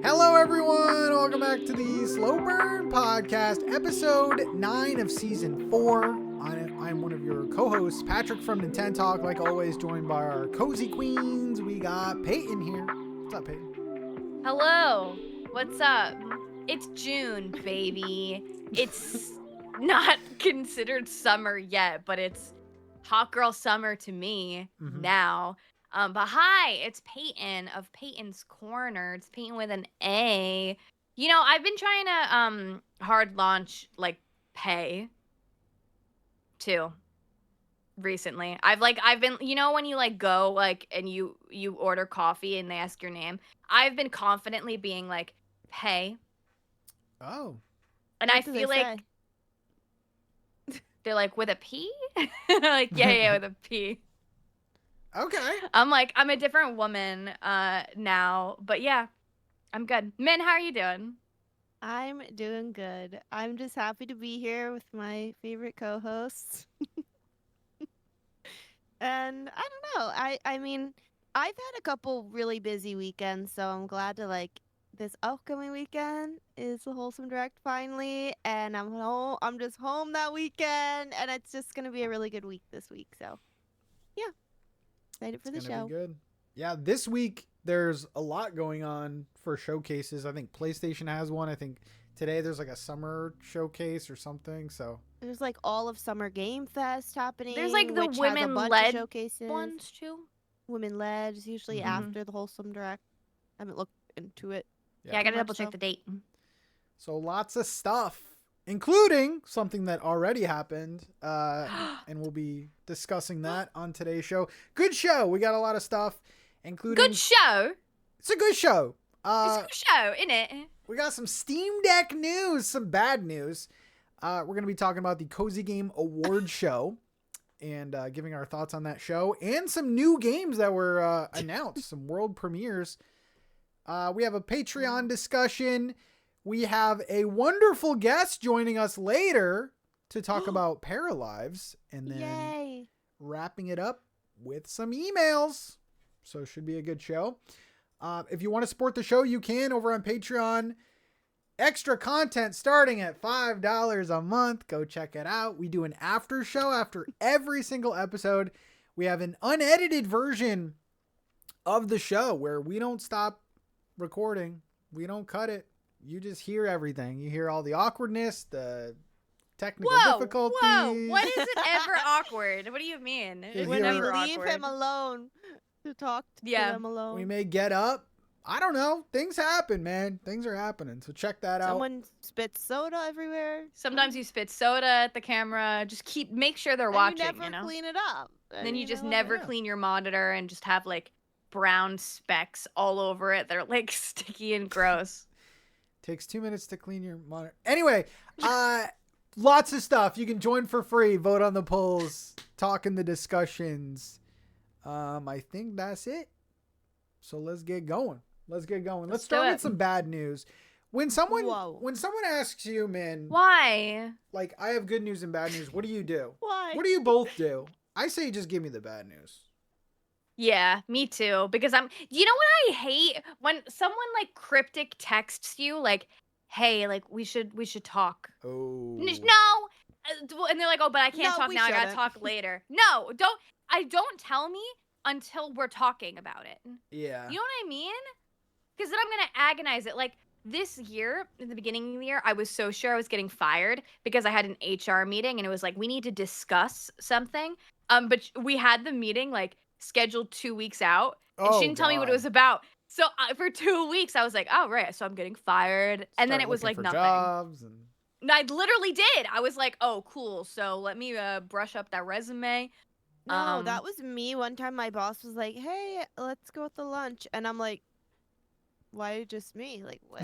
Hello, everyone. Welcome back to the Slow Burn Podcast, episode 9 of season 4. I'm one of your co-hosts, Patrick from Nintentalk, like always, joined by our cozy queens. We got Peyton here. What's up, Peyton? Hello. What's up? It's June, baby. It's not considered summer yet, but it's hot girl summer to me now. But hi, it's Peyton of Payton'sCorner. It's Peyton with an A. You know, I've been trying to hard launch like pay too recently. I've been, you know, when you like go like and you order coffee and they ask your name. I've been confidently being like pay. Oh. And I feel like they're like with a P? Like yeah, with a P. Okay. I'm a different woman now, but yeah, I'm good. Min, how are you doing? I'm doing good. I'm just happy to be here with my favorite co-hosts. And I don't know. I mean, I've had a couple really busy weekends, so I'm glad to this upcoming weekend is the Wholesome Direct finally, and I'm home. I'm just home that weekend, and it's just gonna be a really good week this week. So, yeah, excited for the show. Be good. Yeah, this week there's a lot going on for showcases. I think PlayStation has one. I think today there's like a summer showcase or something. So there's like all of Summer Game Fest happening. There's like the women-led ones too. Women-led is usually after the Wholesome Direct. I haven't looked into it. Yeah, I gotta double check the date. So lots of stuff, including something that already happened, and we'll be discussing that on today's show. Good show. We got a lot of stuff, including... Good show? It's a good show. It's a good show, innit? We got some Steam Deck news, some bad news. We're going to be talking about the Cozy Game Award show and giving our thoughts on that show and some new games that were announced, some world premieres. We have a Patreon discussion. We have a wonderful guest joining us later to talk about Paralives, and then wrapping it up with some emails. So it should be a good show. If you want to support the show, you can over on Patreon. Extra content starting at $5 a month. Go check it out. We do an after show after every single episode. We have an unedited version of the show where we don't stop recording. We don't cut it. You just hear everything. You hear all the awkwardness, the technical difficulties. Whoa, when is it ever awkward? What do you mean? When you leave him alone to talk to them alone. We may get up. I don't know. Things happen, man. Things are happening. So check that out. Someone spits soda everywhere. Sometimes you spit soda at the camera. Just make sure they're watching, you never clean it up. And then you just never clean your monitor and just have like brown specks all over it. They're like sticky and gross. Takes 2 minutes to clean your monitor. Anyway, lots of stuff. You can join for free, vote on the polls, talk in the discussions. I think that's it. So let's get going. Let's start with some bad news. When someone asks you, man, why? Like, I have good news and bad news. What do you do? Why? What do you both do? I say just give me the bad news. Yeah, me too. Because you know what I hate? When someone like cryptic texts you like, hey, like we should talk. Oh. No. And they're like, oh, but I can't talk now. I gotta talk later. No, don't tell me until we're talking about it. Yeah. You know what I mean? Because then I'm gonna agonize it. Like this year, in the beginning of the year, I was so sure I was getting fired because I had an HR meeting and it was like, we need to discuss something. But we had the meeting like scheduled 2 weeks out, and she didn't tell me what it was about. So for 2 weeks, I was like, "Oh right, so I'm getting fired," and then it was like nothing. And I literally did. I was like, "Oh, cool. So let me brush up that resume." No, that was me. One time, my boss was like, "Hey, let's go to lunch," and I'm like, "Why just me? Like what?"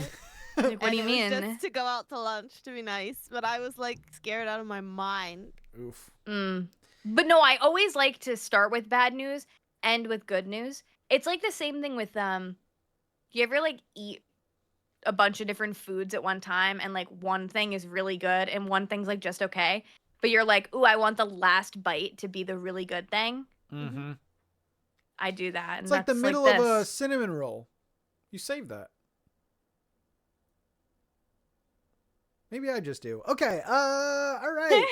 Like, what do you mean? Just to go out to lunch to be nice, but I was like scared out of my mind. Oof. But no, I always like to start with bad news, end with good news. It's like the same thing with you ever like eat a bunch of different foods at one time and like one thing is really good and one thing's like just okay, but you're like, ooh, I want the last bite to be the really good thing. Mm-hmm. I do that. It's like the middle of a cinnamon roll. You save that. Maybe I just do. Okay. All right.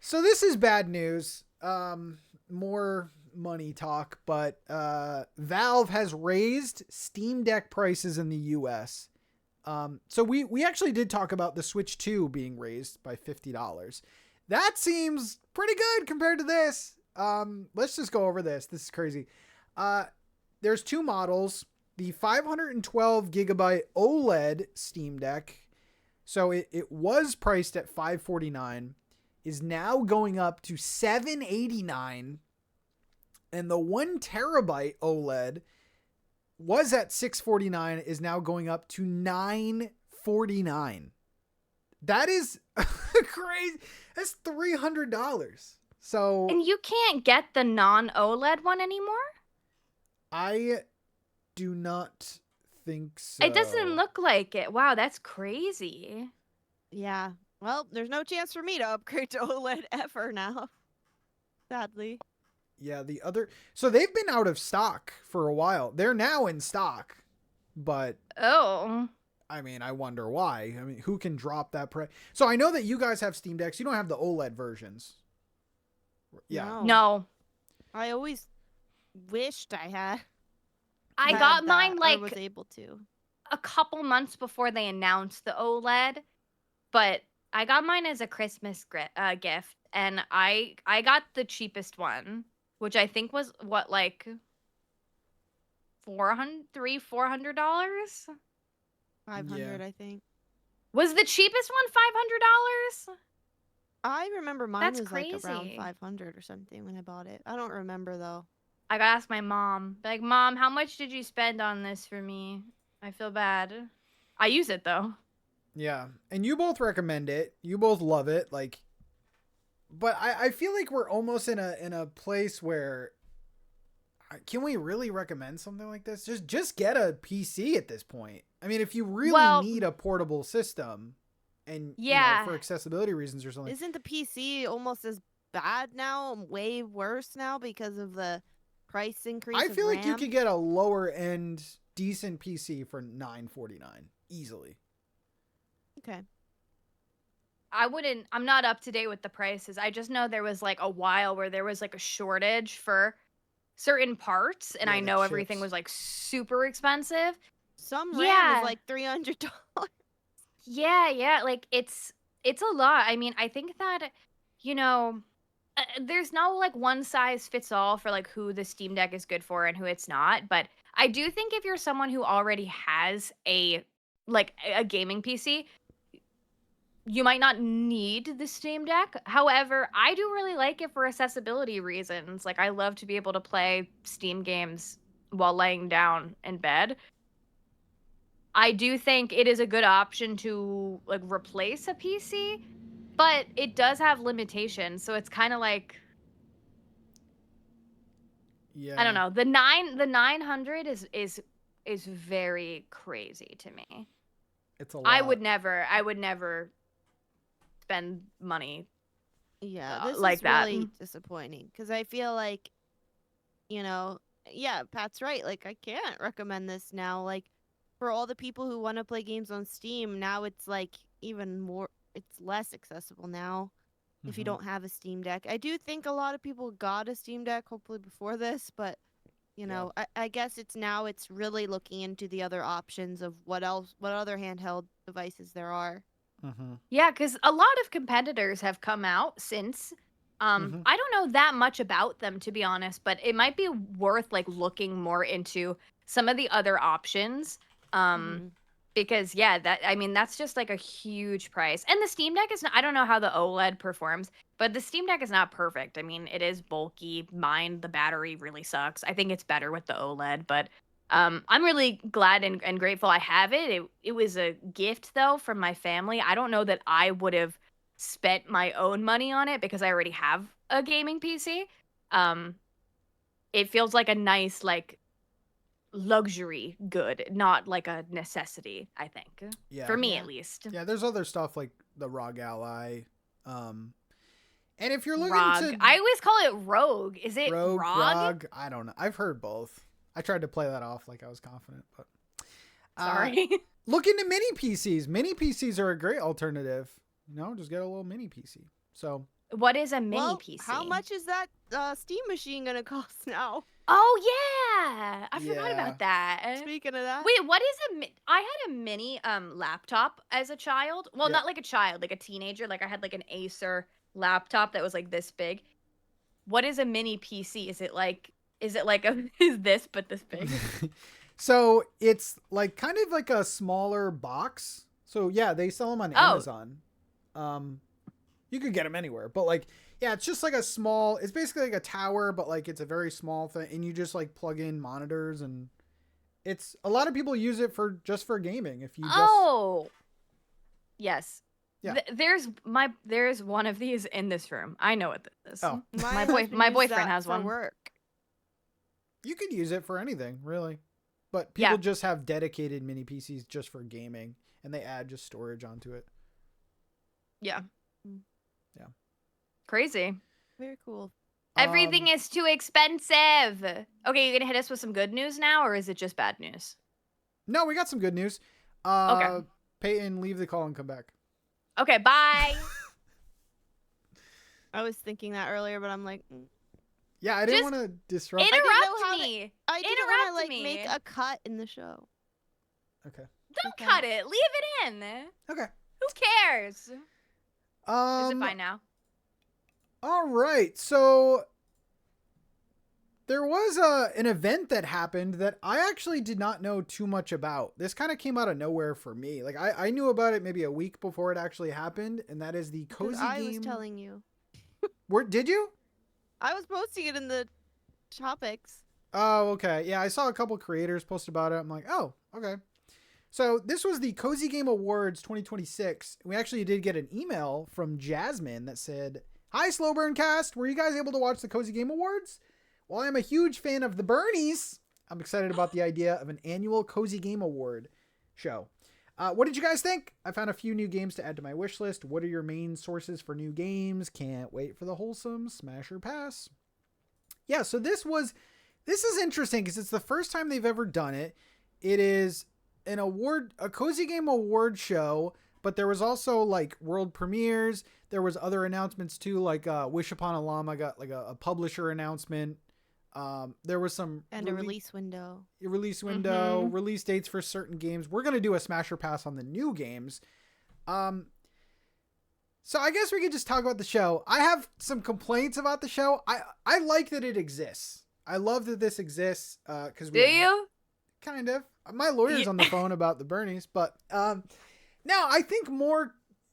So this is bad news. More money talk, but Valve has raised Steam Deck prices in the US. So we actually did talk about the Switch 2 being raised by $50. That seems pretty good compared to this. Let's just go over this. This is crazy. There's two models. The 512 gigabyte OLED Steam Deck. So it was priced at $549, is now going up to $789. And the 1 terabyte OLED was at $649, is now going up to $949. That is crazy. That's $300. So, and you can't get the non-OLED one anymore? I do not think so. It doesn't look like it. Wow, that's crazy. Yeah. Well, there's no chance for me to upgrade to OLED ever now. Sadly. Yeah, so they've been out of stock for a while. They're now in stock, but oh, I mean, I wonder why. I mean, who can drop that price? So I know that you guys have Steam Decks. You don't have the OLED versions. Yeah. No. I always wished I had. I got mine I was able to. A couple months before they announced the OLED, but I got mine as a Christmas gift, and I got the cheapest one, which I think was what, like $400. $500, Yeah. I think. Was the cheapest one $500? I remember mine That's was crazy. like around 500 or something when I bought it. I don't remember though. I gotta ask my mom. Like, Mom, how much did you spend on this for me? I feel bad. I use it though. Yeah. And you both recommend it. You both love it. Like, but I feel like we're almost in a place where, can we really recommend something like this? Just get a PC at this point. I mean, if you really need a portable system and for accessibility reasons or something. Isn't the PC almost as bad now? Way worse now because of the price increase? I feel like you could get a lower end decent PC for $949 easily. Okay. I'm not up to date with the prices. I just know there was like a while where there was like a shortage for certain parts, and I know everything was like super expensive. Some RAM is like $300. Yeah, like it's a lot. I mean, I think that there's no like one size fits all for like who the Steam Deck is good for and who it's not, but I do think if you're someone who already has a gaming PC, you might not need the Steam Deck. However, I do really like it for accessibility reasons. Like, I love to be able to play Steam games while laying down in bed. I do think it is a good option to like replace a PC, but it does have limitations. So it's kind of like, I don't know. The 900 is very crazy to me. It's a lot. I would never spend money. Yeah, this like is that. really disappointing because I feel like, Pat's right. Like, I can't recommend this now. Like, for all the people who want to play games on Steam, now it's like even more, it's less accessible now if you don't have a Steam Deck. I do think a lot of people got a Steam Deck hopefully before this, but I guess it's really looking into the other options of what other handheld devices there are. Mm-hmm. Yeah, because a lot of competitors have come out since. I don't know that much about them, to be honest, but it might be worth like looking more into some of the other options. Because that's just like a huge price. And the Steam Deck I don't know how the OLED performs, but the Steam Deck is not perfect. I mean, it is bulky. The battery really sucks. I think it's better with the OLED, but I'm really glad and grateful I have it. It was a gift though from my family. I don't know that I would have spent my own money on it because I already have a gaming PC. It feels like a nice luxury good, not like a necessity, I think. Yeah. For me at least. Yeah, there's other stuff like the ROG Ally. And if you're looking to I always call it Rogue. Is it ROG? I don't know. I've heard both. I tried to play that off like I was confident, but sorry. look into mini PCs. Mini PCs are a great alternative. Just get a little mini PC. So What is a mini Well, PC? how much is that Steam machine gonna cost now? Oh yeah, I forgot Yeah. about that. Speaking of that, Wait, what is I had a mini laptop as a child. Well, Yeah. not like a child, like a teenager. Like I had like an Acer laptop that was like this big. What is a mini PC? Is it like is this but this big? So it's like kind of like a smaller box. So yeah, they sell them on Amazon. You could get them anywhere, but like, yeah, it's just like it's basically like a tower, but like it's a very small thing, and you just like plug in monitors, and it's a lot of people use it just for gaming. If you Yes. Yeah. There's one of these in this room. I know what this is. Oh. My boyfriend has one. Work. You could use it for anything, really. But people just have dedicated mini PCs just for gaming, and they add just storage onto it. Yeah. Yeah. Crazy. Very cool. Everything is too expensive. Okay, you gonna hit us with some good news now, or is it just bad news? No, we got some good news. Okay. Peyton, leave the call and come back. Okay, bye. I was thinking that earlier, but I'm like, Yeah, I didn't Just want to disrupt. Interrupt me. I didn't want to Interrupt like me. make a cut in the show. Okay. Don't Okay. cut it. Leave it in. Okay. Who cares? Is it fine now? All right. So there was an event that happened that I actually did not know too much about. This kind of came out of nowhere for me. Like I knew about it maybe a week before it actually happened, and that is the cozy game. I was telling you. Did you? I was posting it in the topics. Oh, okay. Yeah, I saw a couple creators post about it. I'm like, oh, okay. So this was the Cozy Game Awards 2026. We actually did get an email from Jasmine that said, "Hi, slowburncast. Were you guys able to watch the Cozy Game Awards? While I'm a huge fan of the Burnies, I'm excited about the idea of an annual Cozy Game Award show. What did you guys think? I found a few new games to add to my wish list. What are your main sources for new games? Can't wait for the wholesome Smash or Pass." Yeah, so this is interesting because it's the first time they've ever done it. It is a Cozy Game Award show, but there was also like world premieres. There was other announcements too, like Wish Upon a Llama got like a publisher announcement. There was some And a release window. Release dates for certain games. We're going to do a Smash or Pass on the new games. So I guess we could just talk about the show. I have some complaints about the show. I like that it exists. I love that this exists. Cause Do you? Kind of. My lawyer's on the phone about the Burnies, but now I think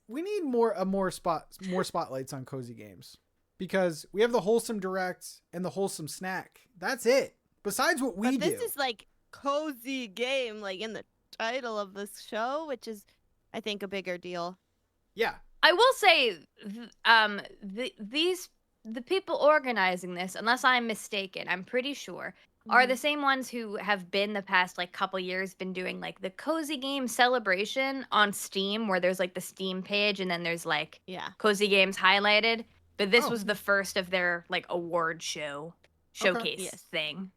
we need more spotlights on cozy games, because we have the wholesome direct and the wholesome snack. That's it. Besides what we do. But this is like cozy game, like in the title of this show, which is, I think, a bigger deal. Yeah. I will say, the people organizing this, unless I'm mistaken, I'm pretty sure, are the same ones who have been the past like couple years been doing like the cozy game celebration on Steam, where there's like the Steam page and then there's like cozy games highlighted. But this was the first of their like award showcase thing.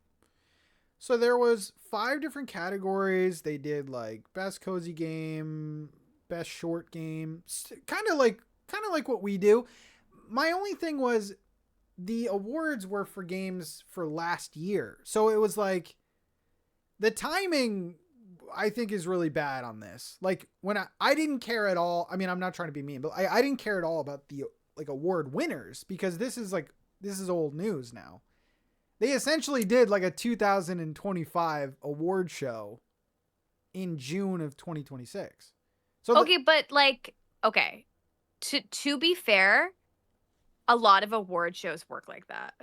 So there was 5 different categories. They did like best cozy game, best short game, kind of like what we do. My only thing was the awards were for games for last year. So it was like the timing, I think, is really bad on this. Like when I didn't care at all. I mean, I'm not trying to be mean, but I didn't care at all about the like award winners, because this is old news now. They essentially did like a 2025 award show in June of 2026. So to be fair, a lot of award shows work like that.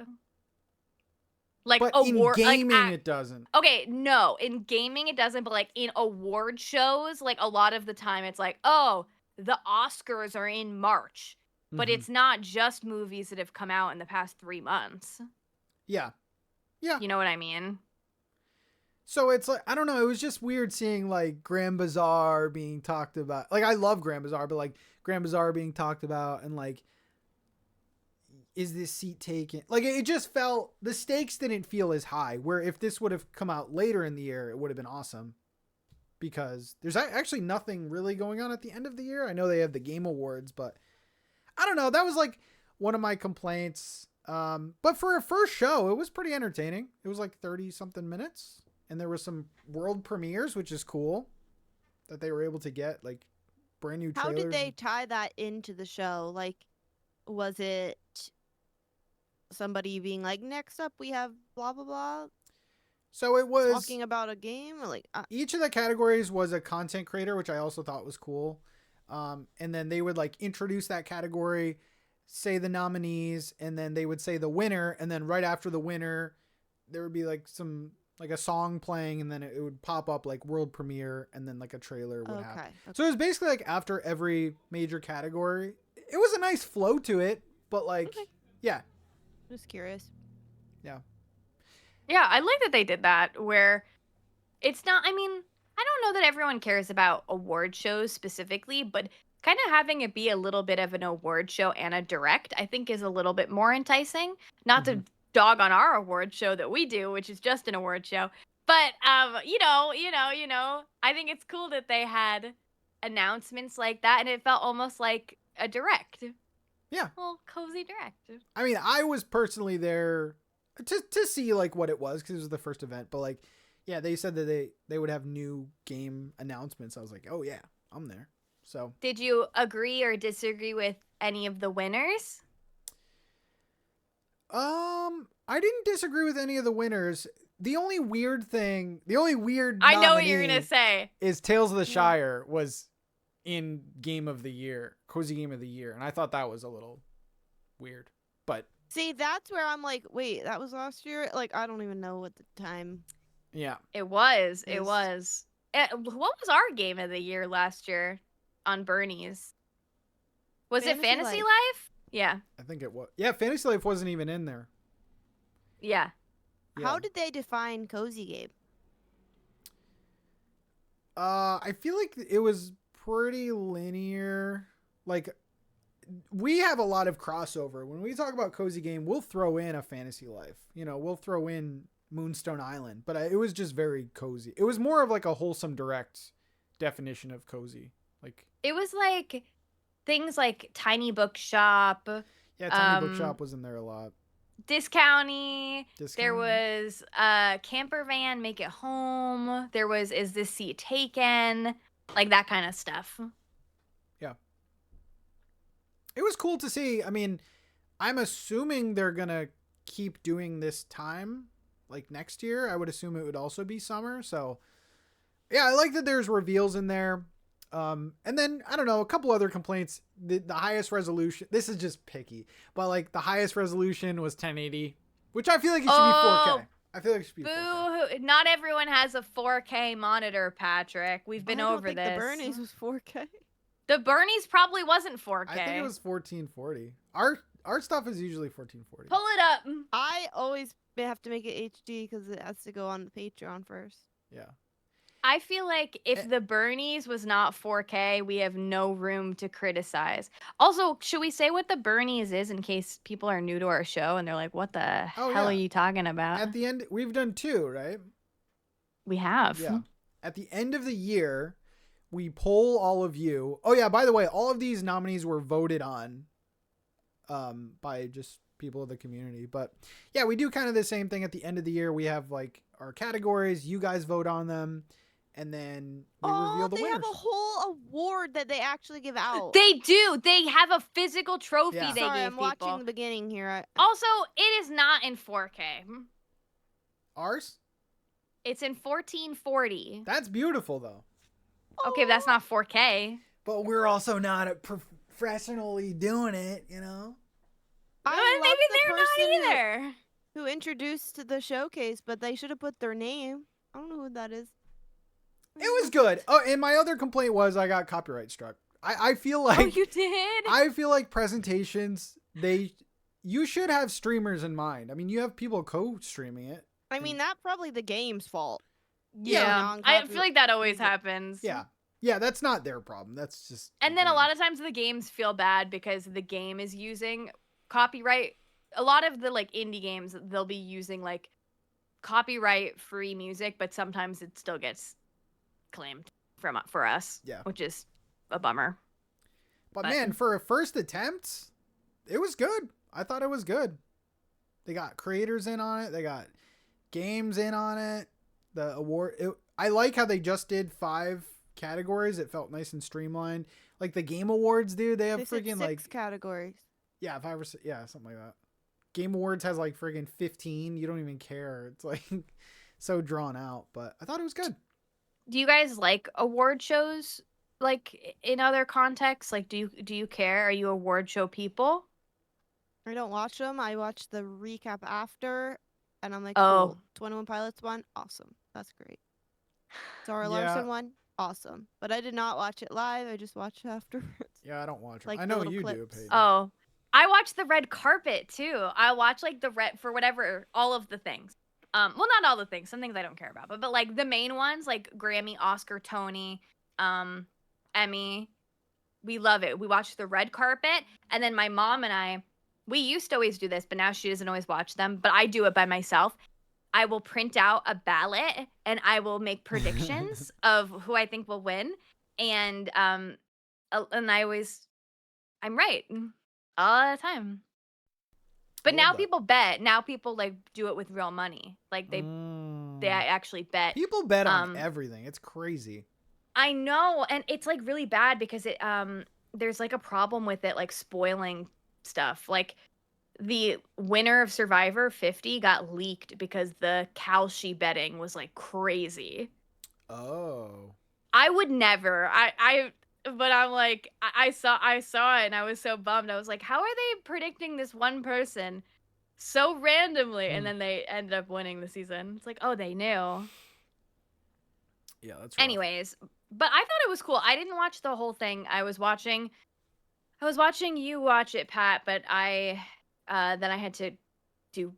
Like but award, in gaming, like, it doesn't. Okay, no, in gaming it doesn't, but like in award shows, like a lot of the time it's like, oh, the Oscars are in March, but it's not just movies that have come out in the past 3 months. Yeah. You know what I mean? So it's like, I don't know, it was just weird seeing like Grand Bazaar being talked about. Like I love Grand Bazaar, but like Grand Bazaar being talked about, and like, is this seat taken? Like it just felt, the stakes didn't feel as high, where if this would have come out later in the year, it would have been awesome. because there's actually nothing really going on at the end of the year. I know they have the Game Awards, but I don't know. That was like one of my complaints. But for a first show, it was pretty entertaining. It was like 30 something minutes, and there was some world premieres, which is cool that they were able to get like brand new trailers. How did they tie that into the show? Like, was it somebody being like, next up we have blah blah blah, So it was talking about a game? Or like, each of the categories was a content creator, which I also thought was cool. And then they would like introduce that category, say the nominees, and then they would say the winner, and then right after the winner there would be like a song playing, and then it would pop up like world premiere, and then like a trailer would happen. okay. So it was basically like after every major category. It was a nice flow to it, but like yeah. Just curious. Yeah, I like that they did that, where it's not, I mean, I don't know that everyone cares about award shows specifically, but kind of having it be a little bit of an award show and a direct, I think is a little bit more enticing. Not to dog on our award show that we do, which is just an award show, but you know, I think it's cool that they had announcements like that, and it felt almost like a direct. Yeah. Well, cozy direct. I mean, I was personally there to see like what it was, because it was the first event, but like, yeah, they said that they would have new game announcements. I was like, oh yeah, I'm there. So Did you agree or disagree with any of the winners? I didn't disagree with any of the winners. The only weird I know what you're gonna say. is Tales of the Shire was in Game of the Year, Cozy Game of the Year, and I thought that was a little weird. But See, that's where I'm like, wait, that was last year? Like, I don't even know what the time. yeah, It was. Is- What was our game of the year last year on Burnies? Was it Fantasy Fantasy Life. Life? Yeah. I think it was. Yeah, Fantasy Life wasn't even in there. Yeah. Yeah. How did they define cozy game? I feel like it was pretty linear. Like, we have a lot of crossover. When we talk about cozy game, we'll throw in a Fantasy Life. You know, we'll throw in Moonstone Island. But it was just very cozy. It was more of like a wholesome direct definition of cozy. Like, It was like things like Tiny Bookshop, yeah, Tiny Bookshop was in there a lot. Discounty. There Discounty. was Camper Van, Make It Home. There was Is This Seat Taken? Like that kind of stuff. It was cool to see. I mean, I'm assuming they're going to keep doing this time like next year. I would assume it would also be summer. So, yeah, I like that there's reveals in there. And then, I don't know, a couple other complaints. The highest resolution, this is just picky, but like the highest resolution was 1080, which I feel like it should be 4K. I feel like it should be 4K. Boo! Not everyone has a 4K monitor, Patrick. We've been over this. The Burnies was 4K. The Burnies probably wasn't 4K. I think it was 1440. Our stuff is usually 1440. Pull it up. I always have to make it HD because it has to go on the Patreon first. Yeah. I feel like if the Burnies was not 4K, we have no room to criticize. Also, should we say what the Burnies is in case people are new to our show and they're like, what the hell are you talking about? At the end, we've done 2, right? We have. Yeah. At the end of the year, we poll all of you. Oh yeah, by the way, all of these nominees were voted on by just people of the community. But yeah, we do kind of the same thing at the end of the year. We have like our categories, you guys vote on them, and then we reveal the winners. They have a whole award that they actually give out. They do. They have a physical trophy they Sorry, gave I'm people. watching the beginning here. Also, it is not in 4K. Ours? It's in 1440. That's beautiful though. Okay, but that's not 4K. But we're also not professionally doing it, you know? Maybe they're not either. Who introduced the showcase, but they should have put their name. I don't know who that is. It was good. Oh, and my other complaint was I got copyright struck. I feel like... Oh, you did? I feel like presentations, you should have streamers in mind. I mean, you have people co-streaming it. I mean, that's probably the game's fault. Yeah, I feel like that always happens. Yeah, that's not their problem. That's just... And then a lot of times the games feel bad because the game is using copyright. A lot of the like indie games, they'll be using like copyright free music, but sometimes it still gets acclaimed for us. Yeah. Which is a bummer. But man, for a first attempt, it was good. I thought it was good. They got creators in on it. They got games in on it. The award. I like how they just did 5 categories. It felt nice and streamlined. Like the game awards, dude. They have freaking 6 categories. Yeah, 5 or 6. Yeah, something like that. Game awards has like freaking 15. You don't even care. It's like so drawn out. But I thought it was good. Do you guys like award shows? Like in other contexts, like do you care? Are you award show people? I don't watch them. I watch the recap after, and I'm like, Oh. cool. 21 Pilots won, awesome. That's great. Zara Yeah. Larson won, awesome. But I did not watch it live. I just watched it afterwards. Yeah, I don't watch it. Like I the know little you do, clips. Peyton. Oh, I watch the red carpet too. I watch like the red for whatever, all of the things. Well, not all the things. Some things I don't care about, but like the main ones, like Grammy, Oscar, Tony, Emmy. We love it. We watch the red carpet, and then my mom and I, we used to always do this, but now she doesn't always watch them. But I do it by myself. I will print out a ballot and I will make predictions of who I think will win, and I'm right all the time. But now people bet. Now people like do it with real money. Like they actually bet. People bet on everything. It's crazy. I know, and it's like really bad because it there's like a problem with it like spoiling stuff. Like the winner of Survivor 50 got leaked because the Kalshi betting was like crazy. Oh. I would never. But I'm like I saw it and I was so bummed. I was like, how are they predicting this one person so randomly? And then they ended up winning the season. It's like, oh, they knew. Yeah, that's rough. Anyways, but I thought it was cool. I didn't watch the whole thing. I was watching you watch it, Pat, but then I had to do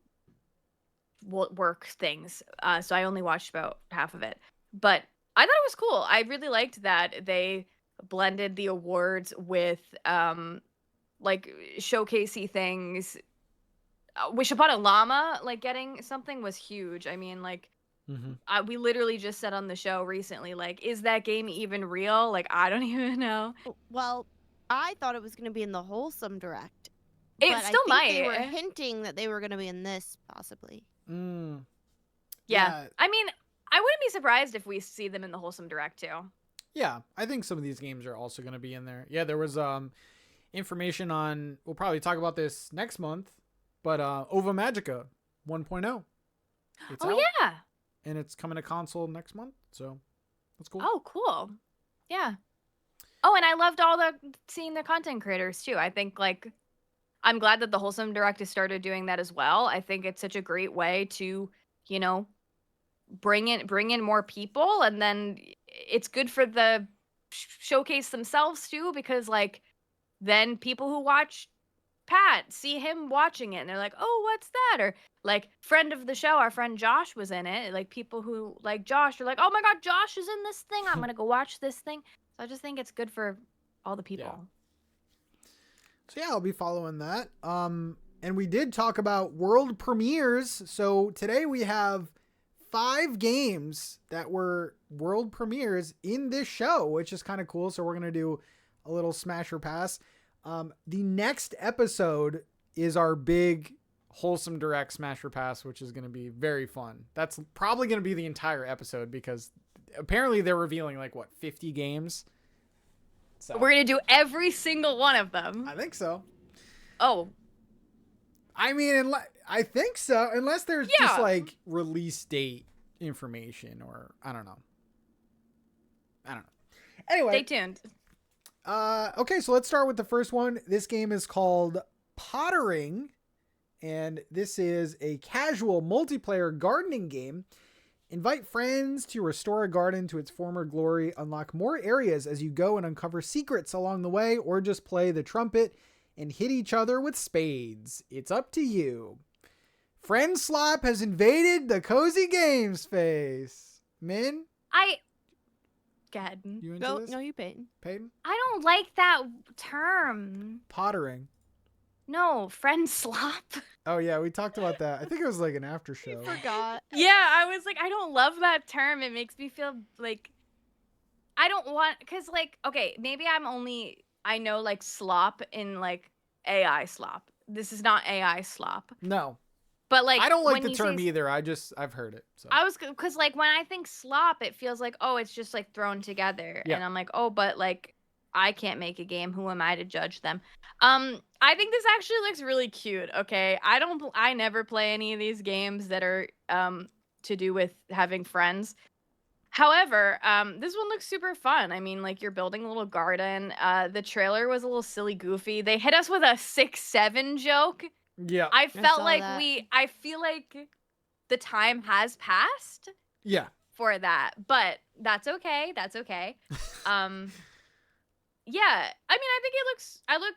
work things. So I only watched about half of it. But I thought it was cool. I really liked that they blended the awards with like showcasey things. Wish Upon a Llama like getting something was huge. I mean, like we literally just said on the show recently, like, is that game even real? Like, I don't even know. Well, I thought it was going to be in the Wholesome Direct. It still might. They were hinting that they were going to be in this, possibly. Yeah. I mean, I wouldn't be surprised if we see them in the Wholesome Direct too. Yeah, I think some of these games are also going to be in there. Yeah, there was information on, we'll probably talk about this next month, but Ova Magica 1.0. It's out, yeah. and it's coming to console next month, so that's cool. Oh, cool. Yeah. Oh, and I loved seeing the content creators too. I think like I'm glad that the Wholesome Direct has started doing that as well. I think it's such a great way to, you know, bring in more people, and then it's good for the showcase themselves too, because like then people who watch Pat see him watching it and they're like, oh, what's that? Or like friend of the show, our friend Josh was in it. Like people who like Josh are like, oh my god, Josh is in this thing, I'm gonna go watch this thing. So I just think it's good for all the people. Yeah. So yeah, I'll be following that. And we did talk about world premieres. So today we have 5 games that were world premieres in this show, which is kind of cool. So we're going to do a little smash or pass. The next episode is our big Wholesome Direct smash or pass, which is going to be very fun. That's probably going to be the entire episode because apparently they're revealing like 50 games. So we're going to do every single one of them. I think so. Oh, I mean, I think so, unless there's just like release date information or I don't know. Anyway, stay tuned. Okay, so let's start with the first one. This game is called Pottering, and this is a casual multiplayer gardening game. Invite friends to restore a garden to its former glory, unlock more areas as you go and uncover secrets along the way, or just play the trumpet and hit each other with spades. It's up to you. Friend Slop has invaded the cozy game space. Min? Go ahead. You into this? No, you, Peyton. Peyton? I don't like that term. Pottering. No, friend slop. Oh yeah, we talked about that. I think it was like an after show. Forgot. Yeah, I was like, I don't love that term. It makes me feel like I don't want, because like, okay, maybe I know like slop in like AI slop. This is not AI slop. No. But like I don't like when the you term say, either. I've heard it. So I was, because like when I think slop, it feels like, oh, it's just like thrown together. Yeah. And I'm like, oh, but like I can't make a game. Who am I to judge them? I think this actually looks really cute. Okay. I never play any of these games that are to do with having friends. However, this one looks super fun. I mean, like you're building a little garden. The trailer was a little silly, goofy. They hit us with a 6-7 joke. yeah. I I felt saw like that. I feel like the time has passed Yeah. for that, but that's okay. That's okay. Um, yeah. I mean, I think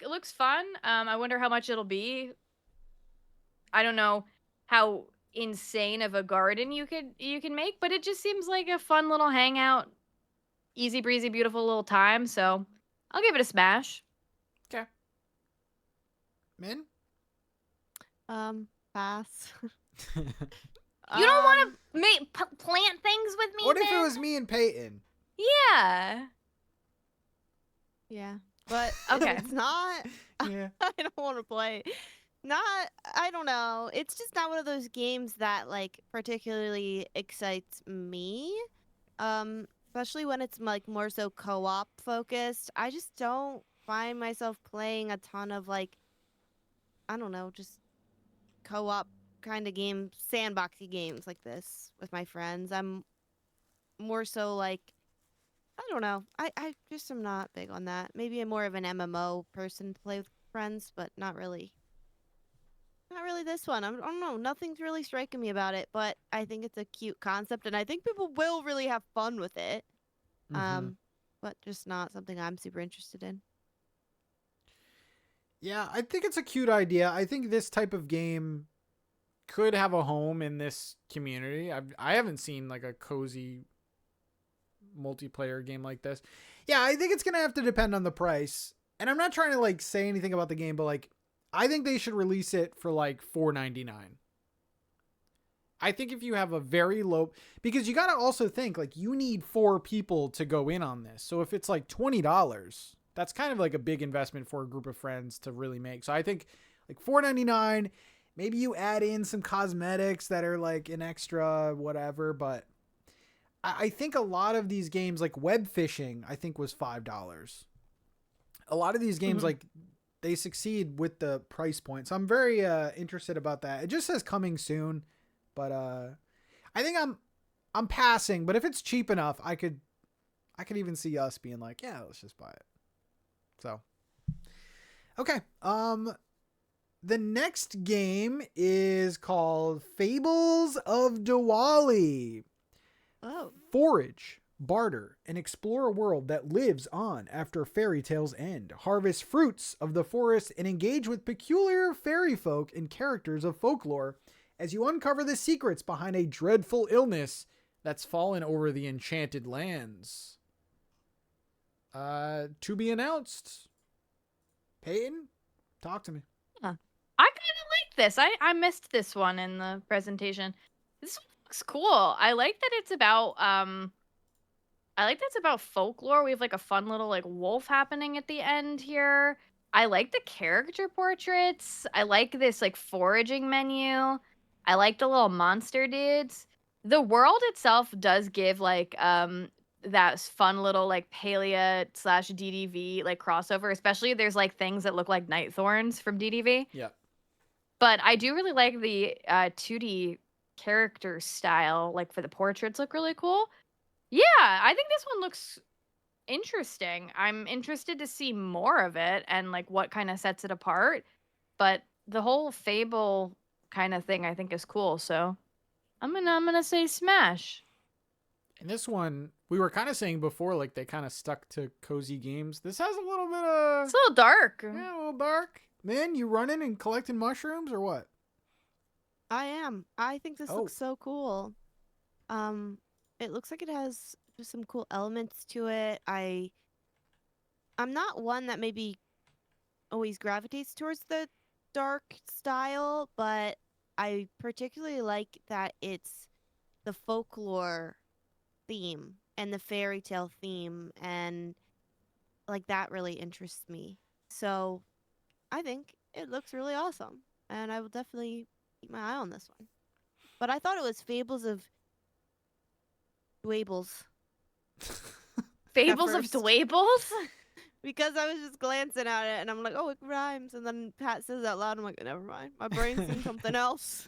it looks fun. I wonder how much it'll be. I don't know how insane of a garden you can make, but it just seems like a fun little hangout, easy breezy, beautiful little time. So I'll give it a smash. Okay. Min? Pass. You don't want to plant things with me, What if it Min? was me and Peyton? Yeah. Yeah, but Okay. it's not. Yeah. I don't want to play. Not. I don't know. It's just not one of those games that like particularly excites me. Especially when it's like more so co-op focused. I just don't find myself playing a ton of like, I don't know, just co-op kind of games, sandboxy games like this with my friends. I'm more so like, I don't know. I just am not big on that. Maybe I'm more of an MMO person to play with friends, but not really. Not really this one. I don't know. Nothing's really striking me about it, but I think it's a cute concept, and I think people will really have fun with it. Mm-hmm. But just not something I'm super interested in. Yeah, I think it's a cute idea. I think this type of game could have a home in this community. I haven't seen like a cozy multiplayer game like this. Yeah, I think it's gonna have to depend on the price. And I'm not trying to like say anything about the game, but like I think they should release it for like $4.99. I think if you have a very low, because you got to also think like you need 4 people to go in on this. So if it's like $20, that's kind of like a big investment for a group of friends to really make. So I think like $4.99, maybe you add in some cosmetics that are like an extra whatever, but I think a lot of these games like web fishing, I think was $5. A lot of these games like they succeed with the price point. So I'm very interested about that. It just says coming soon, but I think I'm passing, but if it's cheap enough, I could even see us being like, yeah, let's just buy it. So okay. The next game is called Fables of Diwali. Oh. Forage, barter, and explore a world that lives on after fairy tales end. Harvest fruits of the forest and engage with peculiar fairy folk and characters of folklore as you uncover the secrets behind a dreadful illness that's fallen over the enchanted lands. To be announced. Peyton, talk to me. Yeah. I kind of like this. I missed this one in the presentation. This one looks cool. I like that it's about folklore. We have like a fun little like wolf happening at the end here. I like the character portraits. I like this like foraging menu. I like the little monster dudes. The world itself does give like that fun little like Palia / DDV like crossover. Especially there's like things that look like night thorns from DDV. Yeah. But I do really like the 2D character style. Like for the portraits look really cool. Yeah, I think this one looks interesting. I'm interested to see more of it and like what kind of sets it apart. But the whole Fable kind of thing I think is cool. So I'm gonna say smash. And this one, we were kind of saying before, like they kind of stuck to cozy games. This has a little bit of, It's a little dark. yeah, a little dark. Man, you running and collecting mushrooms or what? I am. I think this Oh. looks so cool. It looks like it has just some cool elements to it. I'm not one that maybe always gravitates towards the dark style, but I particularly like that it's the folklore theme and the fairy tale theme, and like that really interests me. So I think it looks really awesome, and I will definitely keep my eye on this one. But I thought it was Fables of Dwables Fables of first. Dwables? because I was just glancing at it, and I'm like, oh, it rhymes. And then Pat says it out loud, I'm like, never mind. My brain's seeing something else.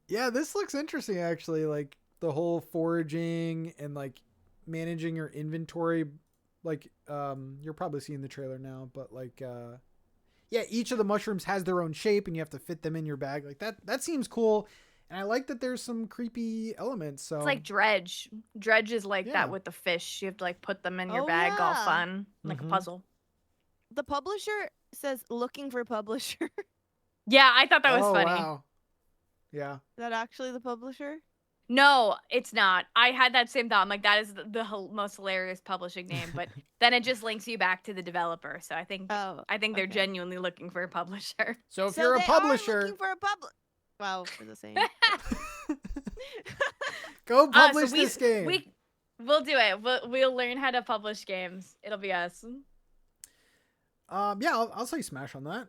Yeah, this looks interesting actually. Like the whole foraging and like managing your inventory. Like you're probably seeing the trailer now, but like yeah, each of the mushrooms has their own shape and you have to fit them in your bag. Like that seems cool. And I like that there's some creepy elements. So It's like Dredge. Dredge is like Yeah. that with the fish. You have to like put them in your Oh, bag, all yeah. fun, like a puzzle. The publisher says looking for publisher. Yeah, I thought that was funny. Wow. Yeah. Is that actually the publisher? No, it's not. I had that same thought. I'm like, that is the most hilarious publishing name, but then it just links you back to the developer. So I think they're okay. genuinely looking for a publisher. So if So you're a they are publisher, looking for a Wow, we're the same. go publish So this game. We'll do it. We'll learn how to publish games. It'll be us. Yeah, I'll say smash on that.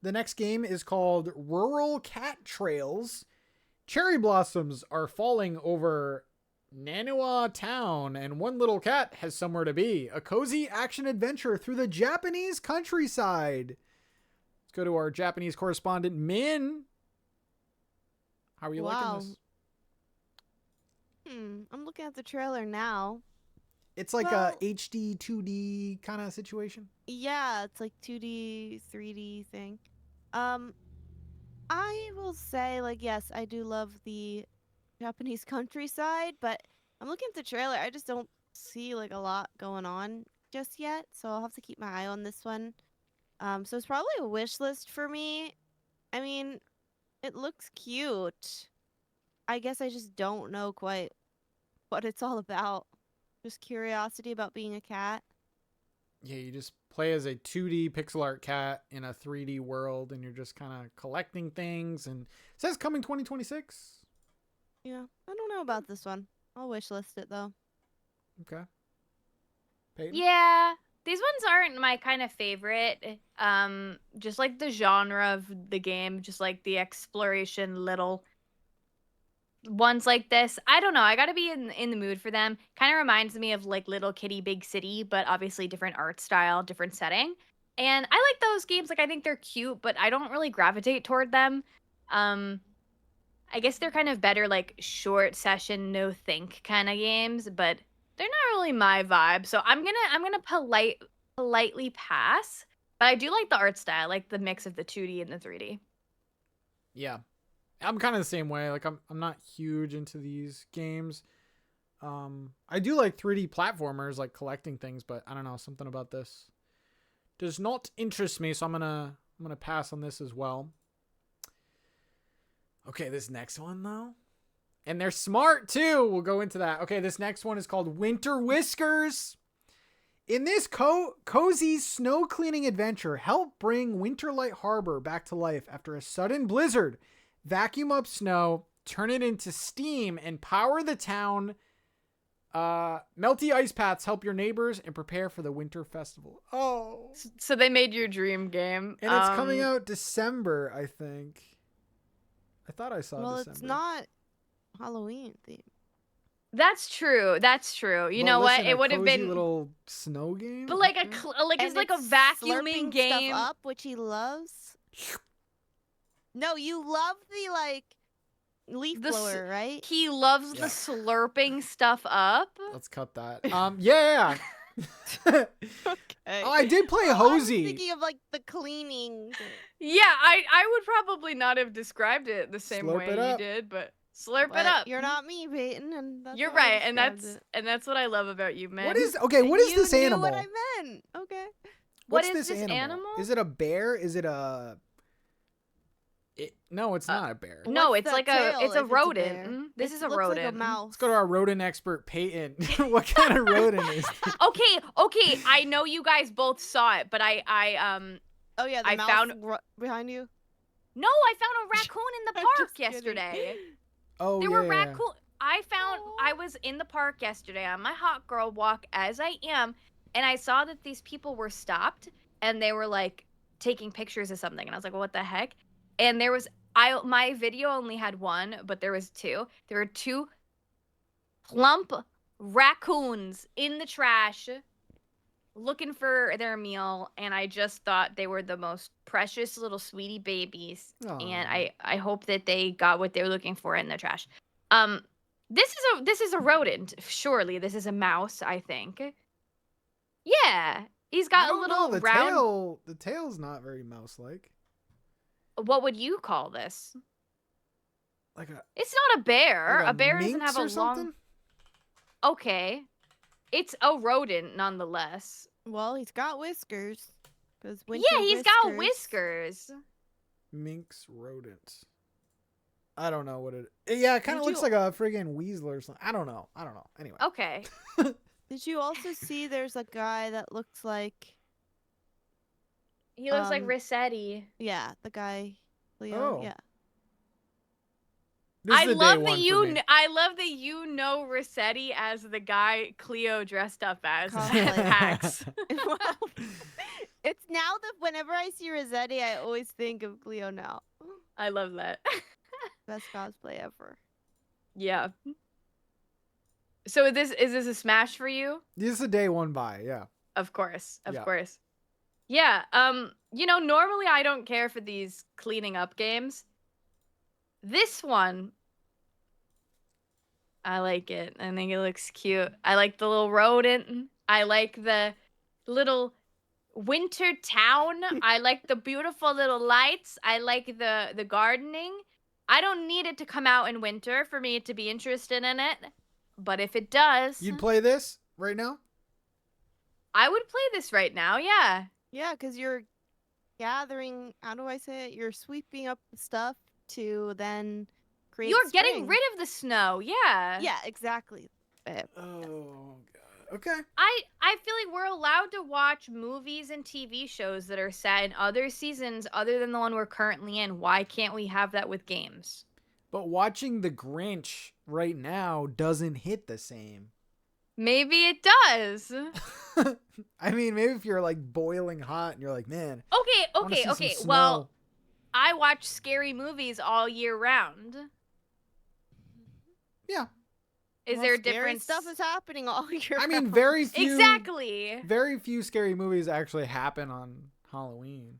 The next game is called Rural Cat Trails. Cherry blossoms are falling over Nanua town, and one little cat has somewhere to be. A cozy action adventure through the Japanese countryside. Let's go to our Japanese correspondent, Min. How are you liking this? I'm looking at the trailer now. It's like a HD 2D kind of situation. Yeah, it's like 2D, 3D thing. I will say, like, yes, I do love the Japanese countryside, but I'm looking at the trailer. I just don't see like a lot going on just yet, so I'll have to keep my eye on this one. So it's probably a wish list for me. I mean, it looks cute. I guess I just don't know quite what it's all about. Just curiosity about being a cat. Yeah, you just play as a 2D pixel art cat in a 3D world, and you're just kind of collecting things. And it says coming 2026. Yeah, I don't know about this one. I'll wish list it though. Okay. Peyton? Yeah, these ones aren't my kind of favorite. Just like the genre of the game, just like the exploration little ones like this. I don't know. I gotta be in the mood for them. Kind of reminds me of like Little Kitty Big City, but obviously different art style, different setting. And I like those games. Like I think they're cute, but I don't really gravitate toward them. I guess they're kind of better like short session, no think kind of games, but they're not really my vibe. So I'm gonna politely pass. But I do like the art style, like the mix of the 2D and the 3D. Yeah. I'm kind of the same way. Like I'm not huge into these games. I do like 3D platformers, like collecting things, but I don't know, something about this does not interest me, so I'm gonna pass on this as well. Okay, this next one though, and they're smart too. We'll go into that. Okay, this next one is called Winter Whiskers. In this cozy snow cleaning adventure, help bring Winterlight Harbor back to life after a sudden blizzard. Vacuum up snow, turn it into steam, and power the town. Melty ice paths help your neighbors and prepare for the winter festival. Oh. So they made your dream game. And it's coming out December, I think. I thought I saw December. Well, it's not Halloween themed. That's true. That's true. You know what? It would have been a little snow game. But like it's like a vacuuming game stuff up, which he loves. No, you love the like leaf blower, right? He loves the slurping stuff up. Let's cut that. Yeah. Okay. Oh, I did play Hosey. I was thinking of like the cleaning. Yeah, I would probably not have described it the same way you did, but slurp it up. You're not me, Peyton, and that's you're right, and that's what I love about you, man. What is this animal? You knew what I meant. Okay. What is this animal? Is it a bear? Is it a? No, it's not a bear. No, it's like it's a rodent. This is a rodent. Like a mouse. Let's go to our rodent expert, Peyton. What kind of rodent is this? Okay. I know you guys both saw it, but Oh yeah, the mouse found behind you. No, I found a raccoon in the park yesterday. Oh, there were raccoon. I I was in the park yesterday on my hot girl walk as I am, and I saw that these people were stopped and they were like taking pictures of something, and I was like, well, what the heck? And there was my video only had one, but there was two. There were two plump raccoons in the trash looking for their meal, and I just thought they were the most precious little sweetie babies. And I hope that they got what they were looking for in the trash. This is a rodent. Surely this is a mouse, I think. Yeah, he's got a little round. The tail's not very mouse-like. What would you call this? It's not a bear. Like a bear doesn't minx have a or something? long. Okay, it's a rodent nonetheless. Well, he's got whiskers. Yeah, he's got whiskers. Minx rodent. I don't know what it is. Yeah, it kind of looks like a friggin' weasel or something. I don't know. Anyway. Okay. Did you also see there's a guy that looks like... He looks like Rossetti. Yeah, the guy. Oh. Leo, yeah. I love that you know Rossetti as the guy Cleo dressed up as Pax. Well, it's now that whenever I see Rossetti, I always think of Cleo now. I love that. Best cosplay ever. Yeah. So is this a smash for you? This is a day one buy, yeah. Of course. Yeah. Normally I don't care for these cleaning up games. This one, I like it. I think it looks cute. I like the little rodent. I like the little winter town. I like the beautiful little lights. I like the gardening. I don't need it to come out in winter for me to be interested in it. But if it does... You'd play this right now? I would play this right now, yeah. Yeah, because you're gathering... How do I say it? You're sweeping up the stuff to then create You're spring. getting rid of the snow, yeah. Yeah, exactly. Oh, God. Okay. I feel like we're allowed to watch movies and TV shows that are set in other seasons other than the one we're currently in. Why can't we have that with games? But watching The Grinch right now doesn't hit the same. Maybe it does. I mean, maybe if you're like boiling hot and you're like, man. Okay. Well, I watch scary movies all year round. Yeah. Is there a difference? Stuff is happening all year I mean, round. very few. Exactly. Very few scary movies actually happen on Halloween.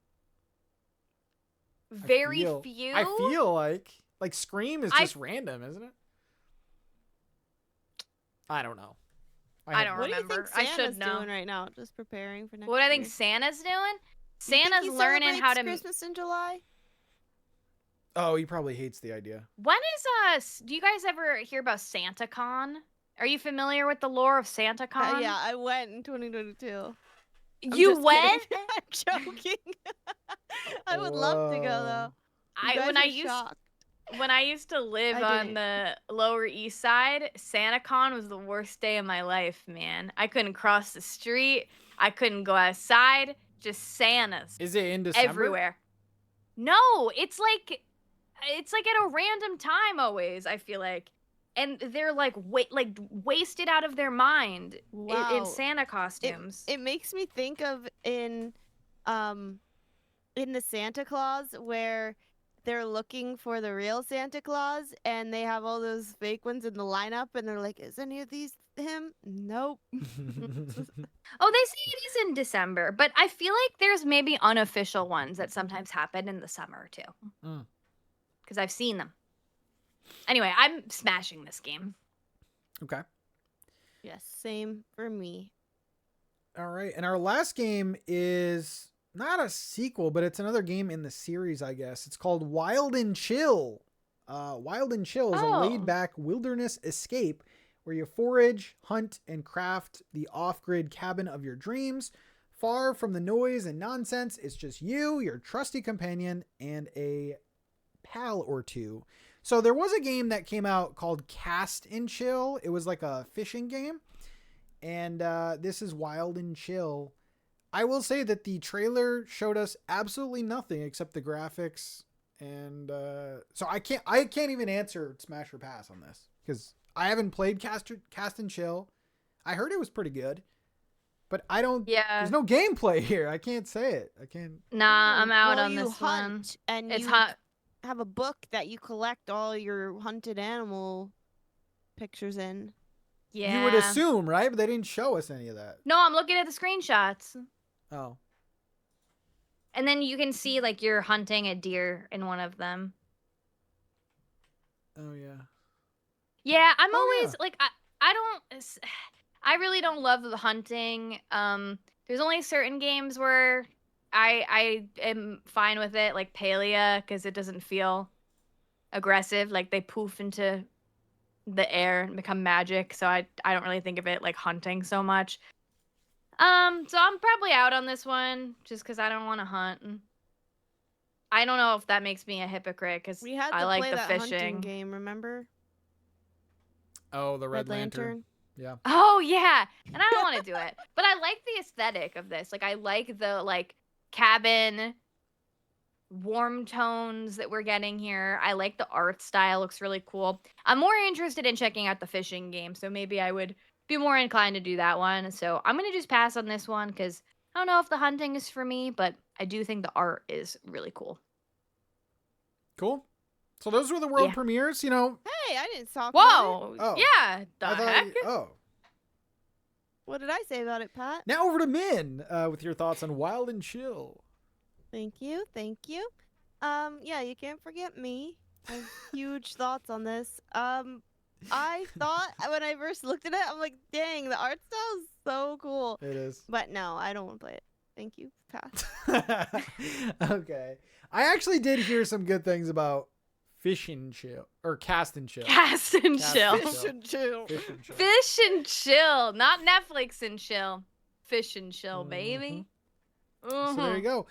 Very few? I feel like Scream is just random, isn't it? I don't know. I don't what remember. What do you think Santa's I should know. doing right now? Just preparing for next What I think year? Santa's doing? You think Santa's he learning how to Christmas in July. Oh, he probably hates the idea. When is do you guys ever hear about SantaCon? Are you familiar with the lore of SantaCon? Yeah, I went in 2022. You went? I'm joking. I would love to go though. When I used to live on the Lower East Side, SantaCon was the worst day of my life, man. I couldn't cross the street. I couldn't go outside. Just Santas. Is it in December? Everywhere. No, it's like at a random time always, I feel like. And they're like wasted out of their mind in Santa costumes. It makes me think of in the Santa Claus where they're looking for the real Santa Claus and they have all those fake ones in the lineup and they're like, is any of these him? Nope. Oh, they say it is in December, but I feel like there's maybe unofficial ones that sometimes happen in the summer too. Because I've seen them. Anyway, I'm smashing this game. Okay. Yes, same for me. All right. And our last game is not a sequel, but it's another game in the series, I guess. It's called Wild and Chill. Wild and Chill is a laid-back wilderness escape where you forage, hunt, and craft the off-grid cabin of your dreams. Far from the noise and nonsense, it's just you, your trusty companion, and a pal or two. So there was a game that came out called Cast and Chill. It was like a fishing game. And this is Wild and Chill. I will say that the trailer showed us absolutely nothing except the graphics. And so I can't even answer Smash or Pass on this because I haven't played Cast and Chill. I heard it was pretty good, but I don't. Yeah. There's no gameplay here. I can't say it. I can't. Nah, I'm out well, on you this one. hunt and It's you hot. have a book that you collect all your hunted animal pictures in. Yeah. You would assume, right? But they didn't show us any of that. No, I'm looking at the screenshots. Oh. And then you can see like you're hunting a deer in one of them. Oh yeah. Yeah, I'm Oh, always yeah. like I really don't love the hunting. There's only certain games where I am fine with it, like Palia, because it doesn't feel aggressive. Like they poof into the air and become magic, so I don't really think of it like hunting so much. So I'm probably out on this one just because I don't want to hunt. I don't know if that makes me a hypocrite because We had I to like play the that hunting fishing. game, remember? Oh, the Red Lantern. Yeah. Oh yeah, and I don't want to do it, but I like the aesthetic of this. Like I like the like cabin, warm tones that we're getting here. I like the art style; looks really cool. I'm more interested in checking out the fishing game, so maybe I would be more inclined to do that one. So I'm gonna just pass on this one because I don't know if the hunting is for me, but I do think the art is really cool. Cool. So those were the world Yeah. premieres. You know. Hey, I didn't talk about it. Whoa! Oh. Yeah, the I thought heck? oh. What did I say about it, Pat? Now over to Min with your thoughts on Wild and Chill. Thank you. Yeah, you can't forget me. I have huge thoughts on this. I thought when I first looked at it, I'm like, dang, the art style is so cool. It is. But no, I don't want to play it. Thank you, Pat. Okay. I actually did hear some good things about Fish and Chill or Cast and Chill. Cast and Cast chill. and Fish and chill. Fish and Chill. Fish and chill, not Netflix and chill. Fish and chill, baby. So there you go.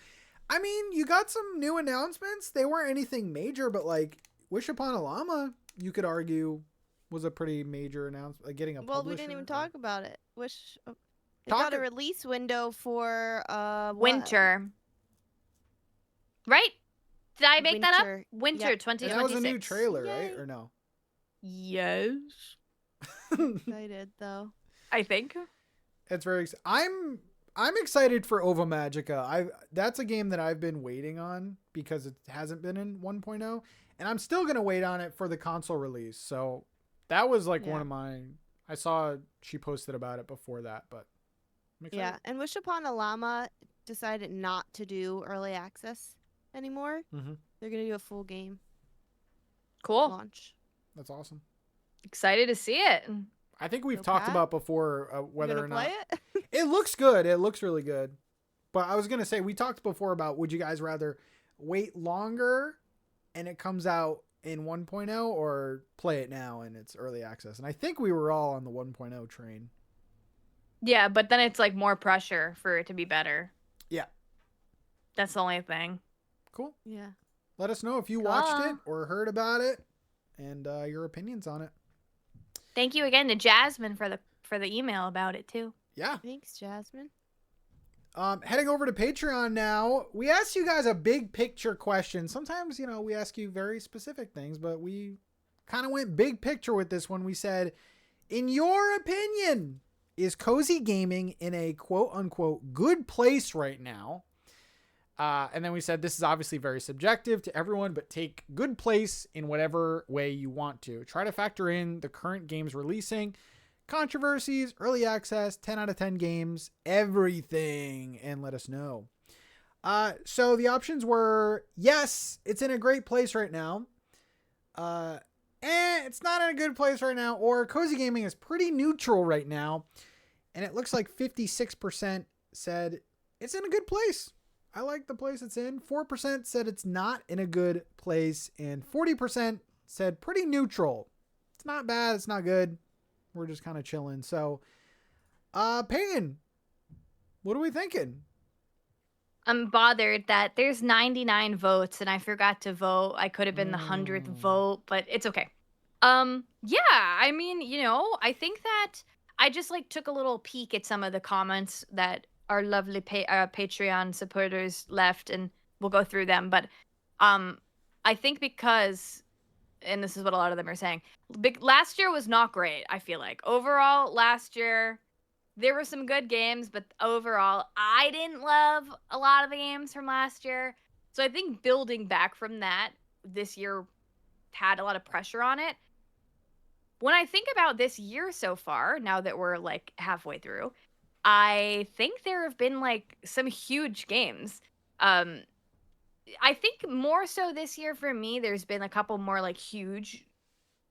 I mean, you got some new announcements. They weren't anything major, but like Wish Upon a Llama, you could argue, was a pretty major announcement. Like getting a Well, publisher. we didn't even talk about it. It Talk got a it- release window for what? Winter. Right? Did I make that up? Winter. Winter Yep. 2026. And that was a new trailer, right? Yay. Or no? Yes. Excited though. I think. It's very. I'm excited for Ova Magica. That's a game that I've been waiting on because it hasn't been in 1.0, and I'm still gonna wait on it for the console release. So that was like one of mine. I saw she posted about it before that, but I'm excited. Yeah, and Wish Upon a Llama decided not to do early access anymore. Mm-hmm. They're gonna do a full game Cool. launch. That's awesome. Excited to see it. I think we've So, talked Pat, about before You whether gonna or not play it? it looks good. It looks really good. But I was gonna say we talked before about would you guys rather wait longer and it comes out in 1.0 or play it now and it's early access? And I think we were all on the 1.0 train. Yeah, but then it's like more pressure for it to be better. Yeah. That's the only thing. Cool. Yeah. Let us know if you watched Cool. it or heard about it and your opinions on it. Thank you again to Jasmine for the email about it too. Yeah. Thanks, Jasmine. Heading over to Patreon now. We asked you guys a big picture question. Sometimes, we ask you very specific things, but we kind of went big picture with this one. We said, in your opinion, is cozy gaming in a quote unquote good place right now? And then we said, this is obviously very subjective to everyone, but take good place in whatever way you want to. Try to factor in the current games releasing, controversies, early access, 10 out of 10 games, everything, and let us know. So the options were, yes, it's in a great place right now. It's not in a good place right now, or cozy gaming is pretty neutral right now. And it looks like 56% said it's in a good place. I like the place it's in. 4% said it's not in a good place, and 40% said pretty neutral. It's not bad, it's not good. We're just kind of chilling. So, Payton, what are we thinking? I'm bothered that there's 99 votes and I forgot to vote. I could have been the 100th vote, but it's okay. Yeah, I mean, I think that I just took a little peek at some of the comments that our lovely Patreon supporters left, and we'll go through them. But I think because and this is what a lot of them are saying. Last year was not great, I feel like. Overall, last year, there were some good games, but overall, I didn't love a lot of the games from last year. So I think building back from that, this year had a lot of pressure on it. When I think about this year so far, now that we're like halfway through, I think there have been like some huge games. I think more so this year for me, there's been a couple more like huge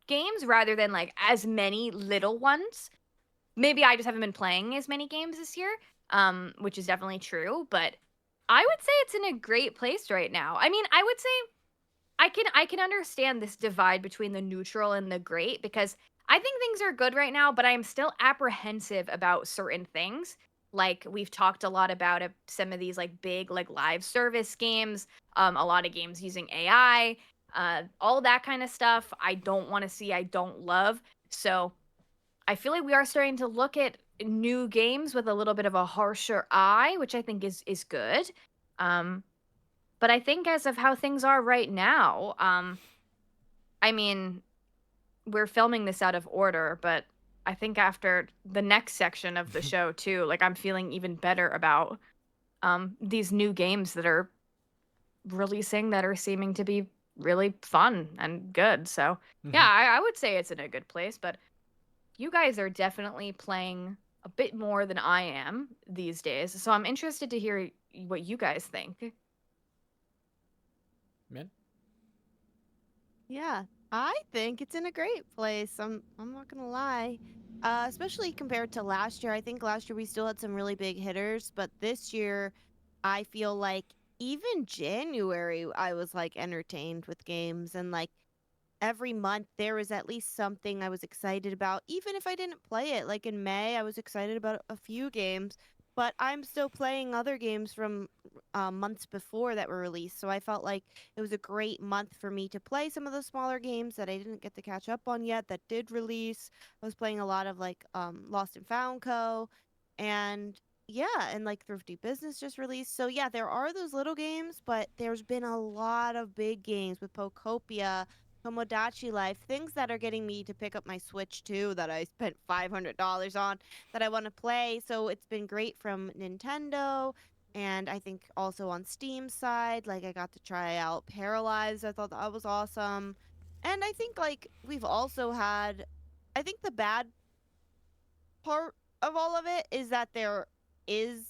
games rather than like as many little ones. Maybe I just haven't been playing as many games this year, which is definitely true. But I would say it's in a great place right now. I mean, I would say I can understand this divide between the neutral and the great because I think things are good right now, but I am still apprehensive about certain things. Like we've talked a lot about some of these like big like live service games, a lot of games using AI, all that kind of stuff. I don't want to see. I don't love. So I feel like we are starting to look at new games with a little bit of a harsher eye, which I think is good. But I think as of how things are right now, I mean, we're filming this out of order, but I think after the next section of the show too, like I'm feeling even better about these new games that are releasing that are seeming to be really fun and good. So yeah, I would say it's in a good place, but you guys are definitely playing a bit more than I am these days. So I'm interested to hear what you guys think. Man. Yeah, I think it's in a great place. I'm not gonna lie. Especially compared to last year. I think last year we still had some really big hitters, but this year I feel like even January I was like entertained with games and like every month there was at least something I was excited about, even if I didn't play it. Like in May, I was excited about a few games, but I'm still playing other games from months before that were released. So I felt like it was a great month for me to play some of the smaller games that I didn't get to catch up on yet that did release. I was playing a lot of like Lost and Found Co. And yeah, and like Thrifty Business just released. So yeah, there are those little games, but there's been a lot of big games with Pokopia, Tomodachi Life, things that are getting me to pick up my Switch too that I spent $500 on that I want to play. So it's been great from Nintendo and I think also on Steam side, like I got to try out Paralives. I thought that was awesome. And I think like we've also had I think the bad part of all of it is that there is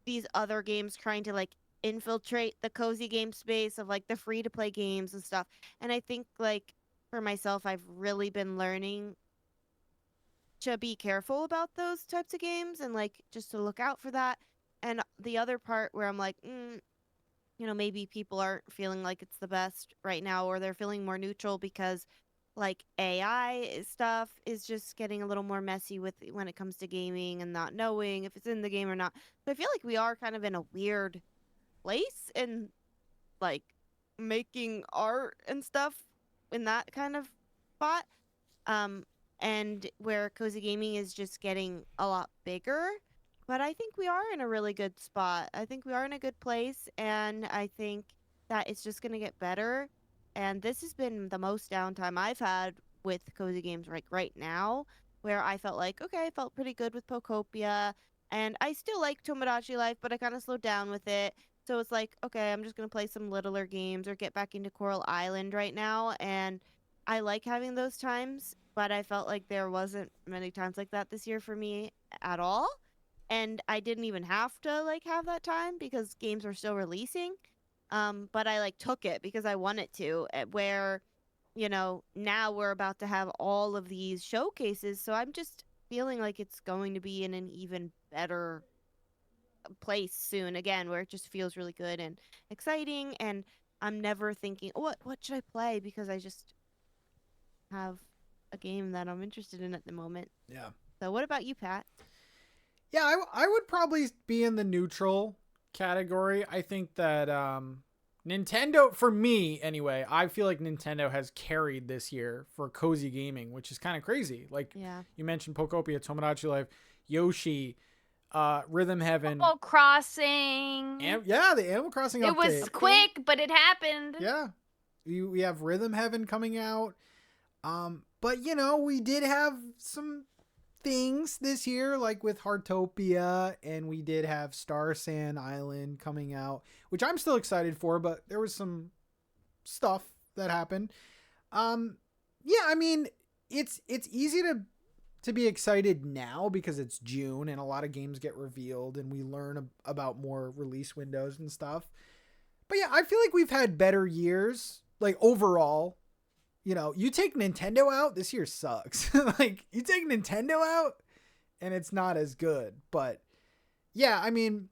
these other games trying to like infiltrate the cozy game space of like the free to play games and stuff. And I think like for myself, I've really been learning to be careful about those types of games and like just to look out for that. And the other part where I'm like, maybe people aren't feeling like it's the best right now, or they're feeling more neutral because like AI stuff is just getting a little more messy with when it comes to gaming and not knowing if it's in the game or not. So I feel like we are kind of in a weird place in like making art and stuff in that kind of spot. Um, and where cozy gaming is just getting a lot bigger. But I think we are in a really good spot. I think we are in a good place, and I think that it's just gonna get better. And this has been the most downtime I've had with cozy games like right now, where I felt like, okay, I felt pretty good with Pokopia, and I still like Tomodachi Life, but I kind of slowed down with it. So it's like, okay, I'm just gonna play some littler games or get back into Coral Island right now, and I like having those times, but I felt like there wasn't many times like that this year for me at all. And I didn't even have to like have that time because games were still releasing. But I like took it because I wanted to. Where, now we're about to have all of these showcases, so I'm just feeling like it's going to be in an even better place soon again, where it just feels really good and exciting. And I'm never thinking, what should I play? Because I just have a game that I'm interested in at the moment. Yeah. So what about you, Pat? Yeah, I would probably be in the neutral category. I think that Nintendo, for me anyway, I feel like Nintendo has carried this year for cozy gaming, which is kind of crazy. Like you mentioned Pokopia, Tomodachi Life, Yoshi, Rhythm Heaven. Animal Crossing. The Animal Crossing update. It was quick, but it happened. Yeah. We have Rhythm Heaven coming out. But you know, we did have some things this year, like with Heartopia, and we did have Star Sand Island coming out, which I'm still excited for, but there was some stuff that happened. Yeah, I mean, it's easy to be excited now because it's June and a lot of games get revealed and we learn about more release windows and stuff. But yeah, I feel like we've had better years, like overall. You know, you take Nintendo out, this year sucks. Like, you take Nintendo out, and it's not as good. But, yeah, I mean,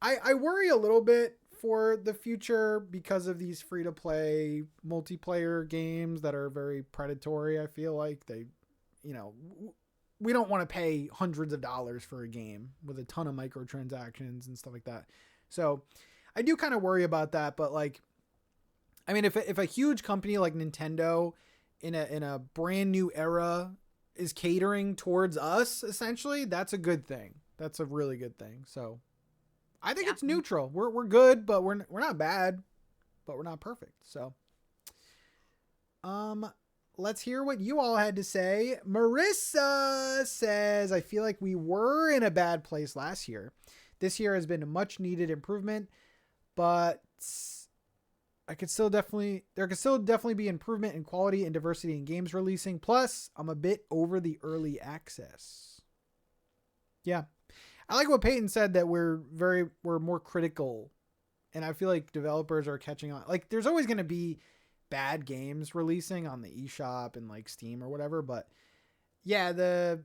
I worry a little bit for the future because of these free-to-play multiplayer games that are very predatory, I feel like. They, you know, we don't want to pay hundreds of dollars for a game with a ton of microtransactions and stuff like that. So, I do kind of worry about that, but, like, I mean, if a huge company like Nintendo in a brand new era is catering towards us, essentially, that's a good thing. That's a really good thing. So I think it's neutral. We're good, but we're not bad, but we're not perfect. So let's hear what you all had to say. Marissa says, I feel like we were in a bad place last year. This year has been a much needed improvement, but there could still definitely be improvement in quality and diversity in games releasing. Plus, I'm a bit over the early access. Yeah. I like what Payton said, that we're more critical, and I feel like developers are catching on. Like, there's always going to be bad games releasing on the eShop and like Steam or whatever, but yeah, the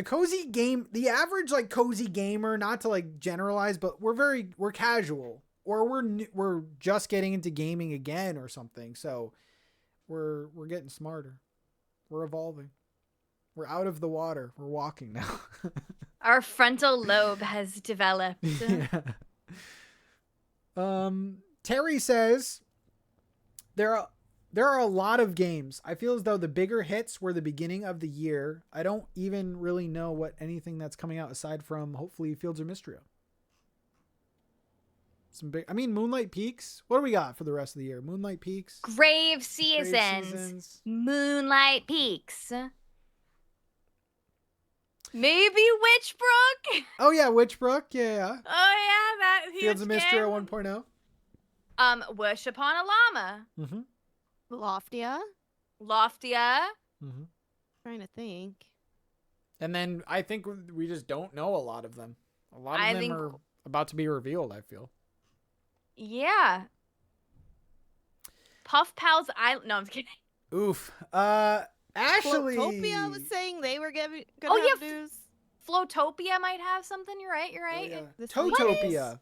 cozy game, the average like cozy gamer, not to like generalize, but we're casual. Or we're just getting into gaming again or something. So we're getting smarter. We're evolving. We're out of the water. We're walking now. Our frontal lobe has developed. Yeah. Terry says there are a lot of games. I feel as though the bigger hits were the beginning of the year. I don't even really know what anything that's coming out aside from hopefully Fields of Mystria. Moonlight Peaks. What do we got for the rest of the year? Moonlight Peaks. Grave Seasons. Moonlight Peaks. Maybe Witchbrook. Oh yeah, Witchbrook. Yeah. Oh yeah, that Fields of Mystria 1.0. Wish Upon a Llama. Mm-hmm. Loftia. Mm-hmm. Trying to think. And then I think we just don't know a lot of them. A lot of them are about to be revealed, I feel. Yeah. Puff Pals Island. No, I'm kidding. Oof. Ashley. Flotopia was saying they were gonna have news. Flotopia might have something. You're right. Oh, yeah. Totopia.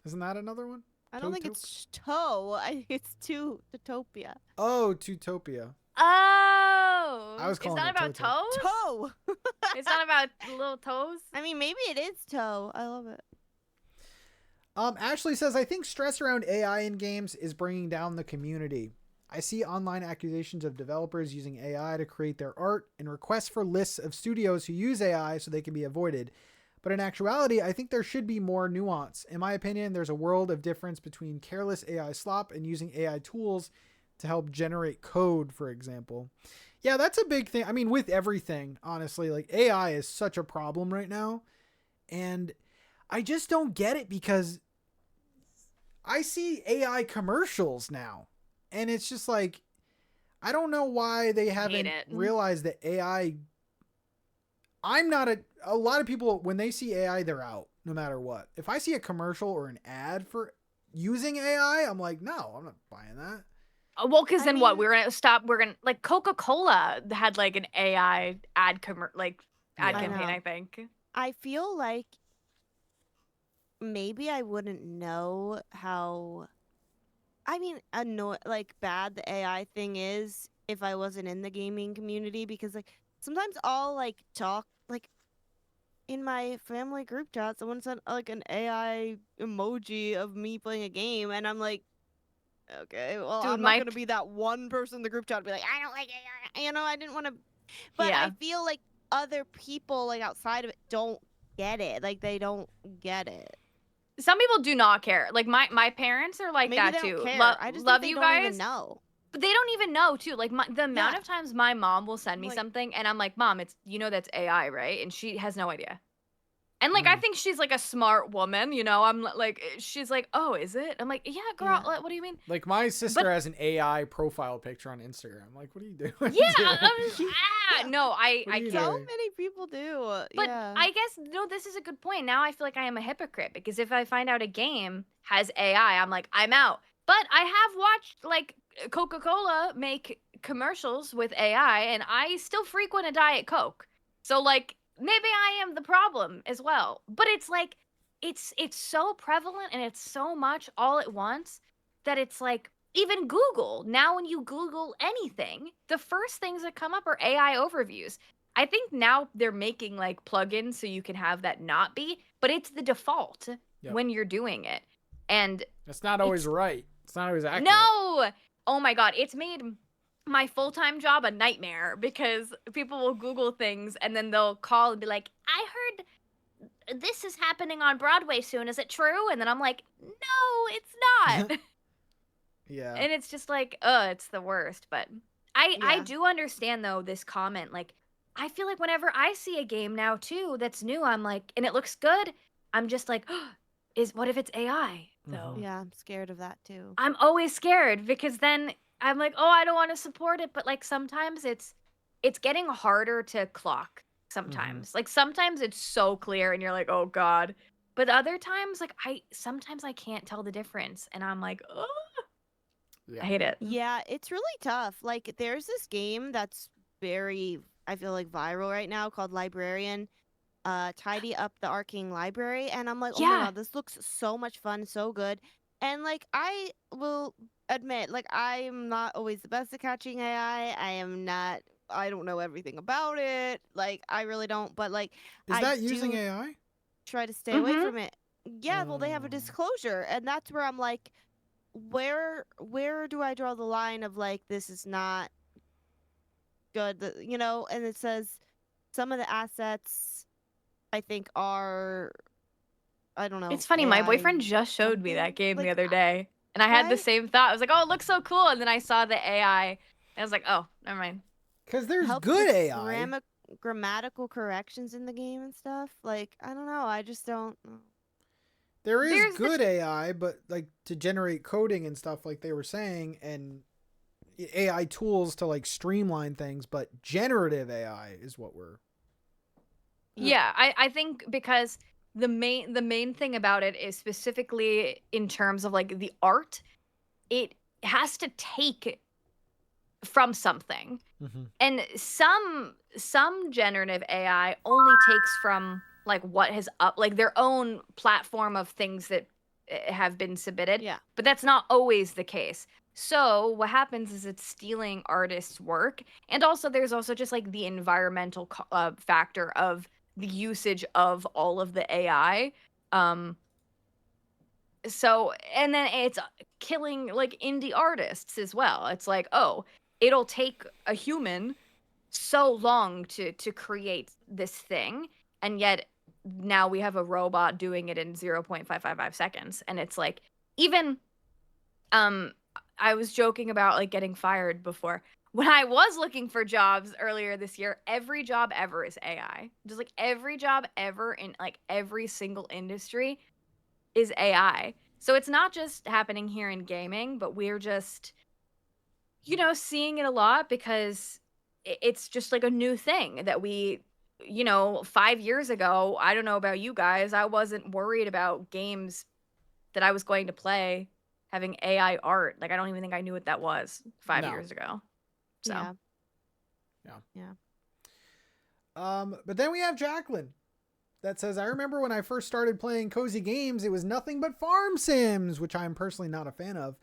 Isn't that another one? I don't think it's Toe. It's Tutopia. Oh, Tutopia. Oh. I was calling it about Toto. toes? Toe. It's not about little toes? I mean, maybe it is Toe. I love it. Ashley says, I think stress around AI in games is bringing down the community. I see online accusations of developers using AI to create their art and requests for lists of studios who use AI so they can be avoided. But in actuality, I think there should be more nuance. In my opinion, there's a world of difference between careless AI slop and using AI tools to help generate code, for example. Yeah, that's a big thing. I mean, with everything, honestly, like AI is such a problem right now. And I just don't get it because I see AI commercials now. And it's just like, I don't know why they haven't realized that AI. A lot of people, when they see AI, they're out no matter what. If I see a commercial or an ad for using AI, I'm like, no, I'm not buying that. Well, because then what? We're gonna like Coca-Cola had like an AI ad campaign, I think. I feel like maybe I wouldn't know how, bad the AI thing is if I wasn't in the gaming community, because like sometimes I'll like talk like in my family group chat, someone sent like an AI emoji of me playing a game, and I'm like, okay, well, I'm not gonna be that one person in the group chat to be like, I don't like AI, I didn't want to, but I feel like other people like outside of it don't get it, like they don't get it. some people do not care. Like my parents are like Maybe that they too. don't care. I just Love think they you don't guys. even know. But they don't even know too. Like the amount Yeah. of times my mom will send me Like- something and I'm like, Mom, it's that's AI, right? And she has no idea. And like I think she's like a smart woman, I'm like she's like, oh, is it? I'm like, yeah, girl. Yeah. What do you mean? Like my sister has an AI profile picture on Instagram. Like, what are you doing? Yeah, dude? no, I What are you can't. So doing? many people do. But yeah. I guess no, this is a good point. Now I feel like I am a hypocrite because if I find out a game has AI, I'm like, I'm out. But I have watched like Coca-Cola make commercials with AI and I still frequent a Diet Coke. So like maybe I am the problem as well. But it's like it's so prevalent and it's so much all at once that it's like even Google, now when you Google anything, the first things that come up are AI overviews. I think now they're making like plugins so you can have that not be, but it's the default when you're doing it. And it's not always right. It's not always accurate. no! Oh my God, it's made my full-time job a nightmare because people will Google things and then they'll call and be like, I heard this is happening on Broadway soon. Is it true? And then I'm like, no, it's not. Yeah. And it's just like, it's the worst. But I do understand though this comment. Like, I feel like whenever I see a game now too that's new, I'm like, and it looks good, I'm just like, what if it's AI though? Yeah, I'm scared of that too. I'm always scared because then I'm like, oh, I don't want to support it. But like sometimes it's getting harder to clock sometimes. Like sometimes it's so clear and you're like, oh God. But other times, like sometimes I can't tell the difference. And I'm like, oh, I hate it. Yeah, it's really tough. Like there's this game that's very, I feel like viral right now called Librarian. Tidy up the Arcane Library, and I'm like, oh my God, this looks so much fun, so good. And like I will admit, like I'm not always the best at catching AI. I don't know everything about it. Like I really don't, but like is that using AI? Try to stay away from it. Yeah, well they have a disclosure, and that's where I'm like, where do I draw the line of like this is not good, and it says some of the assets I think are, I don't know. It's funny. My boyfriend just showed me that game the other day. And I had the same thought. I was like, oh, it looks so cool. And then I saw the AI. And I was like, oh, never mind. Because there's good AI. Grammatical corrections in the game and stuff. Like, I don't know. I just don't. There is good AI, but like to generate coding and stuff like they were saying, and AI tools to like streamline things, but generative AI is what we're... Yeah, I think because the main thing about it is specifically in terms of like the art, it has to take from something. And some generative AI only takes from like what has like their own platform of things that have been submitted. Yeah. But that's not always the case. So what happens is it's stealing artists' work, and also there's also just like the environmental factor of the usage of all of the AI. So, and then it's killing like indie artists as well. It's like, oh, it'll take a human so long to create this thing, and yet now we have a robot doing it in 0.555 seconds. And it's like, even I was joking about like getting fired before. When I was looking for jobs earlier this year, every job ever is AI. Just like every job ever in like every single industry is AI. So it's not just happening here in gaming, but we're just, seeing it a lot because it's just like a new thing that we, 5 years ago, I don't know about you guys, I wasn't worried about games that I was going to play having AI art. Like, I don't even think I knew what that was 5 years ago. So. Yeah. But then we have Jacqueline that says, I remember when I first started playing cozy games, it was nothing but farm sims, which I am personally not a fan of.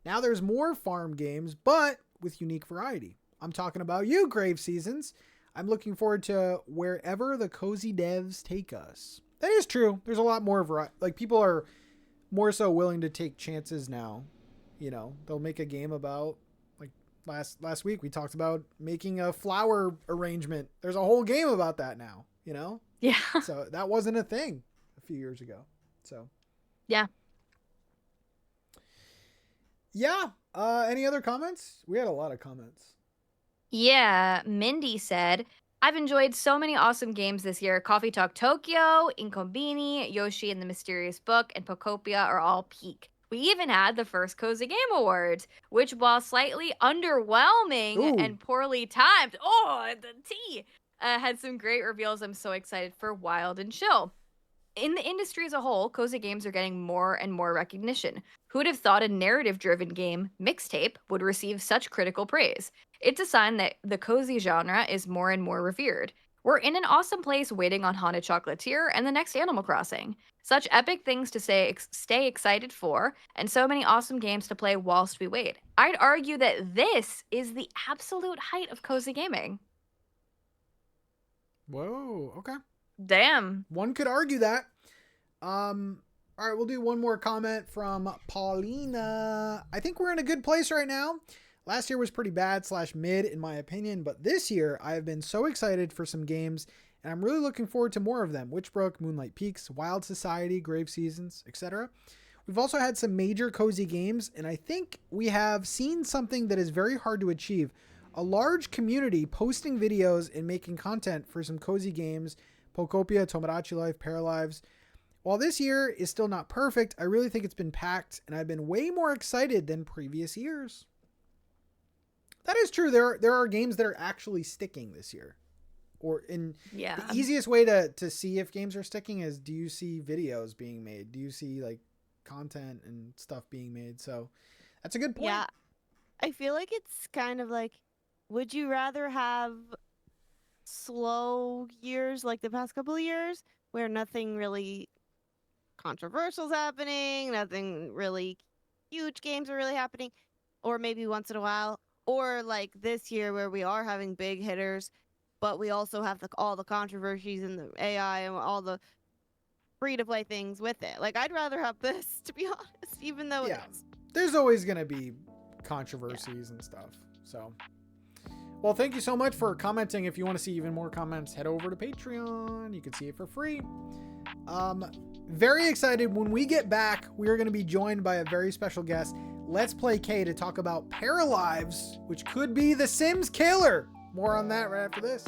Now there's more farm games, but with unique variety. I'm talking about you, Grave Seasons. I'm looking forward to wherever the cozy devs take us. That is true. There's a lot more variety. Like, people are more so willing to take chances now. They'll make a game about, like last week we talked about making a flower arrangement. There's a whole game about that now, Yeah. So that wasn't a thing a few years ago. So Yeah. Yeah. Any other comments? We had a lot of comments. Yeah, Mindy said, I've enjoyed so many awesome games this year. Coffee Talk Tokyo, Inkombini, Yoshi and the Mysterious Book, and Pokopia are all peak. We even had the first Cozy Game Awards, which, while slightly underwhelming Ooh. and poorly timed, the tea, had some great reveals. I'm so excited for Wild and Chill. In the industry as a whole, cozy games are getting more and more recognition. Who would have thought a narrative driven game, Mixtape, would receive such critical praise? It's a sign that the cozy genre is more and more revered. We're in an awesome place waiting on Haunted Chocolatier and the next Animal Crossing. Such epic things to stay excited for, and so many awesome games to play whilst we wait. I'd argue that this is the absolute height of cozy gaming. Whoa. Okay. Damn. One could argue that. All right, we'll do one more comment from Paulina. I think we're in a good place right now. Last year was pretty bad / mid in my opinion, but this year I have been so excited for some games, and I'm really looking forward to more of them. Witchbrook, Moonlight Peaks, Wild Society, Grave Seasons, etc. We've also had some major cozy games, and I think we have seen something that is very hard to achieve. A large community posting videos and making content for some cozy games, Pokopia, Tomodachi Life, Paralives. While this year is still not perfect, I really think it's been packed, and I've been way more excited than previous years. That is true. There are games that are actually sticking this year. Or the easiest way to see if games are sticking is, do you see videos being made? Do you see like content and stuff being made? So that's a good point. Yeah. I feel like it's kind of like, would you rather have slow years like the past couple of years where nothing really controversial is happening, nothing really huge games are really happening, or maybe once in a while, or like this year where we are having big hitters, but we also have all the controversies and the AI and all the free-to-play things with it. Like, I'd rather have this, to be honest, even though there's always going to be controversies and stuff. So, well, thank you so much for commenting. If you want to see even more comments, head over to Patreon. You can see it for free. Very excited. When we get back, we are going to be joined by a very special guest, Let's Play K, to talk about Paralives, which could be the Sims killer. More on that right after this.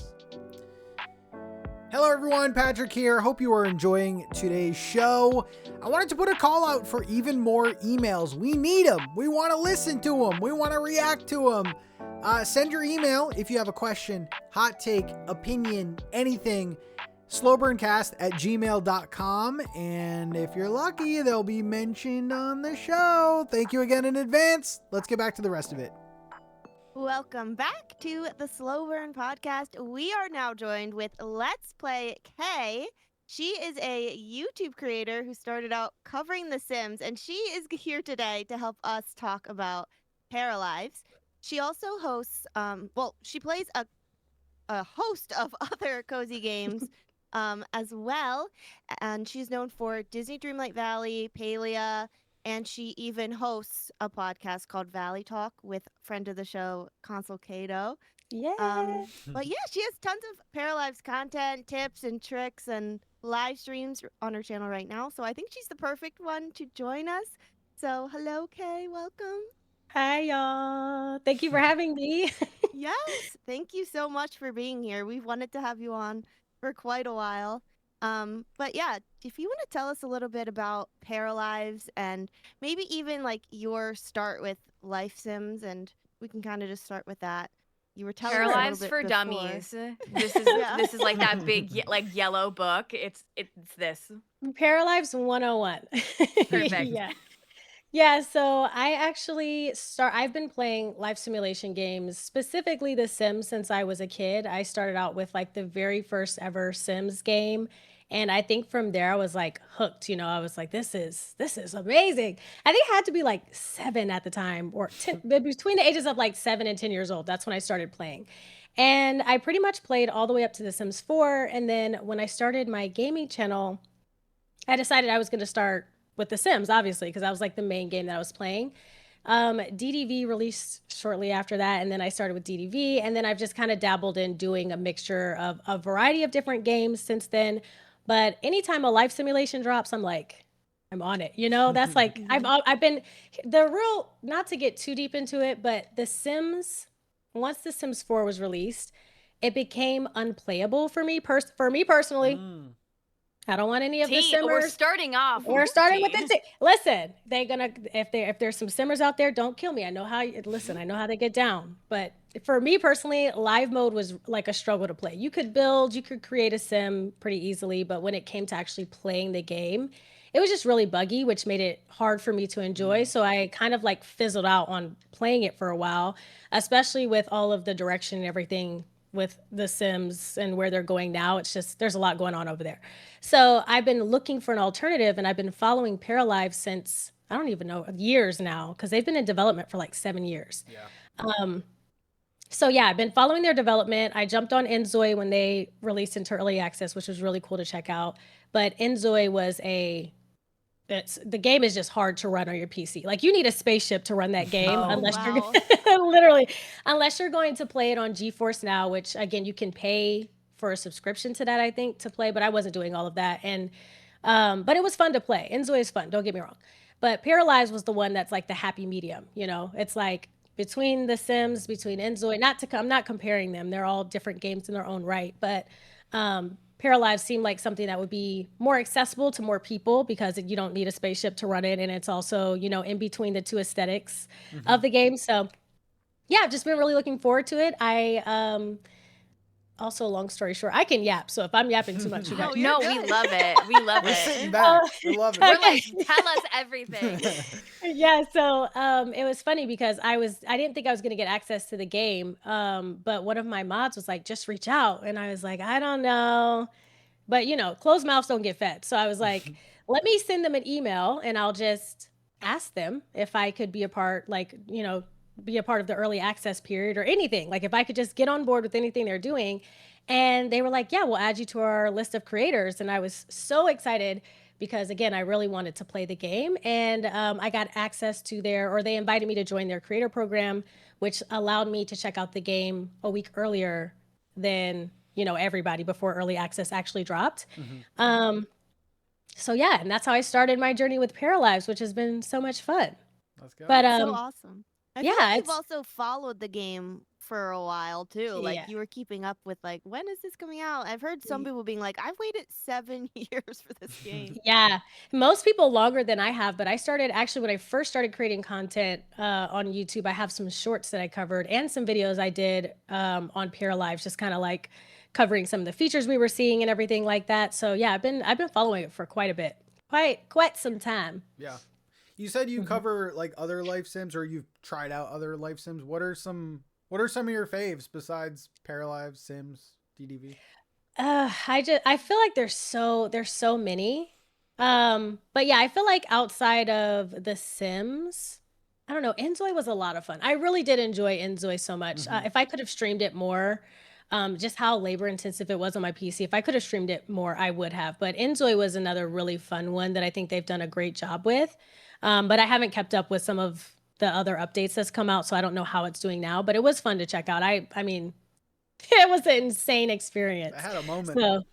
Hello everyone, Patrick here. Hope you are enjoying today's show. I wanted to put a call out for even more emails. We need them. We want to listen to them. We want to react to them. Send your email if you have a question, hot take, opinion, anything. slowburncast@gmail.com, and if you're lucky, they'll be mentioned on the show. Thank you again in advance. Let's get back to the rest of it. Welcome back to the Slow Burn Podcast. We are now joined with Let's Play K. She is a YouTube creator who started out covering The Sims, and she is here today to help us talk about Paralives. She also hosts, she plays a host of other cozy games as well, and she's known for Disney Dreamlight Valley, Palia, and she even hosts a podcast called Valley Talk with friend of the show, Consul Cato. Yeah. But yeah, she has tons of Paralives content, tips, and tricks, and live streams on her channel right now. So I think she's the perfect one to join us. So hello, Kay. Welcome. Hi, y'all. Thank you for having me. Yes. Thank you so much for being here. We've wanted to have you on for quite a while. But yeah, if you want to tell us a little bit about Paralives and maybe even like your start with Life Sims, and we can kind of just start with that. You were telling us a Paralives little bit for before. Dummies. This is this is like that big yellow book. It's this. Paralives 101. Perfect. Yeah, so I've been playing life simulation games, specifically The Sims, since I was a kid. I started out with like the very first ever Sims game. And I think from there I was like hooked, I was like, this is amazing. I think I had to be like 7 at the time, or 10, between the ages of like 7 and 10 years old. That's when I started playing. And I pretty much played all the way up to The Sims 4. And then when I started my gaming channel, I decided I was going to start with The Sims, obviously, because that was like the main game that I was playing. DDV released shortly after that, and then I started with DDV, and then I've just kind of dabbled in doing a mixture of a variety of different games since then. But anytime a life simulation drops, I'm like, I'm on it. You know, that's like I've been the real, not to get too deep into it, but The Sims, once The Sims 4 was released, it became unplayable for me personally. I don't want any of the simmers. We're starting off. We're starting with the listen. They're gonna if there's some simmers out there, don't kill me. I know how. Listen, I know how they get down. But for me personally, live mode was like a struggle to play. You could create a sim pretty easily, but when it came to actually playing the game, it was just really buggy, which made it hard for me to enjoy. So I kind of like fizzled out on playing it for a while, especially with all of the direction and everything with the Sims and where they're going now. It's just, there's a lot going on over there. So I've been looking for an alternative, and I've been following Paralives since, I don't even know, years now, because they've been in development for like 7 years. So yeah, I've been following their development. I jumped on Enzoy when they released into early access, which was really cool to check out. But Enzoy was the game is just hard to run on your PC. Like, you need a spaceship to run that game, unless you're going to play it on GeForce Now, which again, you can pay for a subscription to that, I think, to play, but I wasn't doing all of that. And but it was fun to play. Enzoy is fun, don't get me wrong. But Paralives was the one that's like the happy medium, you know? It's like between the Sims, between Enzoy, I'm not comparing them. They're all different games in their own right, but Paralives seemed like something that would be more accessible to more people because you don't need a spaceship to run it. And it's also, you know, in between the two aesthetics of the game. So yeah, I've just been really looking forward to it. Also, long story short, I can yap. So if I'm yapping too much, you guys. No, we love it. We love We're it. sitting back. We love it. We're like, tell us everything. Yeah, so it was funny because I didn't think I was gonna get access to the game. But one of my mods was like, just reach out. And I was like, I don't know. But you know, closed mouths don't get fed. So I was like, let me send them an email and I'll just ask them if I could be a part, like, you know, be a part of the early access period or anything. Like, if I could just get on board with anything they're doing. And they were like, yeah, we'll add you to our list of creators. And I was so excited because, again, I really wanted to play the game. And I got access to they invited me to join their creator program, which allowed me to check out the game a week earlier than, you know, everybody before early access actually dropped. So yeah, and that's how I started my journey with Paralives, which has been so much fun. Let's go. But so awesome. I feel like you've also followed the game for a while too. Like, you were keeping up with, like, when is this coming out? I've heard some people being like, I've waited 7 years for this game. Yeah, most people longer than I have, but I started actually when I first started creating content on YouTube. I have some shorts that I covered and some videos I did on Paralives, just kind of like covering some of the features we were seeing and everything like that. So yeah, I've been following it for quite a bit, quite some time. Yeah. You said you cover like other life sims, or you've tried out other life sims. What are some of your faves besides Paralives, Sims, DDV? I feel like there's so many. But yeah, I feel like outside of the Sims, I don't know, Enzoy was a lot of fun. I really did enjoy Enzoy so much. If I could have streamed it more, just how labor intensive it was on my PC, if I could have streamed it more, I would have. But Enzoy was another really fun one that I think they've done a great job with. But I haven't kept up with some of the other updates that's come out, so I don't know how it's doing now. But it was fun to check out. I mean, it was an insane experience. It had a moment. So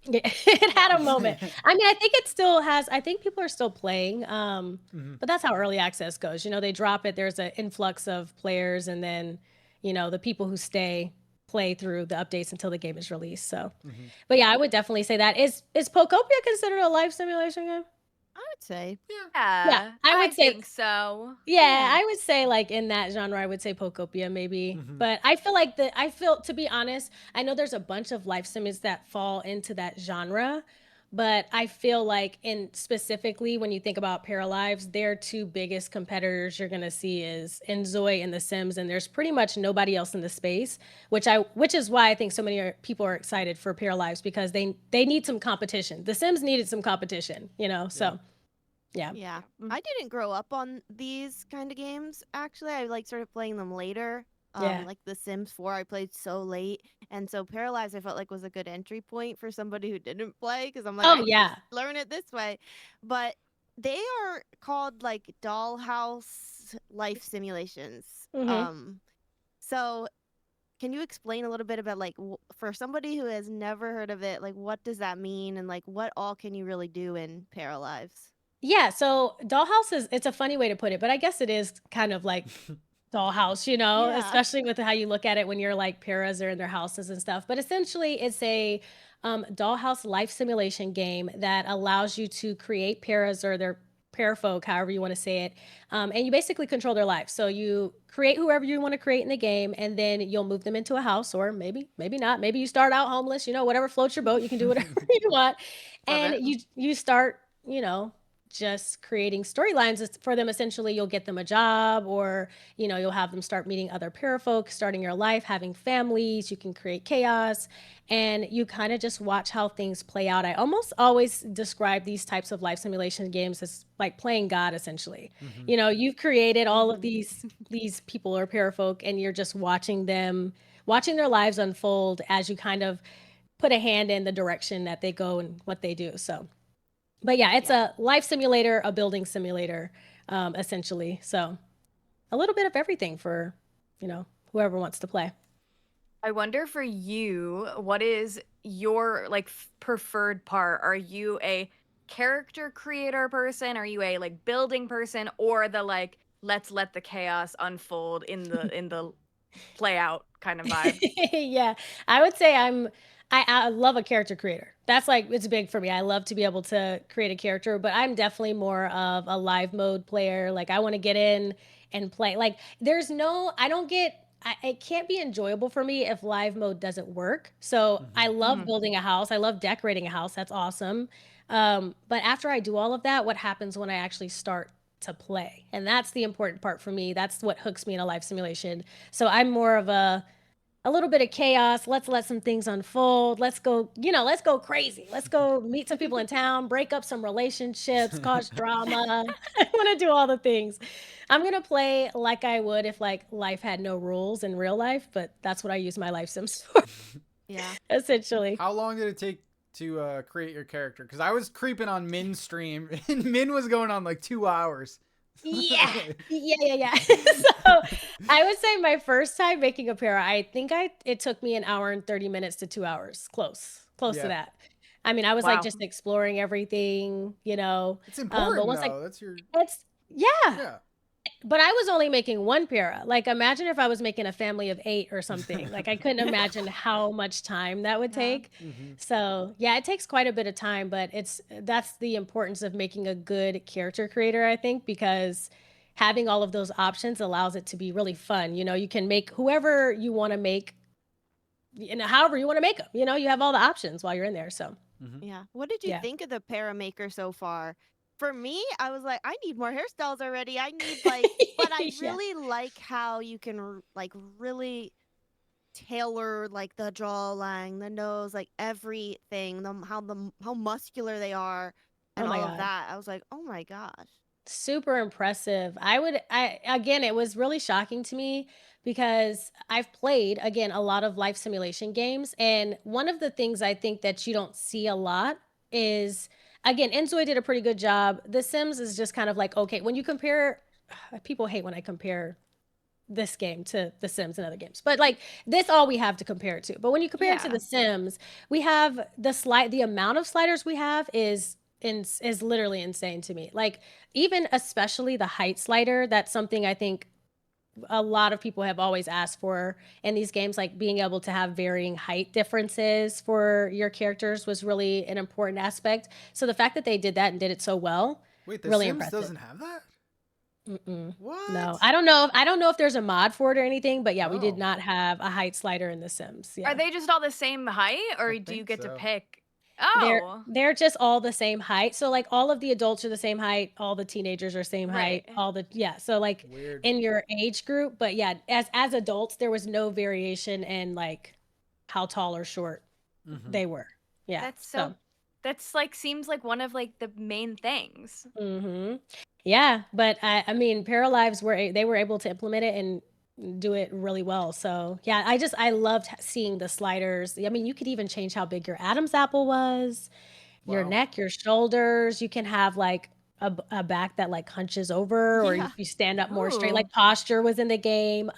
it had a moment. I mean, I think it still has. I think people are still playing. But that's how early access goes. You know, they drop it. There's an influx of players, and then, you know, the people who stay play through the updates until the game is released. So, but yeah, I would definitely say that. Is Pokopia considered a life simulation game? I would say. Yeah, I would say think so. Yeah, I would say like in that genre, I would say Pokopia maybe. But I feel to be honest, I know there's a bunch of life sims that fall into that genre, but I feel like specifically when you think about Paralives, their two biggest competitors you're gonna see is Enzoy and The Sims, and there's pretty much nobody else in the space, which is why I think so many people are excited for Paralives, because they need some competition. The Sims needed some competition, you know. So yeah. I didn't grow up on these kind of games, actually. I like started playing them later. Like The Sims 4, I played so late, and so Paralives I felt like was a good entry point for somebody who didn't play, because I'm like, learn it this way. But they are called like dollhouse life simulations. So can you explain a little bit about, like, for somebody who has never heard of it, like, what does that mean, and like what all can you really do in Paralives? Yeah, so Dollhouse it's a funny way to put it, but I guess it is kind of like Dollhouse, Yeah. especially with how you look at it when you're like paras are in their houses and stuff. But essentially, it's a dollhouse life simulation game that allows you to create paras or their parafolk, however you want to say it, and you basically control their lives. So you create whoever you want to create in the game, and then you'll move them into a house, or maybe not. Maybe you start out homeless. Whatever floats your boat. You can do whatever you want, Love and it. you start. Just creating storylines for them. Essentially, you'll get them a job, or you'll have them start meeting other parafolk, starting your life, having families. You can create chaos, and you kind of just watch how things play out. I almost always describe these types of life simulation games as like playing God, essentially. Mm-hmm. You've created all of Mhm. these people or parafolk, and you're just watching their lives unfold as you kind of put a hand in the direction that they go and what they do. So but yeah, it's Yeah. a life simulator, a building simulator, essentially. So a little bit of everything for, whoever wants to play. I wonder for you, what is your like preferred part? Are you a character creator person? Are you a like building person, or the like let's let the chaos unfold in the play out kind of vibe? Yeah, I would say I love a character creator. That's like it's big for me. I love to be able to create a character, but I'm definitely more of a live mode player. Like I want to get in and play. Like I don't get it can't be enjoyable for me if live mode doesn't work. So Mm-hmm. I love Mhm. building a house. I love decorating a house. That's awesome. But after I do all of that, what happens when I actually start to play? And that's the important part for me. That's what hooks me in a life simulation. So I'm more of a little bit of chaos. Let's let some things unfold. Let's go crazy. Let's go meet some people in town, break up some relationships, cause drama. I want to do all the things. I'm going to play like I would if like life had no rules in real life, but that's what I use my life sims for, Yeah. essentially. How long did it take to create your character? Because I was creeping on Min's stream, and Min was going on like 2 hours. Yeah. Yeah. So I would say my first time making a para, I think it took me an hour and 30 minutes to 2 hours. Close to Yeah, that. I mean, I was like Wow. just exploring everything. it's But important once I though. That's your it's yeah, yeah. but I was only making one para. Like imagine if I was making a family of 8 or something. Like I couldn't imagine how much time that would Yeah. take. Mm-hmm. So, yeah, it takes quite a bit of time, but that's the importance of making a good character creator, I think, because having all of those options allows it to be really fun. You can make whoever you want to make, however you want to make them. You have all the options while you're in there. So, Mm-hmm. Yeah. What did you yeah. think of the Paramaker so far? For me, I was like, I need more hairstyles already. I need like, but I Yeah. really like how you can like really tailor like the jawline, the nose, like everything, how muscular they are, Oh and my all of God. that. I was like, oh my gosh. Super impressive. Again, it was really shocking to me because I've played, again, a lot of life simulation games. And one of the things I think that you don't see a lot is, again, Enzoy did a pretty good job. The Sims is just kind of like, okay, when you compare, people hate when I compare this game to The Sims and other games. But like this all we have to compare it to. But when you compare it to Yeah. The Sims, we have the amount of sliders we have is literally insane to me. Like even especially the height slider, that's something I think a lot of people have always asked for in these games, like being able to have varying height differences for your characters was really an important aspect. So the fact that they did that and did it so well, Wait, The really Sims impressive. doesn't have that? Mm-mm. No, What? I don't know if there's a mod for it or anything, but yeah, we did Oh, not have a height slider in The Sims. Are Yeah. they just all the same height, I or do you think get to so. pick? They're Oh, they're just all the same height. So like all of the adults are the same height, all the teenagers are same right. height, so like Weird. in your age group, but yeah, as adults there was no variation in like how tall or short Mm-hmm. they were. Yeah. That's So, so. That's like seems like one of like the main things. mhm. Yeah, but I mean Paralives they were able to implement it and do it really well. So, yeah, I loved seeing the sliders. I mean, you could even change how big your Adam's apple was. Your Wow. neck, your shoulders. You can have like a back that like hunches over, or Yeah. you stand up more straight. Ooh. Like posture was in the game.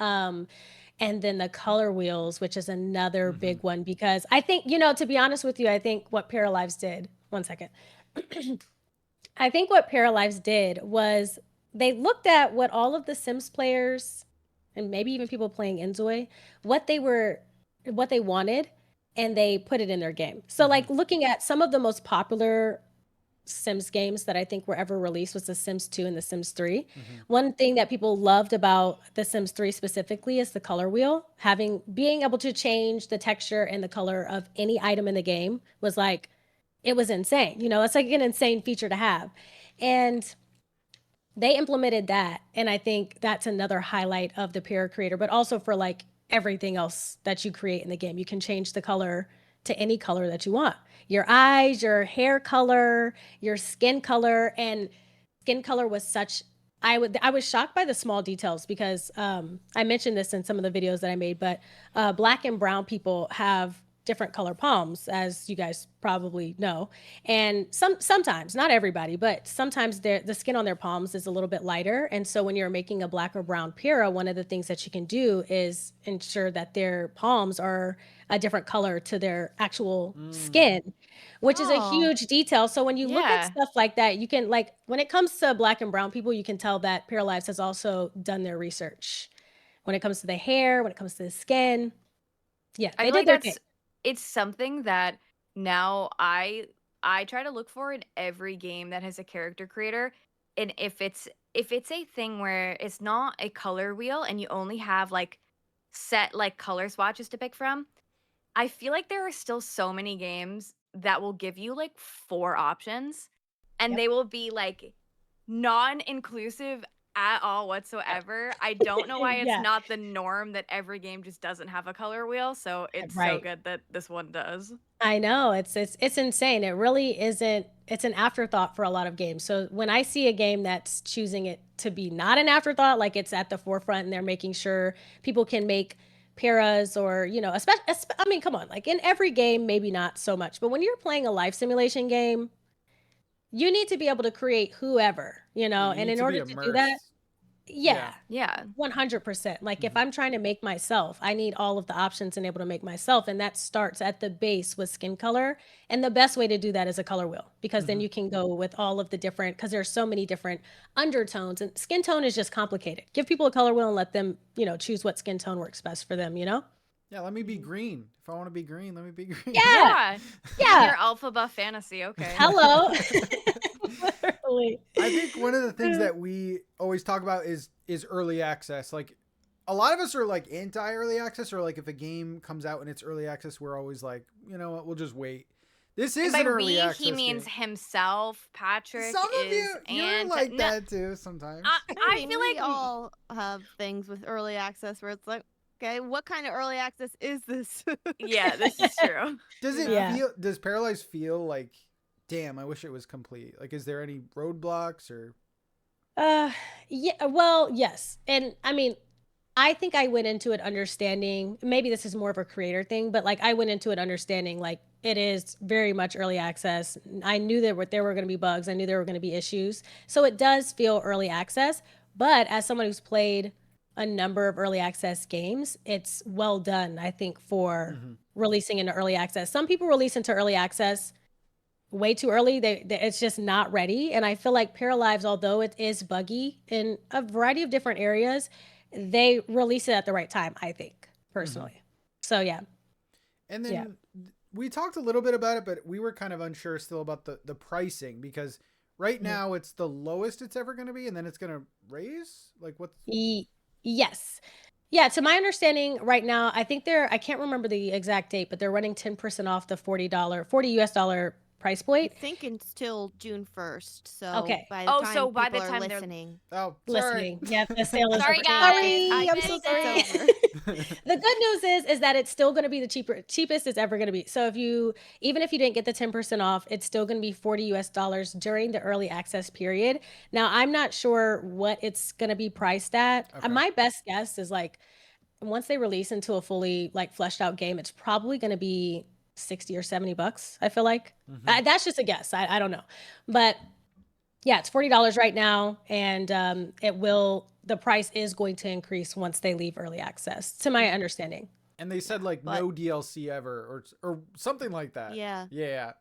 And then the color wheels, which is another Mm-hmm. big one because I think, to be honest with you, I think what Paralives did. One second. I think what Paralives did was they looked at what all of the Sims players and maybe even people playing Enzoy, what they wanted, and they put it in their game. So like looking at some of the most popular Sims games that I think were ever released was The Sims 2 and The Sims 3. One thing that people loved about The Sims 3 specifically is the color wheel. Being able to change the texture and the color of any item in the game was like, it was insane. It's like an insane feature to have. And they implemented that. And I think that's another highlight of the Para Creator, but also for like everything else that you create in the game. You can change the color to any color that you want. Your eyes, your hair color, your skin color. And skin color was such I was shocked by the small details because I mentioned this in some of the videos that I made, but black and brown people have different color palms, as you guys probably know. And sometimes, not everybody, but sometimes the skin on their palms is a little bit lighter. And so when you're making a black or brown Pyrrha, one of the things that you can do is ensure that their palms are a different color to their actual skin, which is a huge detail. So when you look at stuff like that, you can, like, when it comes to black and brown people, you can tell that Paralives has also done their research when it comes to the hair, when it comes to the skin. Yeah, they did their thing. It's something that now I try to look for in every game that has a character creator. And if it's a thing where it's not a color wheel and you only have like set like color swatches to pick from, I feel like there are still so many games that will give you like 4 options and they will be like non-inclusive at all whatsoever. I don't know why it's not the norm that every game just doesn't have a color wheel. So it's so good that this one does. I know, it's insane. It really isn't. It's an afterthought for a lot of games. So when I see a game that's choosing it to be not an afterthought, like it's at the forefront and they're making sure people can make paras or, especially, I mean, come on, like in every game, maybe not so much, but when you're playing a life simulation game, you need to be able to create whoever, and in order to do that, yeah, 100%. Like if I'm trying to make myself, I need all of the options and able to make myself. And that starts at the base with skin color. And the best way to do that is a color wheel, because then you can go with all of the different, because there's so many different undertones, and skin tone is just complicated. Give people a color wheel and let them, choose what skin tone works best for them, Yeah, let me be green. If I want to be green, let me be green. Yeah. Your alpha buff fantasy. Okay. Hello. Literally. I think one of the things that we always talk about is early access. Like a lot of us are like anti early access, or like if a game comes out and it's early access, we're always like, you know what, we'll just wait. This is an early access he means game. Himself, Patrick. Some of you're like that too sometimes. I feel like we all have things with early access where it's like, okay, what kind of early access is this? Yeah, this is true. Does Paralives feel like, damn, I wish it was complete? Like, is there any roadblocks or? Yeah, well, yes. And I mean, I think I went into it understanding, maybe this is more of a creator thing, but like I went into it understanding like it is very much early access. I knew there were going to be bugs. I knew there were going to be issues. So it does feel early access. But as someone who's played a number of early access games, it's well done, I think, for releasing into early access. Some people release into early access way too early. It's just not ready. And I feel like Paralives, although it is buggy in a variety of different areas, they release it at the right time, I think, personally. So yeah. And then we talked a little bit about it, but we were kind of unsure still about the pricing, because right now it's the lowest it's ever going to be, and then it's going to raise? Like what's... Yes. Yeah, to my understanding right now, I think I can't remember the exact date, but they're running 10% off the $40 US dollar price point. I think it's till June 1st. So okay. By the time by the people time are listening. Listening. Yeah, the sale is sorry, over. guys. I'm so sorry. The good news is that it's still going to be the cheapest it's ever going to be. So even if you didn't get the 10% off, it's still going to be $40 US dollars during the early access period. Now, I'm not sure what it's going to be priced at. Okay. My best guess is like once they release into a fully like fleshed out game, it's probably going to be $60 or $70. I feel like that's just a guess. I don't know, but yeah, it's $40 right now, and the price is going to increase once they leave early access, to my understanding. And they said no DLC ever or something like that. Yeah. Yeah.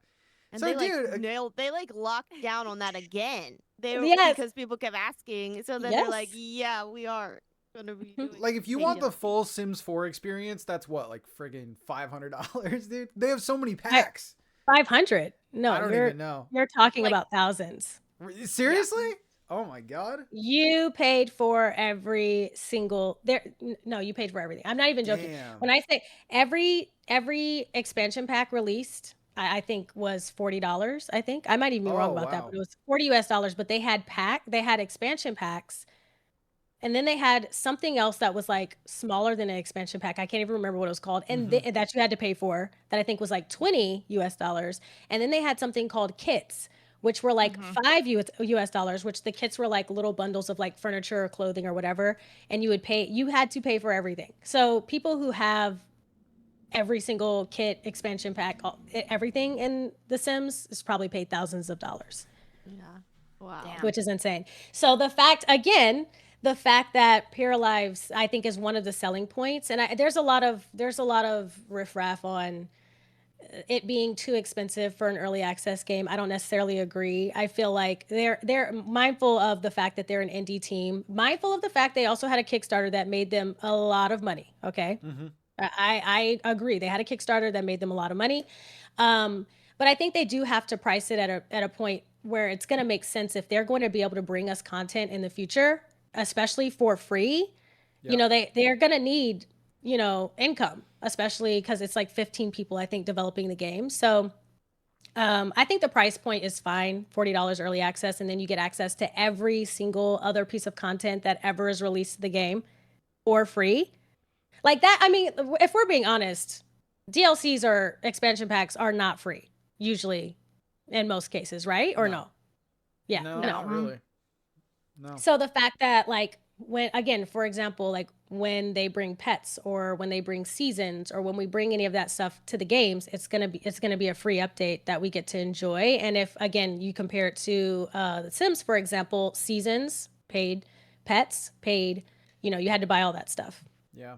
And So, they like dude, they like locked down on that again. Yes. Because people kept asking. So then they're like, yeah, we are gonna be doing like if you paid want the DLC. full Sims 4 experience, that's what, like friggin' $500, dude. They have so many packs. 500. No, I don't even know. you're talking Like- about thousands. Seriously? Oh my god. You paid for every single no, you paid for everything. I'm not even joking. Damn. When I say every expansion pack released, I think was $40. I think I might even be wrong about that, wow. but it was $40 US. But they had expansion packs, and then they had something else that was like smaller than an expansion pack. I can't even remember what it was called, and that you had to pay for, that I think was like $20 US. And then they had something called kits, which were like $5 US, which the kits were like little bundles of like furniture or clothing or whatever, and you had to pay for everything. So people who have every single kit, expansion pack, everything in The Sims is probably paid thousands of dollars. Yeah. Wow. Damn. Which is insane. So the fact that Paralives, I think, is one of the selling points, and there's a lot of riffraff on it being too expensive for an early access game. I don't necessarily agree. I feel like they're mindful of the fact that they're an indie team, mindful of the fact they also had a Kickstarter that made them a lot of money. Okay, I agree. They had a Kickstarter that made them a lot of money, but I think they do have to price it at a point where it's going to make sense if they're going to be able to bring us content in the future, especially for free. Yep. You know, they're going to need, income, especially because it's like 15 people, I think, developing the game. So I think the price point is fine, $40 early access, and then you get access to every single other piece of content that ever is released to the game for free. Like that, I mean, if we're being honest, DLCs or expansion packs are not free, usually, in most cases, right? Or no? Yeah, No, no. not really. No. So the fact that, like, when, again, for example, like when they bring pets or when they bring seasons or when we bring any of that stuff to the games, it's gonna be a free update that we get to enjoy. And if, again, you compare it to The Sims, for example, seasons paid, pets paid, you had to buy all that stuff. Yeah.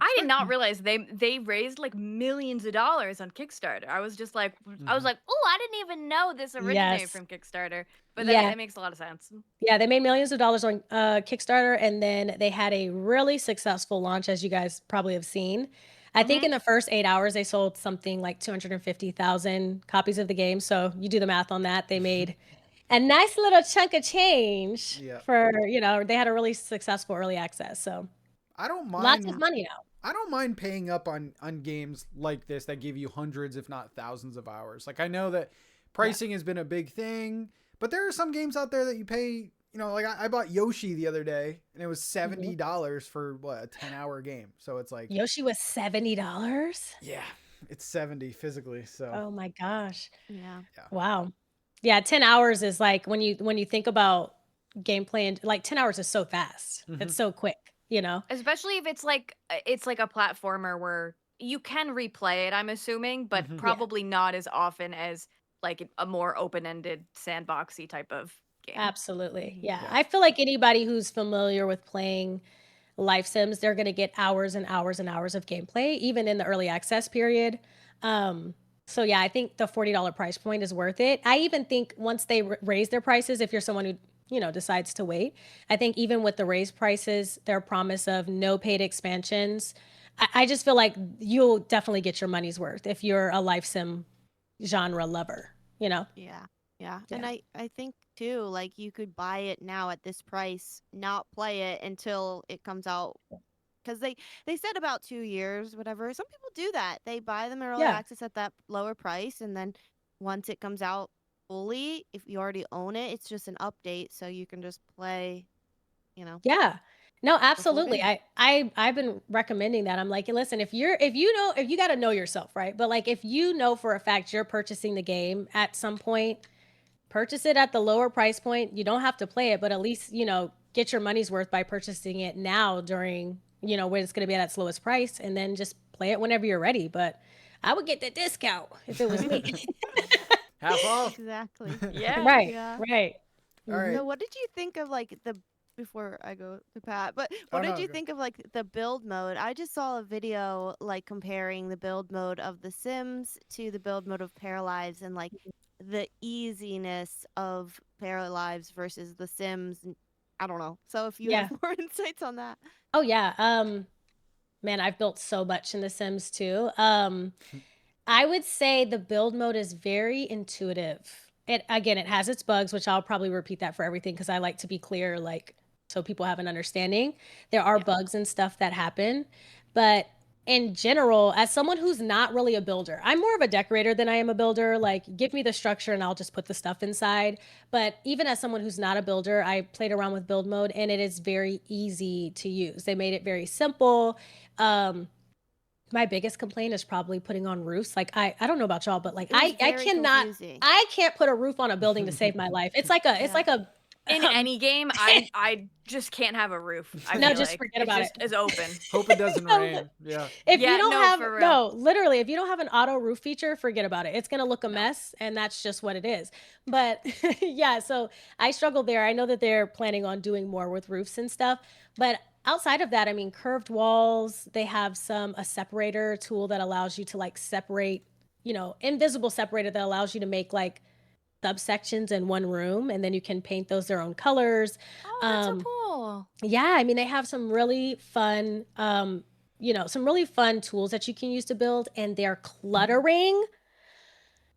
I did not realize they raised like millions of dollars on Kickstarter. I was just like, oh, I didn't even know this originated Yes. from Kickstarter. But that, Yeah. that makes a lot of sense. Yeah, they made millions of dollars on Kickstarter, and then they had a really successful launch, as you guys probably have seen. I think in the first 8 hours, they sold something like 250,000 copies of the game. So you do the math on that. They made a nice little chunk of change for, they had a really successful early access. So I don't mind. Lots of money now. I don't mind paying up on games like this that give you hundreds, if not thousands of hours. Like, I know that pricing has been a big thing, but there are some games out there that you pay, like I bought Yoshi the other day and it was $70 for a 10-hour game. So it's like Yoshi was $70. Yeah, it's 70 physically. So Oh my gosh. Yeah. Wow. Yeah, 10 hours is like when you think about gameplay, and like 10 hours is so fast. It's so quick, Especially if it's like a platformer where you can replay it, I'm assuming, but probably not as often as like a more open-ended sandboxy type of game. Absolutely. Yeah. I feel like anybody who's familiar with playing Life Sims, they're going to get hours and hours and hours of gameplay, even in the early access period. So yeah, I think the $40 price point is worth it. I even think once they raise their prices, if you're someone who decides to wait, I think even with the raised prices, their promise of no paid expansions, I just feel like you'll definitely get your money's worth if you're a Life Sim genre lover, Yeah. And I think too, like you could buy it now at this price, not play it until it comes out. Because they said about 2 years, whatever. Some people do that. They buy them early access at that lower price, and then once it comes out fully, if you already own it, it's just an update, so you can just play, Yeah. No, absolutely. game. I've been recommending that. I'm like, listen, if you got to know yourself, right? But like, if you know for a fact you're purchasing the game at some point, purchase it at the lower price point. You don't have to play it, but at least, get your money's worth by purchasing it now during, when it's going to be at its lowest price, and then just play it whenever you're ready. But I would get the discount if it was me. half off. Exactly. Yeah. Right. Yeah. Right. All right. So what did you think of like before I go to Pat, but what did you think of like the build mode? I just saw a video like comparing the build mode of The Sims to the build mode of Paralives, and like the easiness of Paralives versus The Sims. I don't know. So if you have more insights on that. Oh yeah. Man, I've built so much in The Sims too. I would say the build mode is very intuitive. It has its bugs, which I'll probably repeat that for everything because I like to be clear, like so people have an understanding. There are bugs and stuff that happen, but in general, as someone who's not really a builder, I'm more of a decorator than I am a builder. Like, give me the structure and I'll just put the stuff inside. But even as someone who's not a builder, I played around with build mode and it is very easy to use. They made it very simple. My biggest complaint is probably putting on roofs. Like I don't know about y'all, but like I cannot confusing. I can't put a roof on a building to save my life. It's like a in any game, I just can't have a roof. No, just forget about it. It's open. Hope it doesn't rain. Yeah. If you don't have for real. literally, if you don't have an auto roof feature, forget about it. It's gonna look a mess, and that's just what it is. But yeah, so I struggled there. I know that they're planning on doing more with roofs and stuff, but outside of that, I mean, curved walls. They have a separator tool that allows you to like separate, invisible separator that allows you to make like subsections in one room, and then you can paint those their own colors. Oh, that's so cool. Yeah, I mean, they have some really fun, some really fun tools that you can use to build, and they're cluttering.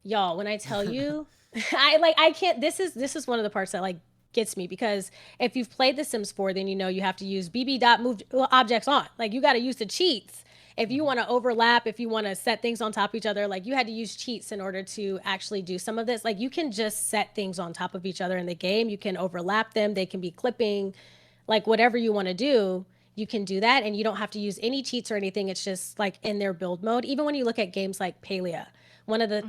Y'all, when I tell you, I can't. This is one of the parts that like gets me, because if you've played The Sims 4, then you have to use bb dot move objects on. Like, you got to use the cheats. If you want to overlap, if you want to set things on top of each other, like, you had to use cheats in order to actually do some of this. Like, you can just set things on top of each other in the game. You can overlap them. They can be clipping, like whatever you want to do, you can do that. And you don't have to use any cheats or anything. It's just like in their build mode. Even when you look at games like Palia, one of the,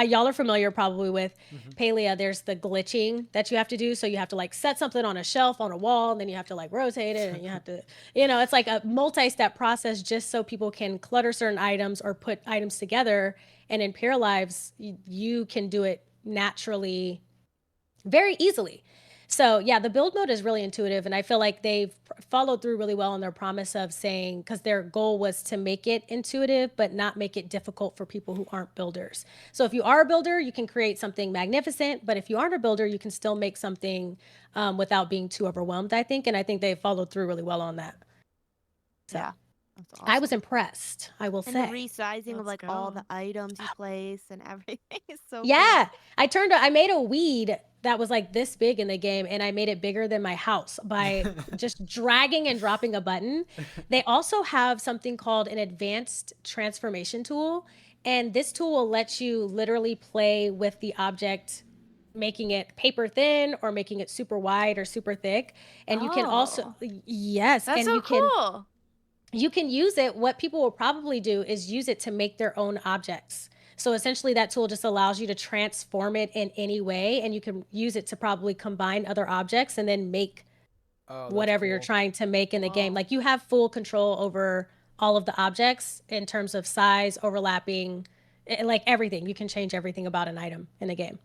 y'all are familiar probably with Palia. There's the glitching that you have to do. So you have to like set something on a shelf, on a wall, and then you have to like rotate it, and you have to, it's like a multi-step process just so people can clutter certain items or put items together. And in Paralives, you can do it naturally, very easily. So yeah, the build mode is really intuitive, and I feel like they've followed through really well on their promise of saying, because their goal was to make it intuitive but not make it difficult for people who aren't builders. So if you are a builder, you can create something magnificent, but if you aren't a builder, you can still make something without being too overwhelmed, I think, and I think they followed through really well on that. So. Yeah. That's awesome. I was impressed, I will say. And the resizing of like all the items you place and everything is so cool. I made a weed that was like this big in the game, and I made it bigger than my house by just dragging and dropping a button. They also have something called an advanced transformation tool, and this tool will let you literally play with the object, making it paper thin or making it super wide or super thick. And you can also, that's and so you can, cool. You can use it. What people will probably do is use it to make their own objects. So essentially that tool just allows you to transform it in any way, and you can use it to probably combine other objects and then make whatever you're trying to make in the game. Like, you have full control over all of the objects in terms of size, overlapping, like everything. You can change everything about an item in the game,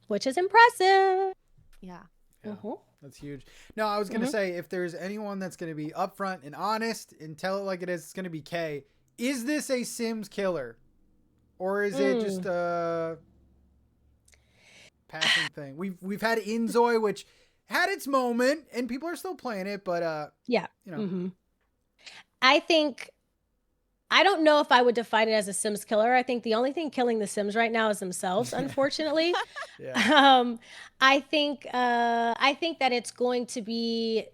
which is impressive. Yeah. That's huge. No, I was going to say, if there's anyone that's going to be upfront and honest and tell it like it is, it's going to be Kay. Is this a Sims killer? Or is it just a passing thing? We've had Inzoi, which had its moment, and people are still playing it, but I don't know if I would define it as a Sims killer. I think the only thing killing the Sims right now is themselves, unfortunately. I think that it's going to be,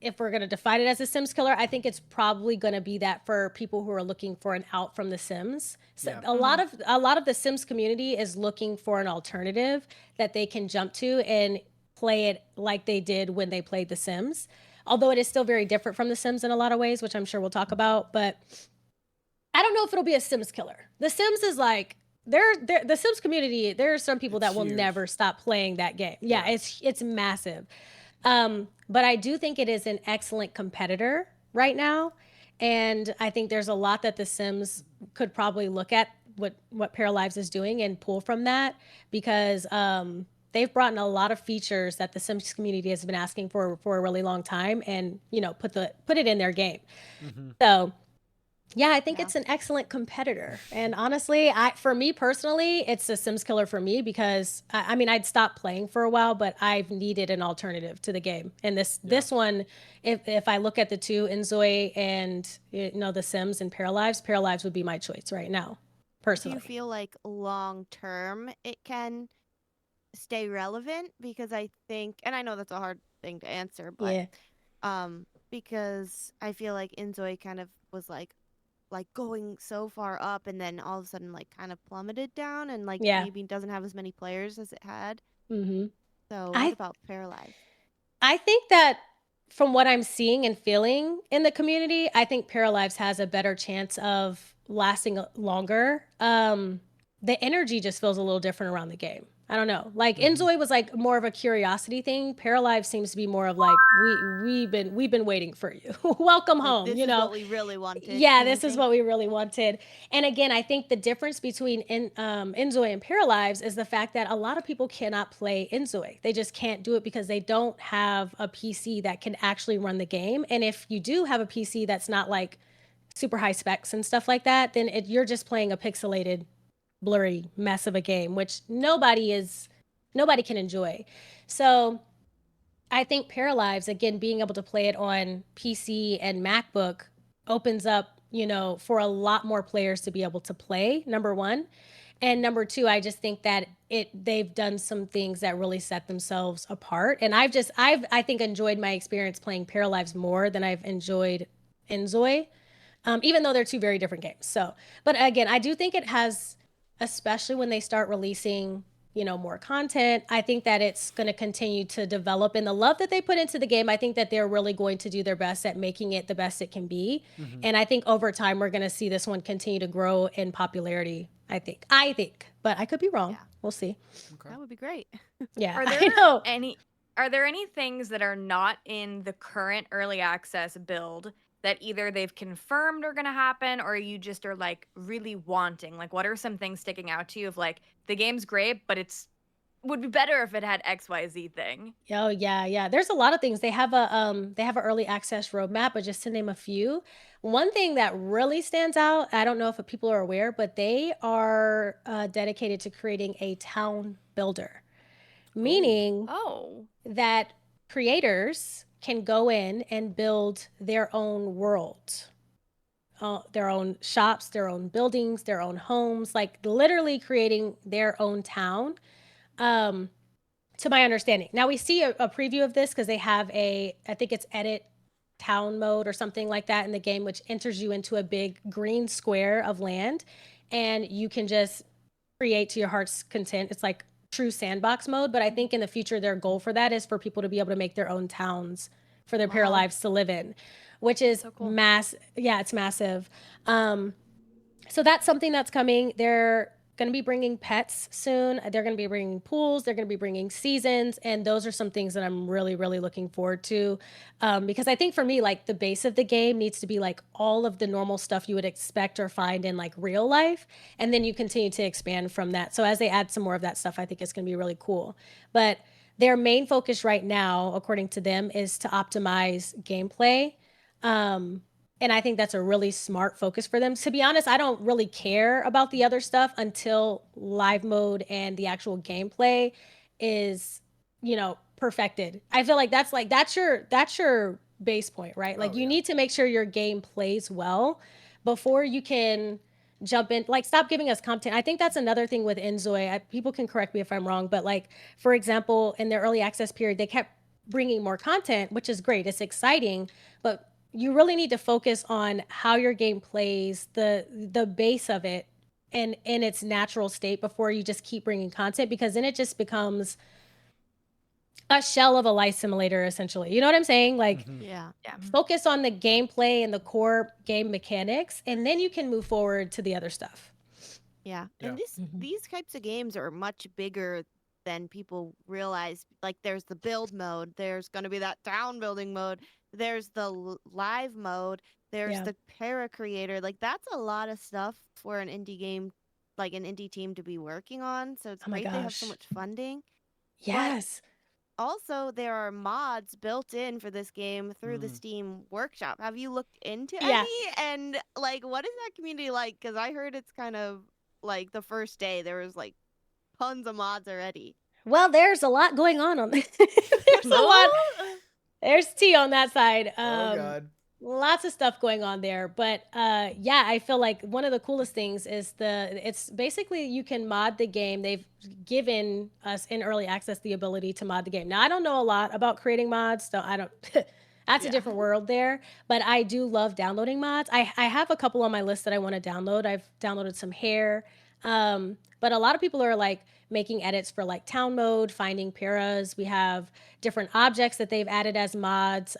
if we're going to define it as a Sims killer, I think it's probably going to be that for people who are looking for an out from the Sims. So a lot of the Sims community is looking for an alternative that they can jump to and play it like they did when they played The Sims. Although it is still very different from The Sims in a lot of ways, which I'm sure we'll talk about. But I don't know if it'll be a Sims killer. The Sims is like, the Sims community, there are some people that will never stop playing that game. Yeah, it's massive. But I do think it is an excellent competitor right now. And I think there's a lot that The Sims could probably look at what Paralives is doing and pull from that, because they've brought in a lot of features that the Sims community has been asking for a really long time, and put it in their game. So Yeah, I think Yeah. it's an excellent competitor. And honestly, for me personally, it's a Sims killer for me because I mean, I'd stopped playing for a while, but I've needed an alternative to the game. And this one, if I look at the two, Inzoi and the Sims and Paralives would be my choice right now, Do personally. you feel like long term it can stay relevant? Because I think, and I know that's a hard thing to answer, but Yeah. because I feel like Inzoi kind of was like going so far up and then all of a sudden like kind of plummeted down and like Yeah. maybe doesn't have as many players as it had. Mm-hmm. So what I about Paralives? I think that from what I'm seeing and feeling in the community, I think Paralives has a better chance of lasting longer. The energy just feels a little different around the game. I don't know. Like Inzoi was like more of a curiosity thing. Paralives seems to be more of like we've been waiting for you. Welcome Like home. this You is know. what we really wanted. Yeah, Kind of this is thing. what we really wanted. And again, I think the difference between Inzoi and Paralives is the fact that a lot of people cannot play Inzoi. They just can't do it because they don't have a PC that can actually run the game. And if you do have a PC that's not like super high specs and stuff like that, then you're just playing a pixelated, blurry mess of a game, which nobody can enjoy. So I think Paralives, again, being able to play it on PC and MacBook opens up, for a lot more players to be able to play, number one. And number two, I just think that they've done some things that really set themselves apart. And I think enjoyed my experience playing Paralives more than I've enjoyed Inzoi, even though they're two very different games. So, but again, I do think it has, especially when they start releasing, more content. I think that it's going to continue to develop, and the love that they put into the game, I think that they're really going to do their best at making it the best it can be. And I think over time we're going to see this one continue to grow in popularity. I think, but I could be wrong. Yeah. We'll see. Okay. That would be great. Yeah, Are I there know. any things that are not in the current early access build that either they've confirmed are going to happen or you just are like really wanting? Like what are some things sticking out to you of like the game's great, but would be better if it had XYZ thing? Oh yeah. There's a lot of things. They have an early access roadmap, but just to name a few, one thing that really stands out, I don't know if people are aware, but they are dedicated to creating a town builder, meaning Oh. that creators can go in and build their own world, their own shops, their own buildings, their own homes, like literally creating their own town. To my understanding. Now we see a preview of this because they have I think it's edit town mode or something like that in the game, which enters you into a big green square of land and you can just create to your heart's content. It's like true sandbox mode, but I think in the future their goal for that is for people to be able to make their own towns for their Paralives to live in, which is So cool. Yeah, it's massive. So that's something that's coming. They're going to be bringing pets soon. They're going to be bringing pools. They're going to be bringing seasons. And those are some things that I'm really, really looking forward to. Because I think for me, like the base of the game needs to be like all of the normal stuff you would expect or find in like real life. And then you continue to expand from that. So as they add some more of that stuff, I think it's going to be really cool. But their main focus right now, according to them, is to optimize gameplay. And I think that's a really smart focus for them. To be honest, I don't really care about the other stuff until live mode and the actual gameplay is, perfected. I feel like that's your base point, right? Like you need to make sure your game plays well before you can jump in. Like stop giving us content. I think that's another thing with Inzoi. People can correct me if I'm wrong, but like for example, in their early access period, they kept bringing more content, which is great. It's exciting, but you really need to focus on how your game plays, the base of it, and in its natural state before you just keep bringing content, because then it just becomes a shell of a life simulator essentially. You know what I'm saying? Like Yeah. focus on the gameplay and the core game mechanics, and then you can move forward to the other stuff. Yeah. Yeah. And these types of games are much bigger than people realize. Like there's the build mode, there's going to be that town building mode, there's the live mode, there's Yeah. the para creator. Like that's a lot of stuff for an indie game, like an indie team to be working on. So it's Oh my great they have so gosh. much funding. Yes. also there are mods built in for this game through the Steam Workshop. Have you looked into Yeah. any? And like, what is that community like? Because I heard it's kind of like the first day there was like tons of mods already. Well, there's a lot going on this. There's a lot. There's tea on that side. Oh God. Lots of stuff going on there, but yeah, I feel like one of the coolest things is it's basically you can mod the game. They've given us in early access the ability to mod the game. Now, I don't know a lot about creating mods, so I don't that's a different world there, but I do love downloading mods. I have a couple on my list that I want to download. I've downloaded some hair, but a lot of people are like making edits for like town mode, finding paras. We have different objects that they've added as mods.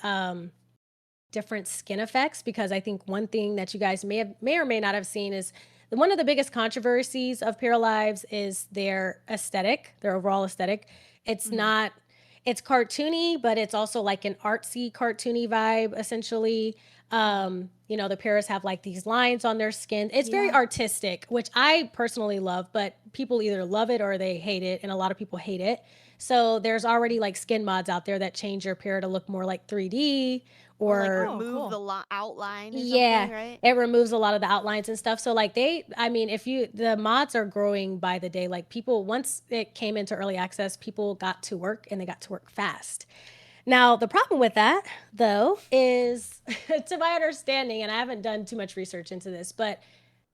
Different skin effects, because I think one thing that you guys may or may not have seen is one of the biggest controversies of Paralives is their aesthetic, their overall aesthetic. It's not, it's cartoony, but it's also like an artsy, cartoony vibe, essentially. You know, the paras have like these lines on their skin. It's very artistic, which I personally love, but people either love it or they hate it, and a lot of people hate it. So there's already like skin mods out there that change your para to look more like 3D or like remove the outline or yeah, something, right? it removes a lot of the outlines and stuff. So like I mean, the mods are growing by the day. Like people, once it came into early access, people got to work, and they got to work fast. Now, the problem with that, though, is to my understanding, and I haven't done too much research into this, but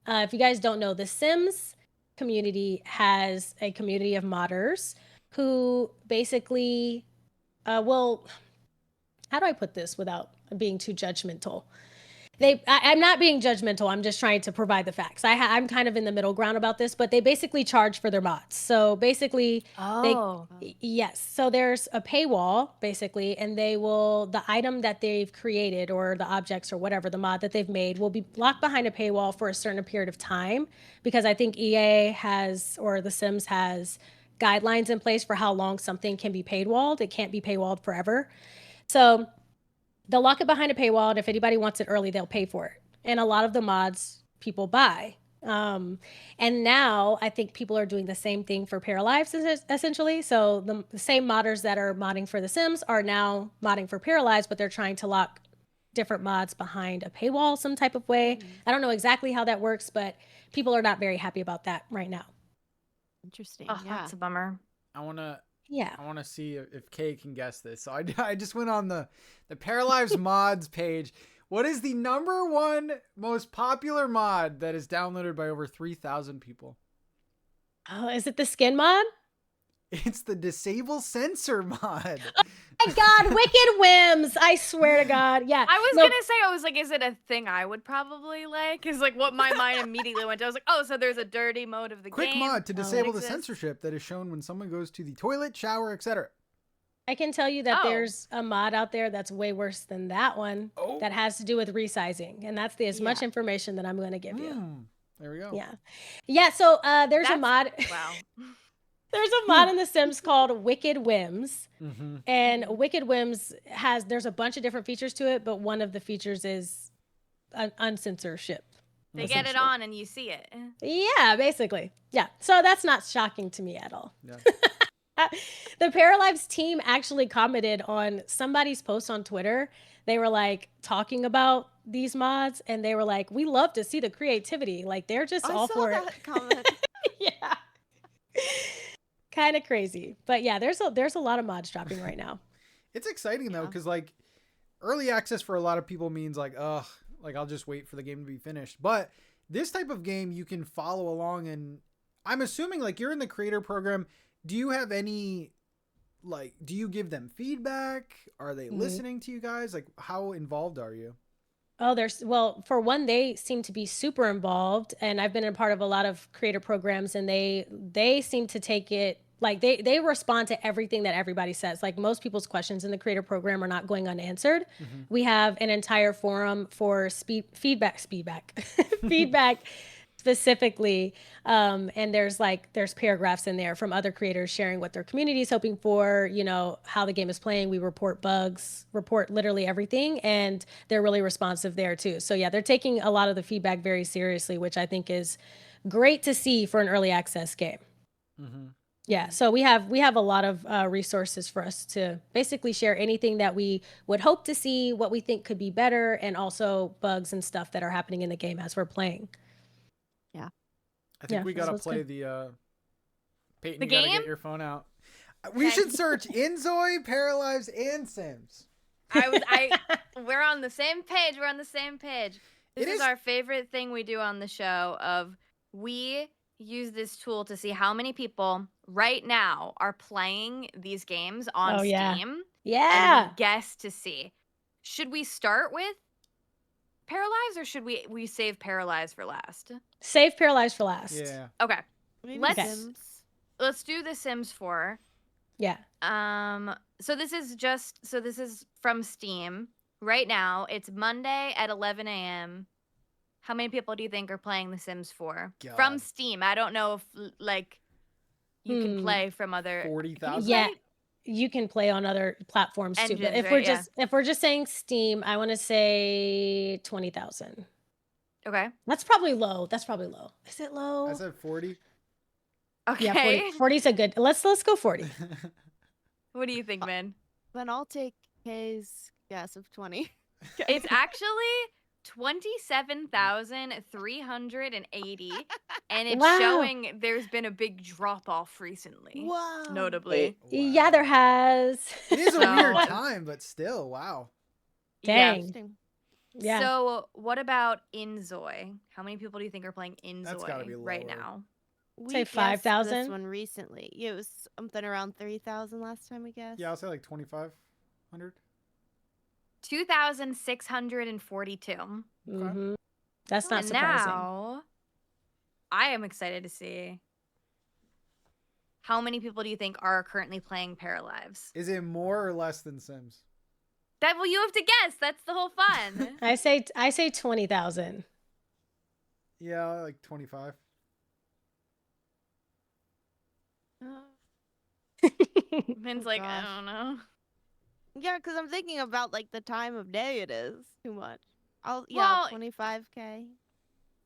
if you guys don't know, the Sims community has a community of modders who basically, well, how do I put this without being too judgmental? I'm not being judgmental. I'm just trying to provide the facts. I'm kind of in the middle ground about this, but they basically charge for their mods. So basically, yes. So there's a paywall basically, and the item that they've created or the objects or whatever, the mod that they've made will be locked behind a paywall for a certain period of time, because I think EA has, or The Sims has, guidelines in place for how long something can be paywalled. It can't be paywalled forever. So they'll lock it behind a paywall, and if anybody wants it early, they'll pay for it. And a lot of the mods people buy. And now I think people are doing the same thing for Paralives, essentially. So the same modders that are modding for The Sims are now modding for Paralives, but they're trying to lock different mods behind a paywall some type of way. I don't know exactly how that works, but people are not very happy about that right now. Interesting. Oh, that's a bummer. I want to Yeah. I want to see if Kay can guess this. So I just went on the Paralives mods page. What is the #1 most popular mod that is downloaded by over 3,000 people? Oh, is it the skin mod? It's the disable sensor mod. My God, wicked whims! I swear to God, yeah. I was gonna say, I was like, is it a thing I would probably like? Is like what my mind immediately went to. I was like, oh, so there's a dirty mode of the Quick game. mod to disable the censorship that is shown when someone goes to the toilet, shower, etc. I can tell you that there's a mod out there that's way worse than that one that has to do with resizing, and that's as much information that I'm going to give you. There we go. Yeah. So there's a mod. Wow. There's a mod in The Sims called Wicked Whims. And Wicked Whims there's a bunch of different features to it, but one of the features is uncensorship. They get it on and you see it. Yeah, basically. Yeah. So that's not shocking to me at all. Yeah. The Paralives team actually commented on somebody's post on Twitter. They were like talking about these mods, and they were like, we love to see the creativity. Like they're just all for it. Comment. Yeah. Kind of crazy. But yeah, there's a lot of mods dropping right now. It's exciting though, because like early access for a lot of people means like, like I'll just wait for the game to be finished. But this type of game you can follow along, and I'm assuming like you're in the creator program. Do you have any, like, do you give them feedback? Are they listening to you guys? Like, how involved are you? Oh, for one, they seem to be super involved, and I've been a part of a lot of creator programs, and they seem to take it, like they respond to everything that everybody says. Like most people's questions in the creator program are not going unanswered. We have an entire forum for feedback specifically, and there's paragraphs in there from other creators sharing what their community is hoping for, how the game is playing. We report bugs, report literally everything, and they're really responsive there too. So yeah, they're taking a lot of the feedback very seriously, which I think is great to see for an early access game. Yeah, so we have a lot of resources for us to basically share anything that we would hope to see, what we think could be better, and also bugs and stuff that are happening in the game as we're playing. Yeah. I think we gotta so it's play good. the Peyton. The You gotta game? get your phone out. We Okay. should search Inzoi, Paralives, and Sims. We're on the same page. We're on the same page. This It is is- our favorite thing we do on the show of we use this tool to see how many people right now are playing these games on Oh, yeah. Steam. And Yeah. we guess to see. Should we start with Paralives or should we save Paralives for last? Save Paralyzed for last. Yeah. Okay. Maybe Let's- Sims. Let's do The Sims 4. Yeah. So this is from Steam. Right now, it's Monday at 11 a.m. How many people do you think are playing The Sims 4? God. From Steam. I don't know if like you can play from other 40,000. Yeah. You can play on other platforms too. But Engines, if right? we're just saying Steam, I want to say 20,000. Okay. That's probably low. Is it low? I said 40. Okay. Yeah, 40. 40 is a good. Let's go 40. What do you think, man? Then I'll take Kay's guess of 20. It's actually 27,380 and it's Wow. showing there's been a big drop off recently. Wow. Notably. Yeah, there has. It is a So- weird time, but still, wow. Yeah. Dang. Interesting. Yeah. So, what about Inzoi? How many people do you think are playing That's gotta be Inzoi right lower. now? We Say guessed 5,000? This one recently. Yeah, it was something around 3,000 last time we guessed. Yeah, I'll say like 2,500. 2,642. Mhm. That's not And surprising. now, I am excited to see how many people do you think are currently playing Paralives? Is it more or less than Sims? Well, you have to guess. That's the whole fun. I say 20,000. Yeah, like 25. Min's like, I gosh. don't know. Yeah, because I'm thinking about like the time of day it is. Too much. Well, 25K.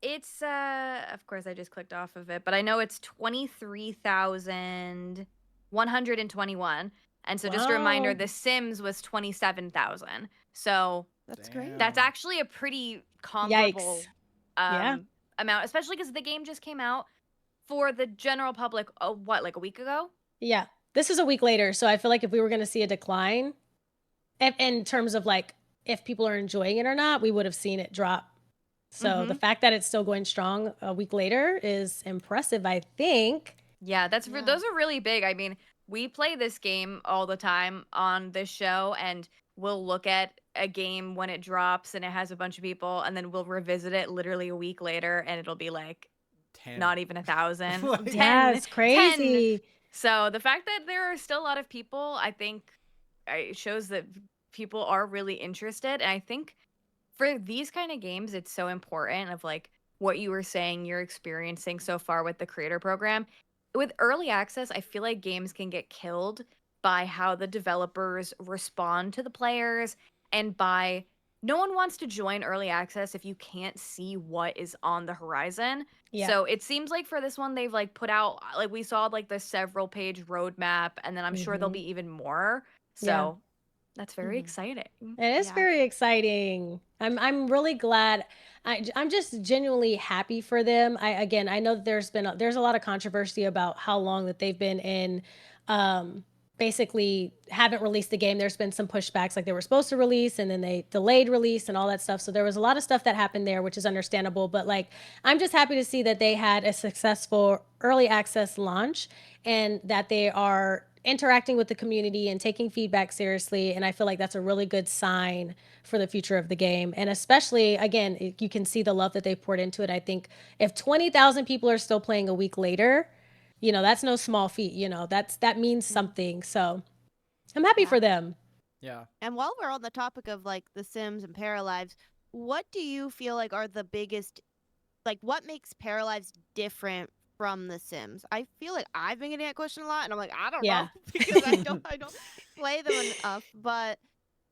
It's of course I just clicked off of it, but I know it's 23,121. And so just a reminder, Wow. The Sims was 27,000. So That's Damn. great. that's actually a pretty comparable Yeah. amount, especially because the game just came out for the general public, like a week ago? Yeah. This is a week later, so I feel like if we were going to see a decline in terms of like if people are enjoying it or not, we would have seen it drop. So the fact that it's still going strong a week later is impressive, I think. Yeah, Yeah. those are really big. I mean, we play this game all the time on this show, and we'll look at a game when it drops and it has a bunch of people, and then we'll revisit it literally a week later, and it'll be like 10. not even 1,000. Like- 10. Yeah, it's crazy. So the fact that there are still a lot of people, I think, it shows that people are really interested. And I think for these kind of games, it's so important of like what you were saying you're experiencing so far with the creator program. With early access, I feel like games can get killed by how the developers respond to the players and by no one wants to join early access if you can't see what is on the horizon. Yeah. So it seems like for this one, they've like put out, like we saw like the several page roadmap, and then I'm sure there'll be even more. So Yeah. that's very Mhm. exciting. It is Yeah. very exciting. I'm really glad. I'm just genuinely happy for them. I know that there's a lot of controversy about how long that they've been in basically haven't released the game. There's been some pushbacks, like they were supposed to release and then they delayed release and all that stuff. So there was a lot of stuff that happened there, which is understandable. But like, I'm just happy to see that they had a successful early access launch and that they are interacting with the community and taking feedback seriously. And I feel like that's a really good sign for the future of the game. And especially, again, you can see the love that they poured into it. I think if 20,000 people are still playing a week later, you know, that's no small feat. You know, that means something. So I'm happy for them. Yeah. And while we're on the topic of like The Sims and Paralives, what do you feel like are the biggest, like what makes Paralives different from The Sims? I feel like I've been getting that question a lot, and I'm like, I don't Yeah. know because I don't play them enough. But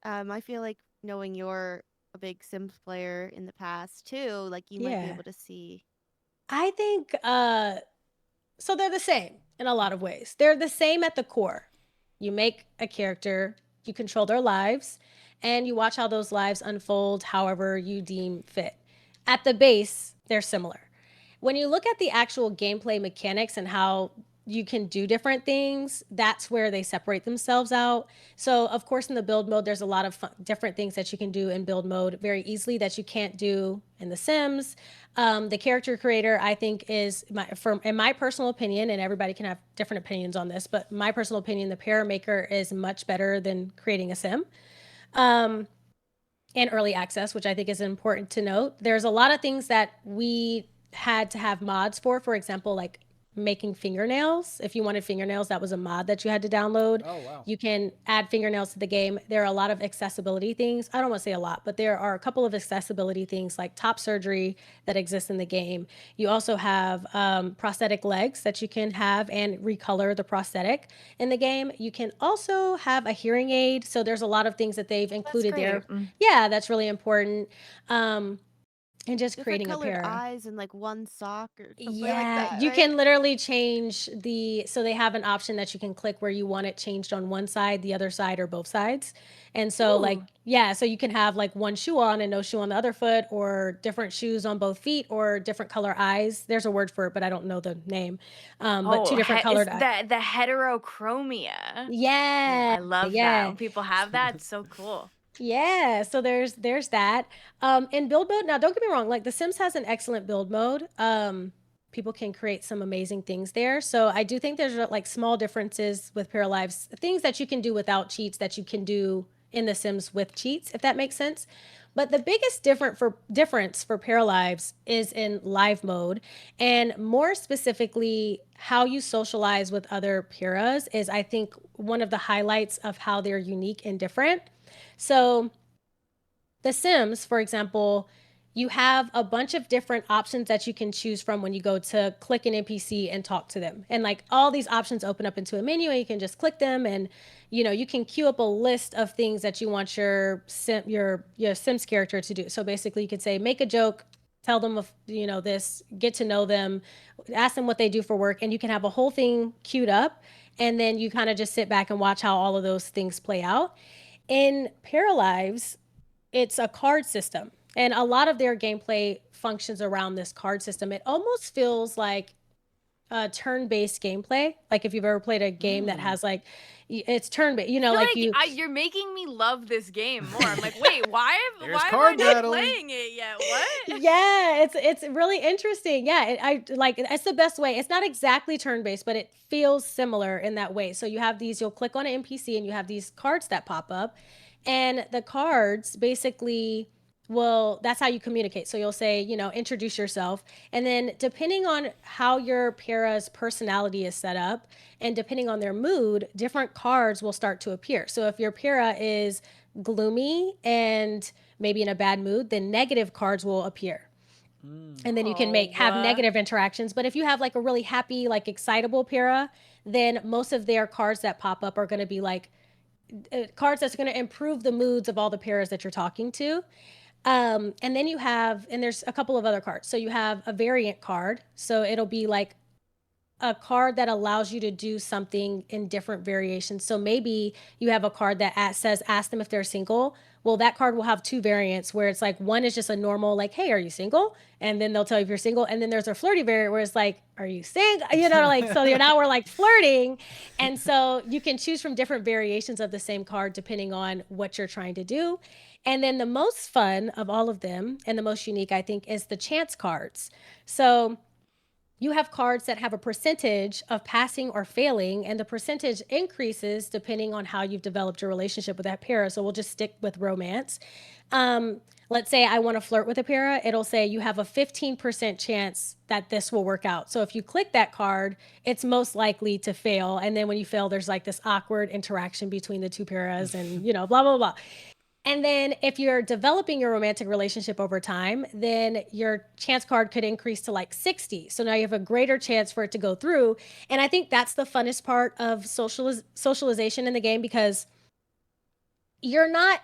I feel like knowing you're a big Sims player in the past too, like you might be Yeah. able to see. I think so they're the same. in a lot of ways. They're the same at the core. You make a character, you control their lives, and you watch how those lives unfold however you deem fit. At the base, they're similar. When you look at the actual gameplay mechanics and how you can do different things, that's where they separate themselves out. So, of course, in the build mode, there's a lot of different things that you can do in build mode very easily that you can't do in The Sims. The character creator, I think, is, in my personal opinion, and everybody can have different opinions on this, but my personal opinion, the Paramaker is much better than creating a sim. And early access, which I think is important to note. There's a lot of things that we had to have mods for example, like making fingernails. If you wanted fingernails, that was a mod that you had to download. Oh, wow. You can add fingernails to the game. There are a lot of accessibility things. I don't want to say a lot, but there are a couple of accessibility things like top surgery that exists in the game. You also have prosthetic legs that you can have and recolor the prosthetic in the game. You can also have a hearing aid. So there's a lot of things that they've included there. Yeah, that's really important. And just Different creating a colored pair. eyes and like one sock or something Yeah, like that. you right? can literally change so they have an option that you can click where you want it changed on one side, the other side, or both sides. And so like, Ooh. yeah, so you can have like one shoe on and no shoe on the other foot, or different shoes on both feet, or different color eyes. There's a word for it, but I don't know the name. But two different colored eyes. The heterochromia. Yeah, I love that. When people have that, it's so cool. Yeah, so there's that. In build mode, now don't get me wrong, like The Sims has an excellent build mode. People can create some amazing things there. So I do think there's like small differences with Paralives, things that you can do without cheats that you can do in The Sims with cheats, if that makes sense. But the biggest difference for Paralives is in live mode, and more specifically, how you socialize with other Paras is, I think, one of the highlights of how they're unique and different. So, The Sims, for example, you have a bunch of different options that you can choose from when you go to click an NPC and talk to them. And like all these options open up into a menu and you can just click them, and you can queue up a list of things that you want your Sims character to do. So basically you could say make a joke, tell them of this, get to know them, ask them what they do for work, and you can have a whole thing queued up, and then you kind of just sit back and watch how all of those things play out. In Paralives, it's a card system, and a lot of their gameplay functions around this card system. It almost feels like a turn-based gameplay. Like if you've ever played a game that has like, it's turn-based, you're making me love this game more. I'm like, wait, why am I not playing it yet? What? Yeah, it's really interesting. Yeah, it's the best way. It's not exactly turn-based, but it feels similar in that way. So you'll click on an NPC and you have these cards that pop up, and the cards basically, well, that's how you communicate. So you'll say, introduce yourself. And then depending on how your para's personality is set up and depending on their mood, different cards will start to appear. So if your para is gloomy and maybe in a bad mood, then negative cards will appear. And then you can have negative interactions. But if you have like a really happy, like excitable para, then most of their cards that pop up are going to be like cards that's going to improve the moods of all the paras that you're talking to. And then and there's a couple of other cards. So you have a variant card. So it'll be like a card that allows you to do something in different variations. So maybe you have a card that says, ask them if they're single. Well, that card will have two variants where it's like, one is just a normal, like, hey, are you single? And then they'll tell you if you're single. And then there's a flirty variant where it's like, are you single? So now we're like flirting. And so you can choose from different variations of the same card depending on what you're trying to do. And then the most fun of all of them, and the most unique, I think, is the chance cards. So you have cards that have a percentage of passing or failing, and the percentage increases depending on how you've developed your relationship with that para. So we'll just stick with romance. Let's say I want to flirt with a para. It'll say you have a 15% chance that this will work out. So if you click that card, it's most likely to fail. And then when you fail, there's like this awkward interaction between the two paras and, blah, blah, blah. And then if you're developing your romantic relationship over time, then your chance card could increase to like 60. So now you have a greater chance for it to go through. And I think that's the funnest part of socialization in the game, because you're not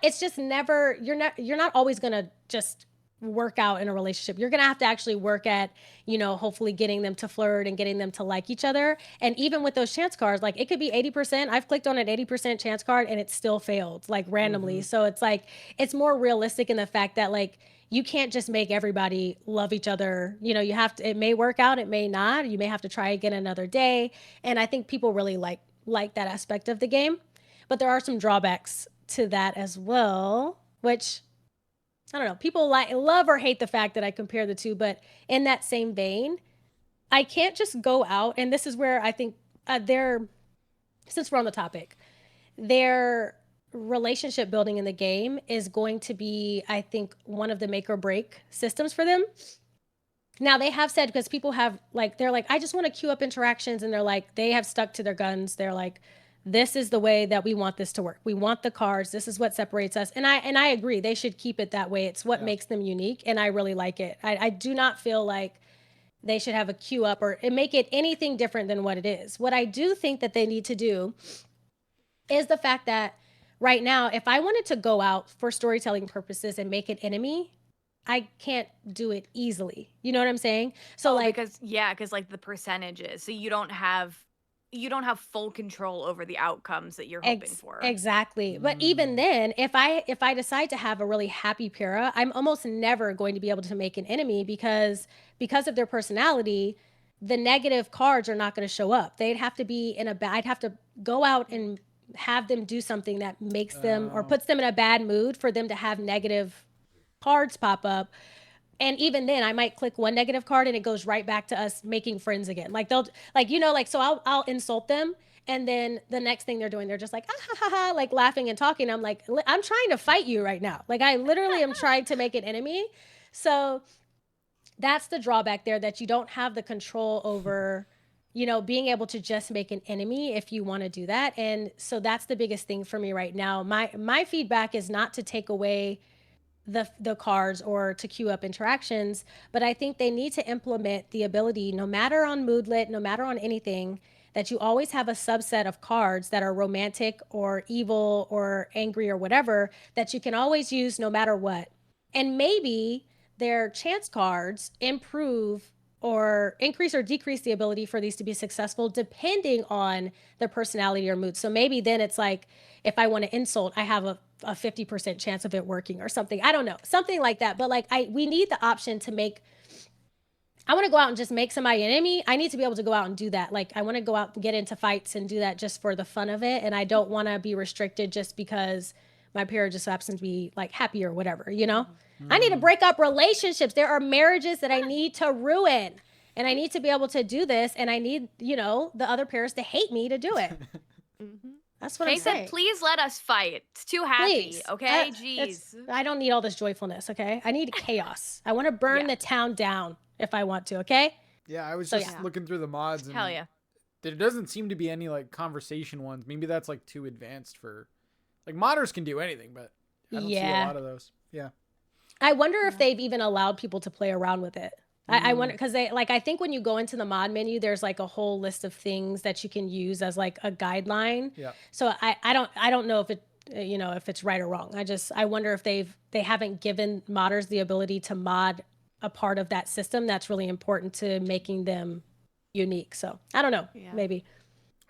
always going to just work out in a relationship. You're going to have to actually work at, hopefully getting them to flirt and getting them to like each other. And even with those chance cards, like it could be 80%. I've clicked on an 80% chance card and it still failed, like randomly. So it's like, it's more realistic in the fact that like, you can't just make everybody love each other. You have to, it may work out, it may not. You may have to try again another day. And I think people really like that aspect of the game. But there are some drawbacks to that as well, which I don't know. People love or hate the fact that I compare the two, but in that same vein, I can't just go out. And this is where I think since we're on the topic, their relationship building in the game is going to be, I think, one of the make or break systems for them. Now they have said, because people have they're like, I just want to queue up interactions. And they're like, they have stuck to their guns. They're like, this is the way that we want this to work. We want the cards. This is what separates us. And I agree. They should keep it that way. It's what makes them unique. And I really like it. I do not feel like they should have a queue up or make it anything different than what it is. What I do think that they need to do is the fact that right now, if I wanted to go out for storytelling purposes and make an enemy, I can't do it easily. You know what I'm saying? So because like the percentages. So you don't have full control over the outcomes that you're hoping for. Exactly. But even then, if I decide to have a really happy Para, I'm almost never going to be able to make an enemy because of their personality, the negative cards are not going to show up. They'd have to be I'd have to go out and have them do something that makes them or puts them in a bad mood for them to have negative cards pop up. And even then I might click one negative card and it goes right back to us making friends again. Like they'll so I'll insult them. And then the next thing they're doing, they're just like, ah, ha, ha, ha, like laughing and talking. I'm like, I'm trying to fight you right now. Like I literally am trying to make an enemy. So that's the drawback there, that you don't have the control over, being able to just make an enemy if you want to do that. And so that's the biggest thing for me right now. My feedback is not to take away the cards or to queue up interactions, but I think they need to implement the ability, no matter on Moodlet, no matter on anything, that you always have a subset of cards that are romantic or evil or angry or whatever that you can always use no matter what. And maybe their chance cards improve or increase or decrease the ability for these to be successful depending on their personality or mood. So maybe then it's like, if I want to insult, I have a 50% chance of it working or something. I don't know, something like that. But we need the option to I want to go out and just make somebody an enemy. I need to be able to go out and do that. Like I want to go out and get into fights and do that just for the fun of it. And I don't want to be restricted just because my Para just happens to be like happy or whatever, I need to break up relationships. There are marriages that I need to ruin. And I need to be able to do this. And I need, the other Paras to hate me to do it. That's what I'm saying. Please let us fight. It's too happy, Please. okay? Jeez. I don't need all this joyfulness, okay? I need chaos. I want to burn the town down if I want to, okay? Yeah, I was just looking through the mods. And hell yeah. There doesn't seem to be any conversation ones. Maybe that's too advanced for... modders can do anything, but I don't see a lot of those. Yeah. I wonder if they've even allowed people to play around with it. I wonder, because they I think when you go into the mod menu, there's a whole list of things that you can use as a guideline. Yeah. So I don't know if it if it's right or wrong. I wonder if they haven't given modders the ability to mod a part of that system that's really important to making them unique. So I don't know. Yeah. Maybe.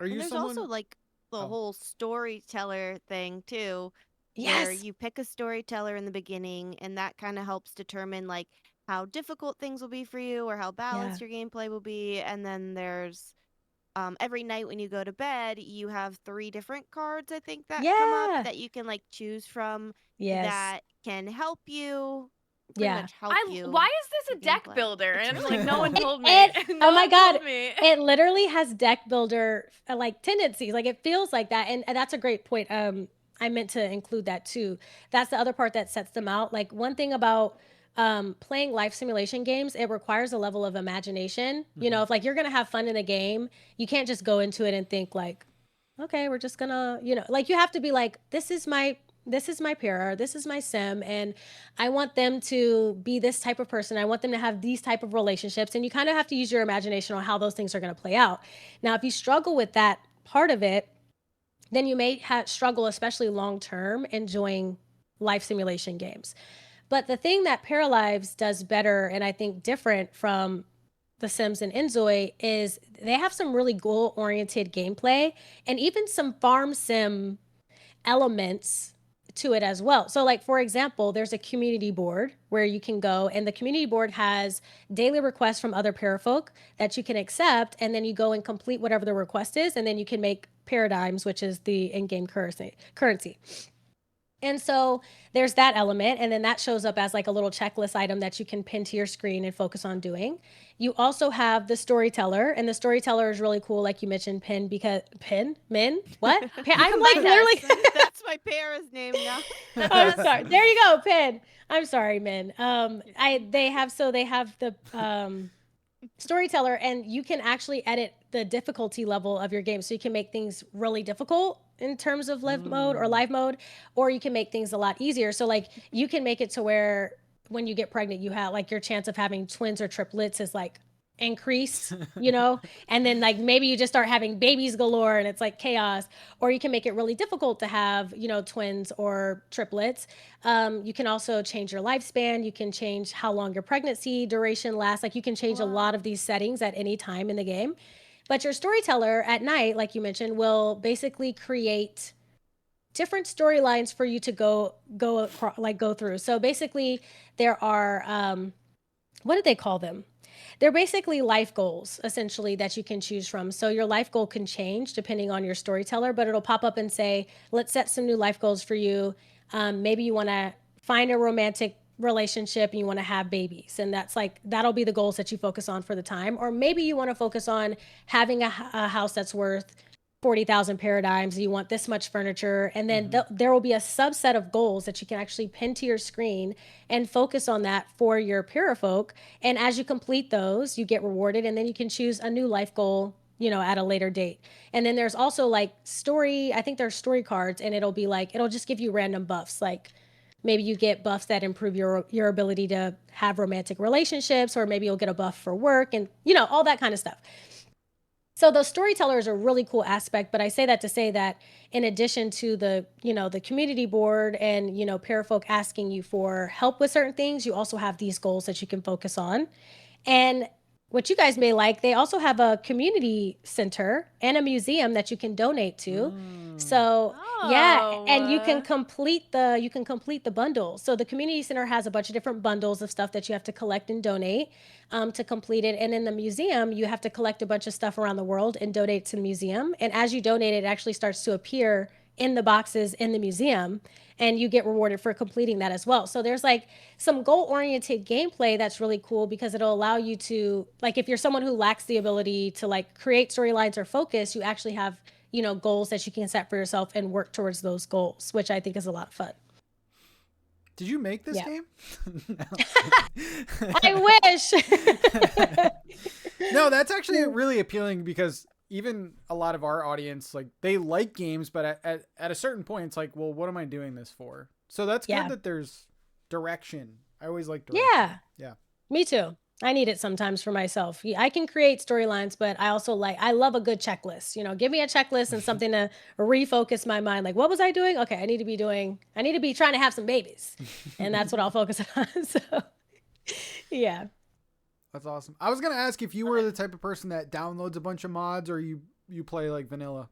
There's also the whole storyteller thing too. Yes. Where you pick a storyteller in the beginning, and that kind of helps determine how difficult things will be for you or how balanced your gameplay will be. And then there's every night when you go to bed, you have 3 different cards, I think, that come up that you can choose from that can help you. Much help you. Why is this a deck builder? And no one told me. Oh my God. It literally has deck builder tendencies. It feels like that. And that's a great point. I meant to include that too. That's the other part that sets them out. One thing about playing life simulation games, it requires a level of imagination. Mm-hmm. If you're gonna have fun in a game, you can't just go into it and think okay, we're just gonna, you have to be this is my Para, this is my sim, and I want them to be this type of person. I want them to have these type of relationships, and you kind of have to use your imagination on how those things are gonna play out. Now, if you struggle with that part of it, then you may struggle, especially long term, enjoying life simulation games. But the thing that Paralives does better, and I think different from The Sims and Enzoi, is they have some really goal-oriented gameplay and even some farm sim elements to it as well. So like, for example, there's a community board where you can go, and the community board has daily requests from other parafolk that you can accept, and then you go and complete whatever the request is, and then you can make paradigms, which is the in-game currency. And so there's that element, and then that shows up as like a little checklist item that you can pin to your screen and focus on doing. You also have the storyteller, and the storyteller is really cool, like you mentioned, Min? What? I'm like literally. That's my para's name now. I'm sorry. There you go, Pin. I'm sorry, Min. They have the storyteller, and you can actually edit the difficulty level of your game, so you can make things really difficult in terms of live mode or live mode, or you can make things a lot easier. So like, you can make it to where when you get pregnant, you have like your chance of having twins or triplets is like increased, you know, and then like maybe you just start having babies galore and it's like chaos. Or you can make it really difficult to have, you know, twins or triplets. You can also change your lifespan. You can change how long your pregnancy duration lasts. Like, you can change a lot of these settings at any time in the game. But your storyteller at night, like you mentioned, will basically create different storylines for you to go through. So basically there are, what did they call them? They're basically life goals, essentially, that you can choose from. So your life goal can change depending on your storyteller, but it'll pop up and say, let's set some new life goals for you. Maybe you want to find a romantic relationship and you want to have babies. And that'll be the goals that you focus on for the time. Or maybe you want to focus on having a house that's worth 40,000 paradigms. You want this much furniture. And then there will be a subset of goals that you can actually pin to your screen and focus on that for your parafolk. And as you complete those, you get rewarded, and then you can choose a new life goal, you know, at a later date. And then there's also like I think there's story cards, and it'll just give you random buffs. Like, maybe you get buffs that improve your ability to have romantic relationships, or maybe you'll get a buff for work, and, you know, all that kind of stuff. So the storyteller is a really cool aspect, but I say that to say that in addition to the community board and, you know, parafolk asking you for help with certain things, you also have these goals that you can focus on. And what you guys may like, they also have a community center and a museum that you can donate to. So yeah, and you can complete the bundle. So the community center has a bunch of different bundles of stuff that you have to collect and donate to complete it. And in the museum, you have to collect a bunch of stuff around the world and donate to the museum. And as you donate, it actually starts to appear in the boxes in the museum, and you get rewarded for completing that as well. So there's like some goal-oriented gameplay that's really cool, because it'll allow you to, like, if you're someone who lacks the ability to like create storylines or focus, you actually have, you know, goals that you can set for yourself and work towards those goals, which I think is a lot of fun. Did you make this game? I wish. No, that's actually really appealing, because even a lot of our audience, like, they like games, but at a certain point, it's like, well, what am I doing this for? So that's good that there's direction. I always like direction. Yeah. Me too. I need it sometimes for myself. I can create storylines, but I love a good checklist. You know, give me a checklist and something to refocus my mind. Like, what was I doing? Okay, I need to be trying to have some babies. And that's what I'll focus on. So, yeah. That's awesome. I was going to ask if you were the type of person that downloads a bunch of mods, or you play like vanilla.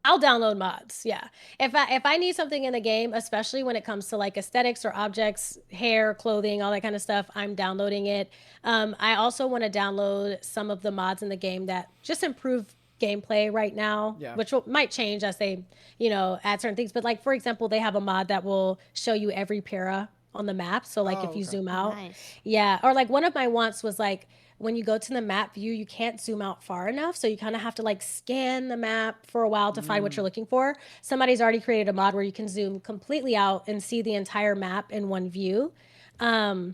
I'll download mods. Yeah. If I need something in the game, especially when it comes to like aesthetics or objects, hair, clothing, all that kind of stuff, I'm downloading it. I also want to download some of the mods in the game that just improve gameplay right now, which might change as they, you know, add certain things. But like, for example, they have a mod that will show you every para on the map. So like, if you zoom out, or like one of my wants was like, when you go to the map view, you can't zoom out far enough. So you kind of have to like scan the map for a while to find what you're looking for. Somebody's already created a mod where you can zoom completely out and see the entire map in one view. So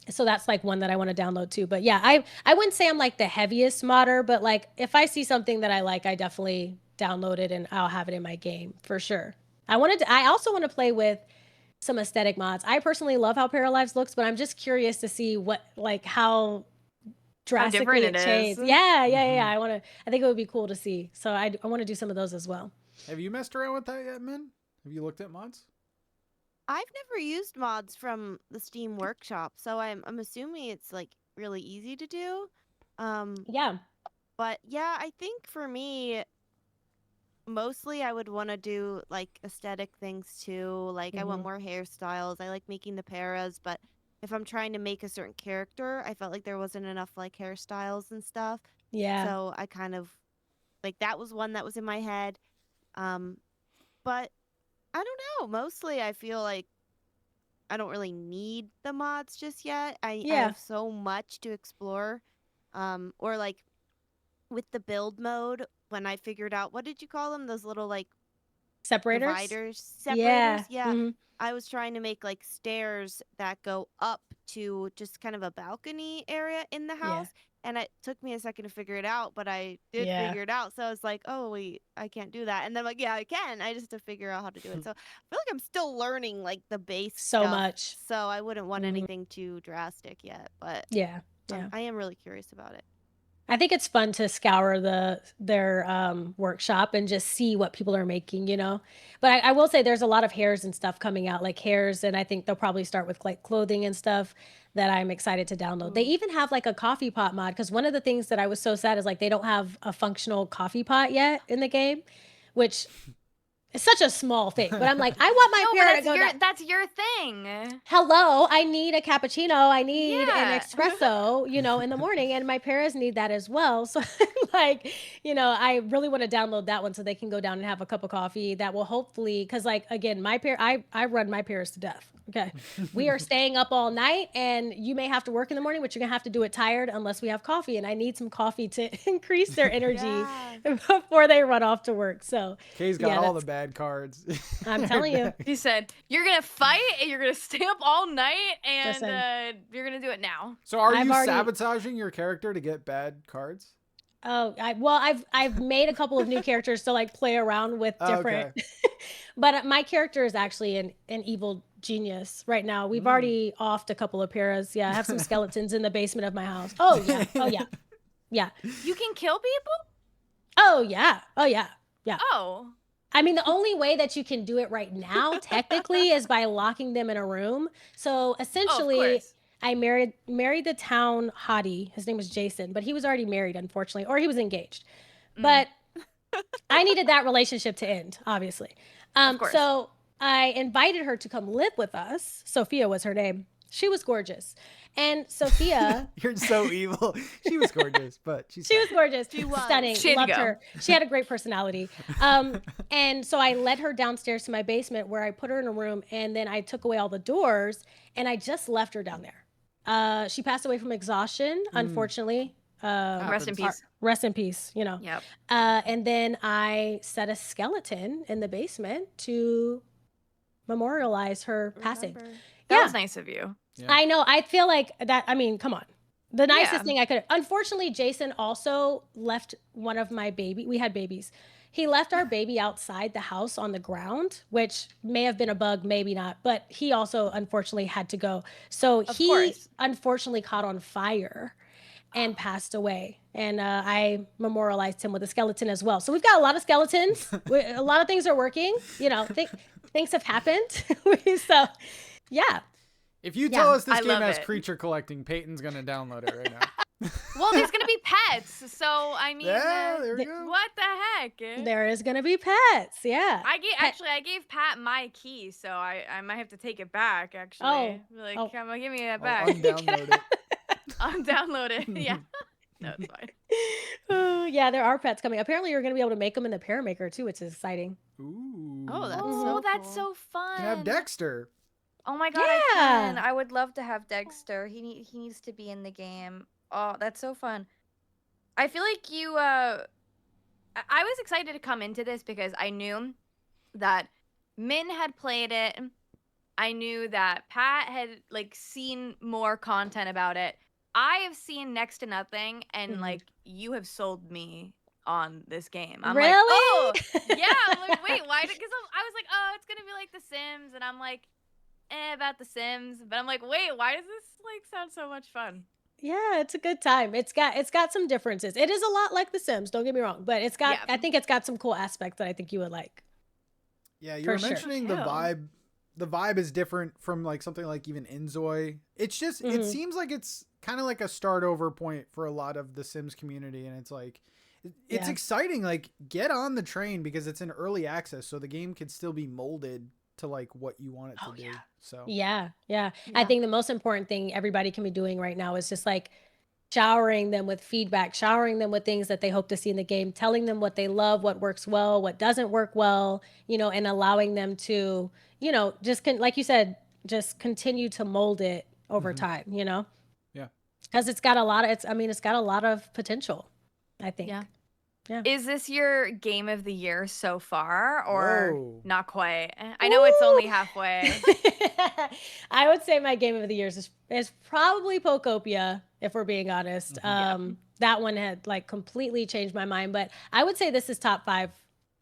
that's like one that I want to download too. But yeah, I wouldn't say I'm like the heaviest modder, but like if I see something that I like, I definitely download it and I'll have it in my game for sure. I also want to play with some aesthetic mods. I personally love how Paralives looks, but I'm just curious to see how drastically it changed. Yeah. I think it would be cool to see. So I want to do some of those as well. Have you messed around with that yet, Min? Have you looked at mods? I've never used mods from the Steam Workshop, so I'm assuming it's like really easy to do. Yeah. But yeah, I think for me, mostly I would want to do like aesthetic things too. Like I want Mhm. more hairstyles. I like making the paras, but if I'm trying to make a certain character, I felt like there wasn't enough like hairstyles and stuff. Yeah. So I kind of like that was one that was in my head. Um, but I don't know. Mostly I feel like I don't really need the mods just yet. I Yeah. have so much to explore. Or like with the build mode, when I figured out what did you call them? Those little like Separators? dividers, Yeah. separators. Yeah. Mhm. I was trying to make like stairs that go up to just kind of a balcony area in the Yeah. house. And it took me a second to figure it out, but I did Yeah. figure it out. So I was like, oh, wait, I can't do that. And then, like, yeah, I can. I just have to figure out how to do it. So I feel like I'm still learning like the base So stuff. much. So I wouldn't want Mhm. anything too drastic yet. But Yeah. Yeah. I am really curious about it. I think it's fun to scour their workshop and just see what people are making, you know. But I will say there's a lot of hairs and stuff coming out, like hairs, and I think they'll probably start with like clothing and stuff that I'm excited to download. They Ooh. even have like a coffee pot mod because one of the things that I was so sad is like they don't have a functional coffee pot yet in the game, which is such a small thing. But I'm like, I want my No, parent but to go down. that's your thing. Hello, I need a cappuccino. I need an Yeah. espresso, you know, in the morning, and my parents need that as well. So, like, you know, I really want to download that one so they can go down and have a cup of coffee. That will hopefully, because, like, again, I run my parents to death. Okay, we are staying up all night, and you may have to work in the morning, but you're gonna have to do it tired unless we have coffee. And I need some coffee to increase their energy Yeah. before they run off to work. So, Kay's got yeah, all the that's- bad cards. I'm telling you. He said, "You're gonna fight, and you're gonna stay up all night, and Listen. you're gonna do it now." So are I've you already- sabotaging your character to get bad cards? Oh, I've made a couple of new characters to like play around with Oh, different, but my character is actually an evil genius right now. We've already offed a couple of paras. Yeah, I have some skeletons in the basement of my house. Oh yeah, oh yeah, yeah, You can kill people? oh yeah, oh yeah, yeah. Oh. I mean, the only way that you can do it right now, technically, is by locking them in a room. So Oh, of essentially, course. I married the town hottie. His name was Jason, but he was already married, unfortunately, or he was engaged. But I needed that relationship to end, obviously. course. So I invited her to come live with us. Sophia was her name. She was gorgeous. And Sophia, You're so evil. She was gorgeous, but she was gorgeous. She was. Stunning. She had to Loved go. her. She had a great personality. And so I led her downstairs to my basement where I put her in a room and then I took away all the doors and I just left her down there. She passed away from exhaustion, unfortunately. Rest in peace. Rest in peace, you know. Yep. And then I set a skeleton in the basement to memorialize her passing. Remember. That was nice of you. Yeah. I know. I feel like that. I mean, come on. The nicest Yeah. thing I could. Unfortunately, Jason also left one of my baby. We had babies. He left our baby outside the house on the ground, which may have been a bug, maybe not. But he also unfortunately had to go. So Of he course. unfortunately caught on fire and passed away. And I memorialized him with a skeleton as well. So we've got a lot of skeletons. A lot of things are working. You know, things have happened. So, yeah. If you Yeah, tell us this I game love has it. creature collecting, Peyton's gonna download it right now. Well, there's gonna be pets, so I mean, Yeah, there we go. what the heck? There is going to be pets. Yeah. I gave Pat my key, so I might have to take it back. Actually, Oh. Be like, Oh. come on, give me that I'll back. undownload it. Undownload it. Yeah, no, it's fine. Oh, yeah, there are pets coming. Apparently, you're going to be able to make them in the Paramaker too, which is exciting. Ooh. Oh, that's Oh, so that's cool. so fun. You can have Dexter. Oh my god, I can. Yeah. I would love to have Dexter. He needs to be in the game. Oh, that's so fun. I feel like you I was excited to come into this because I knew that Min had played it. I knew that Pat had like seen more content about it. I have seen next to nothing and Mhm. like you have sold me on this game. I'm Really? like, "Oh, yeah." I'm like, "Wait, why?" Because I was like, "Oh, it's going to be like The Sims." And I'm like, about The Sims, but I'm like, wait, why does this like sound so much fun? Yeah, it's a good time. It's got some differences. It is a lot like The Sims, don't get me wrong, but I think it's got some cool aspects that I think you would like. Yeah, you For were sure. mentioning the Ew. vibe the vibe is different from like something like even Inzoi. It's just it Mhm. seems like it's kind of like a start over point for a lot of the Sims community, and it's like it's Yeah. exciting. Like get on the train because it's in early access, so the game could still be molded to like what you want it to Oh, do. yeah. So Yeah, yeah. I Yeah. think the most important thing everybody can be doing right now is just like showering them with feedback, showering them with things that they hope to see in the game, telling them what they love, what works well, what doesn't work well, and allowing them to, just like you said, just continue to mold it over Mhm. time, yeah. because it's got a lot of, it's got a lot of potential, I think. Yeah. Yeah. Is this your game of the year so far, or Whoa. not quite? I know it's only Woo! halfway. I would say my game of the years is probably Pokopia, if we're being honest. Mhm. That one had like completely changed my mind, but I would say this is top 5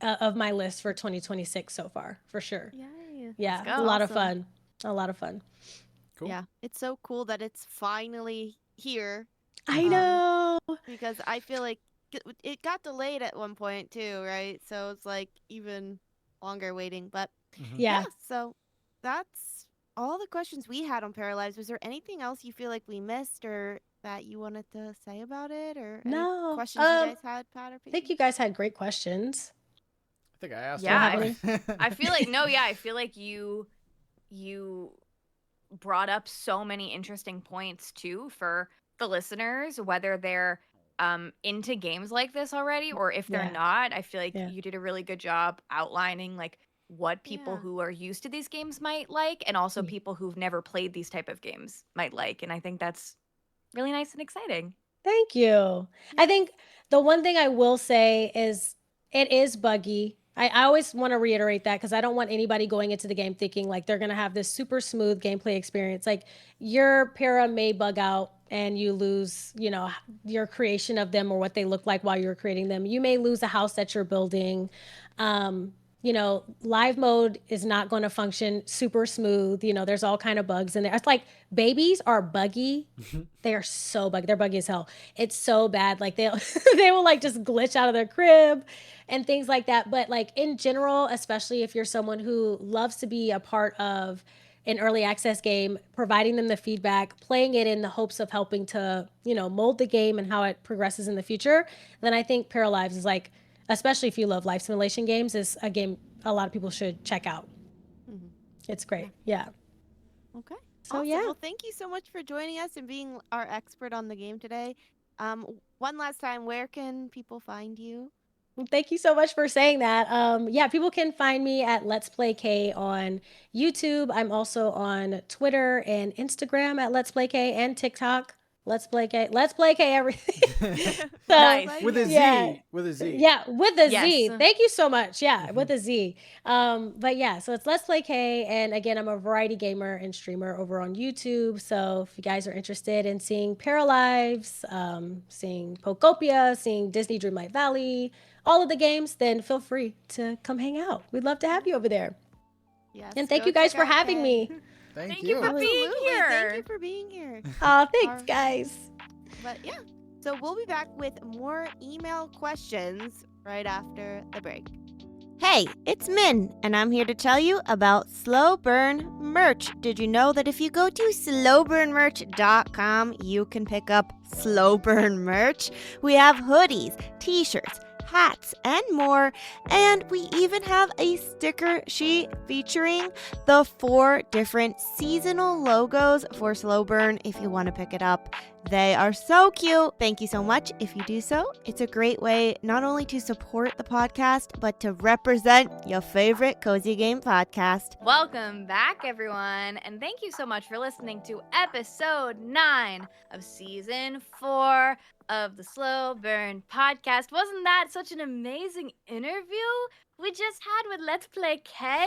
of my list for 2026 so far, for sure. Yay. Yeah, go. a lot of Awesome. fun. A lot of fun. Cool. Yeah, it's so cool that it's finally here. I know. Because I feel like it got delayed at one point too, right? So it's like even longer waiting. But Mhm. Yeah. so that's all the questions we had on Paralives. Was there anything else you feel like we missed or that you wanted to say about it, or any No. questions you guys had, Pat or I think Peyton? you guys had great questions. I think I asked Yeah, all I- mine. I feel like I feel like you brought up so many interesting points too for the listeners, whether they're into games like this already or if they're Yeah. not. I feel like Yeah. you did a really good job outlining like what people Yeah. who are used to these games might like, and also Yeah. people who've never played these type of games might like. And I think that's really nice and exciting. Thank you. I think the one thing I will say is it is buggy. I always want to reiterate that because I don't want anybody going into the game thinking like they're going to have this super smooth gameplay experience. Like your para may bug out and you lose, your creation of them or what they look like while you're creating them. You may lose a house that you're building. Live mode is not going to function super smooth. There's all kind of bugs in there. It's like babies are buggy. They are so buggy. They're buggy as hell. It's so bad. Like they they will like just glitch out of their crib and things like that. But like in general, especially if you're someone who loves to be a part of an early access game, providing them the feedback, playing it in the hopes of helping to, mold the game and how it progresses in the future, then I think Paralives is like, especially if you love life simulation games, is a game a lot of people should check out. Mhm. It's great. Yeah. Okay. So Awesome. yeah. Well, thank you so much for joining us and being our expert on the game today. One last time, where can people find you? Thank you so much for saying that. Yeah, people can find me at Let's Play K on YouTube. I'm also on Twitter and Instagram at Let's Play K and TikTok. Let's Play K. Let's Play K everything. Nice. With a Z. Yeah. With a Z. Yeah, with a Z. Yes. Thank you so much. Yeah, with a Z. But yeah, so it's Let's Play K, and again, I'm a variety gamer and streamer over on YouTube. So if you guys are interested in seeing Paralives, seeing Pokopia, seeing Disney Dreamlight Valley, all of the games, then feel free to come hang out. We'd love to have you over there. Yes. And thank go you guys check for out having Kay. me. Thank you for being Absolutely. here. Thank you for being here. Oh, thanks, Our- guys. But yeah, so we'll be back with more email questions right after the break. Hey, it's Min, and I'm here to tell you about Slow Burn merch. Did you know that if you go to slowburnmerch.com, you can pick up Slow Burn merch? We have hoodies, t-shirts, hats, and more. And we even have a sticker sheet featuring the 4 different seasonal logos for Slow Burn if you want to pick it up. They are so cute. Thank you so much if you do so. It's a great way not only to support the podcast, but to represent your favorite cozy game podcast. Welcome back, everyone, and thank you so much for listening to episode 9 of season 4 of the Slow Burn podcast. Wasn't that such an amazing interview we just had with Let's Play K?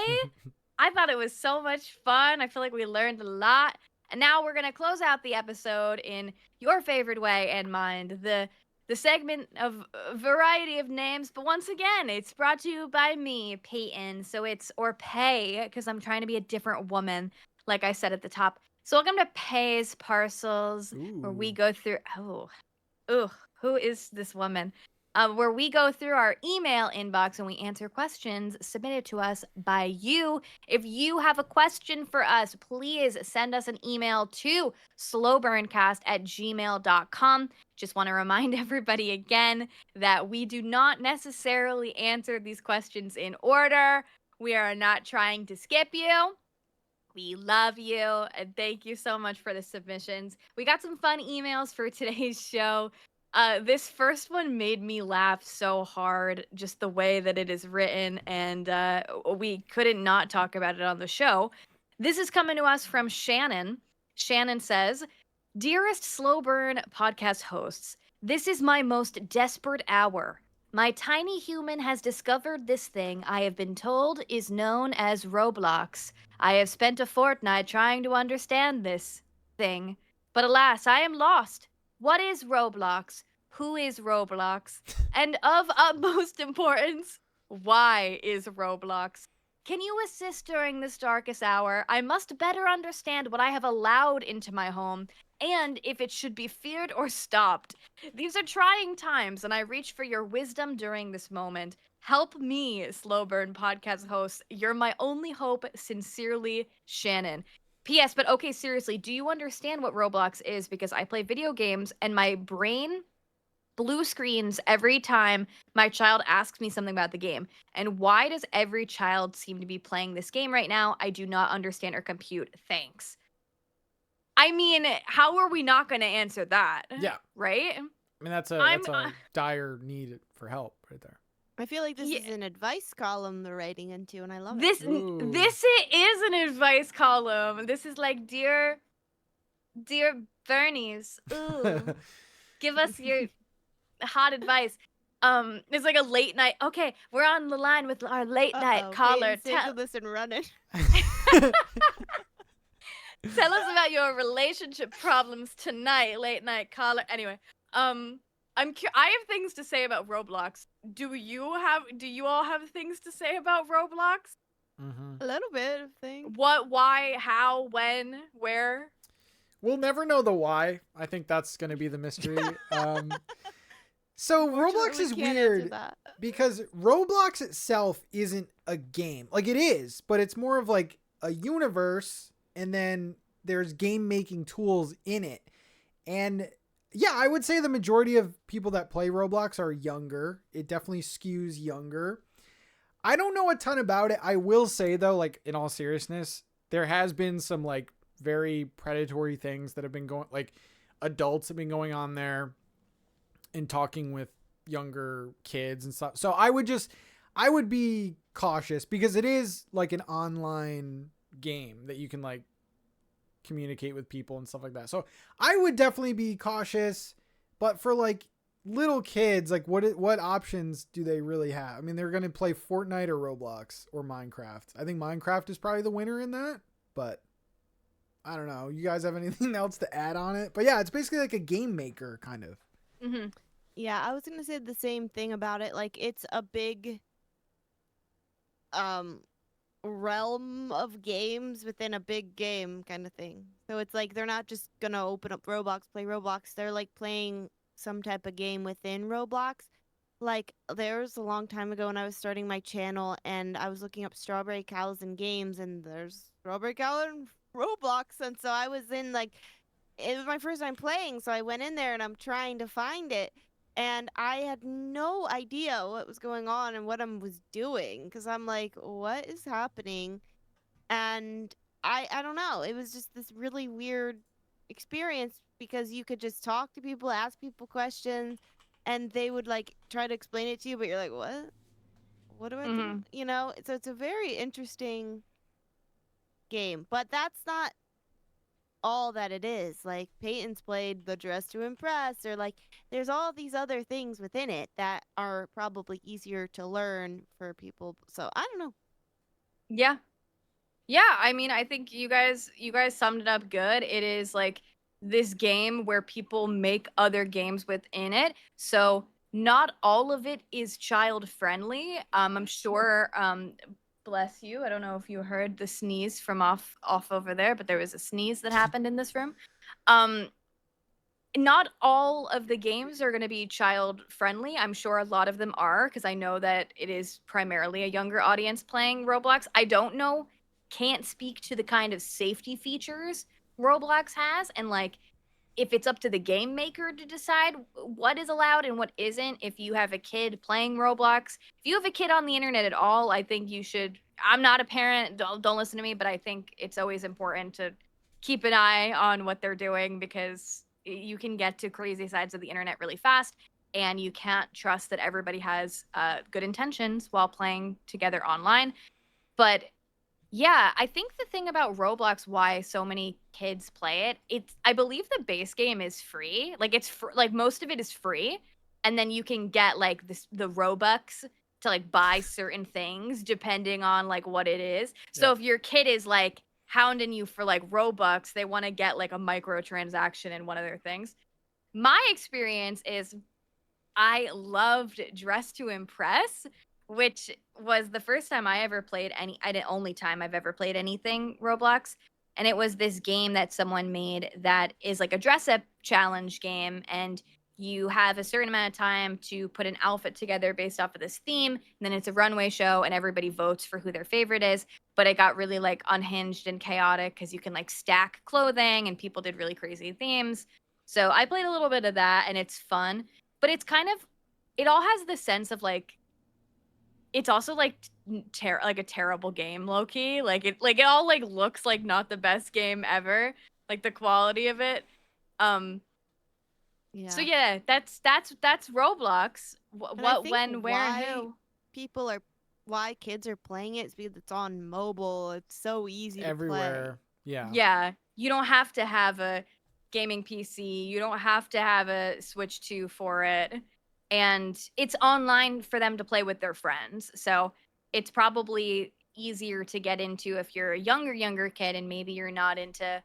I thought it was so much fun. I feel like we learned a lot. And now we're going to close out the episode in your favorite way and mine, the segment of variety of names. But once again, it's brought to you by me, Peyton. So it's, or Pay, because I'm trying to be a different woman, like I said at the top. So welcome to Pay's Parcels, where we Ooh. go through, who is this woman? where we go through our email inbox and we answer questions submitted to us by you. If you have a question for us, please send us an email to slowburncast@gmail.com. Just want to remind everybody again that we do not necessarily answer these questions in order. We are not trying to skip you. We love you, and thank you so much for the submissions. We got some fun emails for today's show. This first one made me laugh so hard, just the way that it is written, and we couldn't not talk about it on the show. This is coming to us from Shannon. Shannon says, "Dearest Slow Burn podcast hosts, this is my most desperate hour. My tiny human has discovered this thing I have been told is known as Roblox. I have spent a fortnight trying to understand this thing, but alas, I am lost. What is Roblox? Who is Roblox? And of utmost importance, why is Roblox? Can you assist during this darkest hour? I must better understand what I have allowed into my home and if it should be feared or stopped. These are trying times, and I reach for your wisdom during this moment. Help me, Slow Burn podcast host. You're my only hope. Sincerely, Shannon." P.S. But okay, seriously, do you understand what Roblox is? Because I play video games, and my brain blue screens every time my child asks me something about the game. And why does every child seem to be playing this game right now? I do not understand or compute. Thanks. I mean, how are we not going to answer that? Yeah. Right? I mean, that's a dire need for help right there. I feel like this is an advice column they're writing into, and I love this. it. This is an advice column. This is like, dear Burnies, ooh, give us your hot advice. It's like a late night. Okay, we're on the line with our late night caller. Tell this and running. Tell us about your relationship problems tonight, late night caller. Anyway, I have things to say about Roblox. Do you all have things to say about Roblox? A little bit of things. What, why, how, when, where? We'll never know the why. I think that's going to be the mystery. So Roblox is weird because Roblox itself isn't a game. Like, it is, but it's more of like a universe, and then there's game making tools in it. And yeah, I would say the majority of people that play Roblox are younger. It definitely skews younger. I don't know a ton about it. I will say though, like, in all seriousness, there has been some like very predatory things that have been going, like adults have been going on there and talking with younger kids and stuff. So I would be cautious because it is like an online game that you can like communicate with people and stuff like that. So I would definitely be cautious, but for like little kids, like what options do they really have? I mean, they're going to play Fortnite or Roblox or Minecraft. I think Minecraft is probably the winner in that, but I don't know. You guys have anything else to add on it? But yeah, it's basically like a game maker kind of. Mm-hmm. Yeah, I was going to say the same thing about it. Like, it's a big realm of games within a big game kind of thing. So it's like they're not just going to open up Roblox, play Roblox. They're like playing some type of game within Roblox. Like, there was a long time ago when I was starting my channel and I was looking up strawberry cows and games, and there's strawberry cow and Roblox. And so I was in, like, it was my first time playing, so I went in there and I'm trying to find it. And I had no idea what was going on and what I was doing, because I'm like, what is happening? And I don't know. It was just this really weird experience because you could just talk to people, ask people questions, and they would like try to explain it to you, but you're like, what? What do I do? You know? So it's a very interesting game, but that's not all that it is. Like, Peyton's played the Dress to Impress, or like there's all these other things within it that are probably easier to learn for people. So I don't know. Yeah, I mean, I think you guys summed it up good. It is like this game where people make other games within it. So not all of it is child friendly. I'm sure bless you. I don't know if you heard the sneeze from off over there, but there was a sneeze that happened in this room. not all of the games are going to be child friendly. I'm sure a lot of them are, because I know that it is primarily a younger audience playing Roblox. I don't know, can't speak to the kind of safety features Roblox has, and like if it's up to the game maker to decide what is allowed and what isn't. If you have a kid playing Roblox, if you have a kid on the internet at all, I think you should. I'm not a parent, don't listen to me, but I think it's always important to keep an eye on what they're doing, because you can get to crazy sides of the internet really fast, and you can't trust that everybody has good intentions while playing together online. But yeah, I think the thing about Roblox, why so many kids play it, I believe the base game is free. Like like most of it is free, and then you can get like the Robux to like buy certain things depending on like what it is. So if your kid is like hounding you for like Robux, they want to get like a microtransaction in one of their things. My experience is I loved Dress to Impress, which was the first time I ever played the only time I've ever played anything Roblox. And it was this game that someone made that is like a dress up challenge game. And you have a certain amount of time to put an outfit together based off of this theme. And then it's a runway show, and everybody votes for who their favorite is. But it got really like unhinged and chaotic because you can like stack clothing, and people did really crazy themes. So I played a little bit of that, and it's fun. But it's kind of, it all has the sense of like, it's also like like a terrible game, low key. It all like looks like not the best game ever. Like the quality of it. So yeah, that's Roblox. What, when, where, and who. Why kids are playing it is because it's on mobile. It's so easy everywhere. to play. Yeah. You don't have to have a gaming PC. You don't have to have a Switch 2 for it. And it's online for them to play with their friends. So it's probably easier to get into if you're a younger kid and maybe you're not into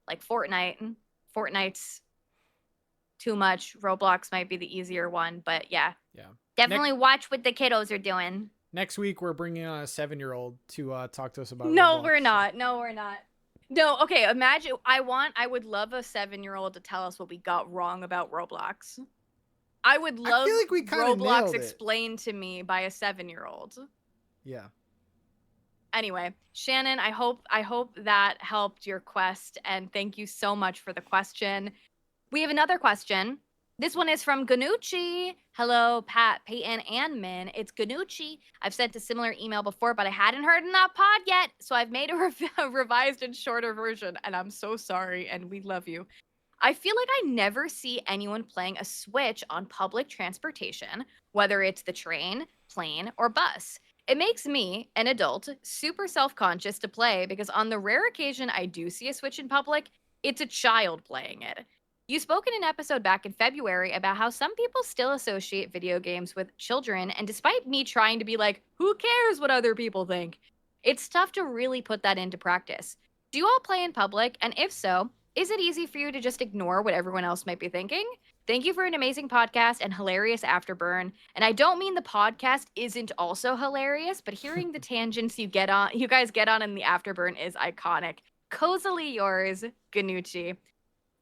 like Fortnite. Fortnite's too much. Roblox might be the easier one, but yeah. Definitely watch what the kiddos are doing. Next week we're bringing on a 7-year-old to talk to us about No, Roblox. we're not. No, we're not. No, okay, imagine I would love a 7-year-old to tell us what we got wrong about Roblox. I would love I feel like we Roblox explained to me by a 7-year-old. Yeah. Anyway, Shannon, I hope that helped your quest, and thank you so much for the question. We have another question. This one is from Ganucci. Hello, Pat, Peyton, and Min. It's Ganucci. I've sent a similar email before, but I hadn't heard in that pod yet, so I've made a revised and shorter version, and I'm so sorry, and we love you. I feel like I never see anyone playing a Switch on public transportation, whether it's the train, plane, or bus. It makes me, an adult, super self-conscious to play because on the rare occasion I do see a Switch in public, it's a child playing it. You spoke in an episode back in February about how some people still associate video games with children, and despite me trying to be like, who cares what other people think? It's tough to really put that into practice. Do you all play in public? And if so, is it easy for you to just ignore what everyone else might be thinking? Thank you for an amazing podcast and hilarious afterburn. And I don't mean the podcast isn't also hilarious, but hearing the tangents you guys get on in the afterburn is iconic. Cozily yours, Ganucci.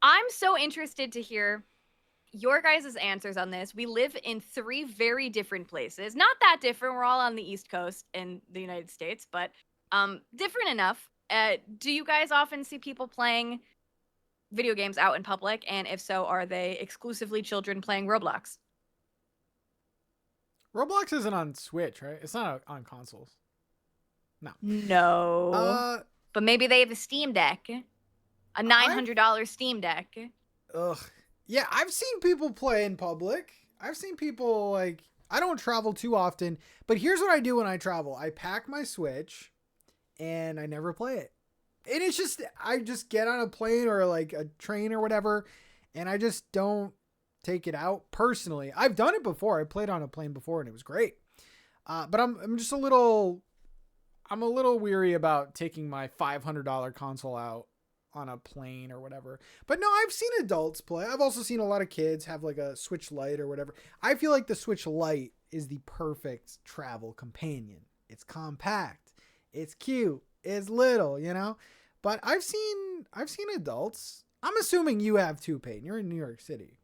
I'm so interested to hear your guys' answers on this. We live in 3 very different places. Not that different. We're all on the East Coast in the United States, but different enough. Do you guys often see people playing video games out in public? And if so, are they exclusively children playing Roblox? Roblox isn't on Switch, right? It's not on consoles. No. But maybe they have a Steam Deck. A $900 Steam Deck. Ugh. Yeah, I've seen people play in public. I've seen people, like, I don't travel too often, but here's what I do when I travel. I pack my Switch, and I never play it. And it's just, I just get on a plane or, like, a train or whatever, and I just don't take it out personally. I've done it before. I played on a plane before, and it was great. But I'm just a little weary about taking my $500 console out on a plane or whatever. But no, I've seen adults play. I've also seen a lot of kids have like a Switch Lite or whatever. I feel like the Switch Lite is the perfect travel companion. It's compact, it's cute, it's little, you know. But I've seen adults I'm assuming you have too, Peyton. You're in New York City.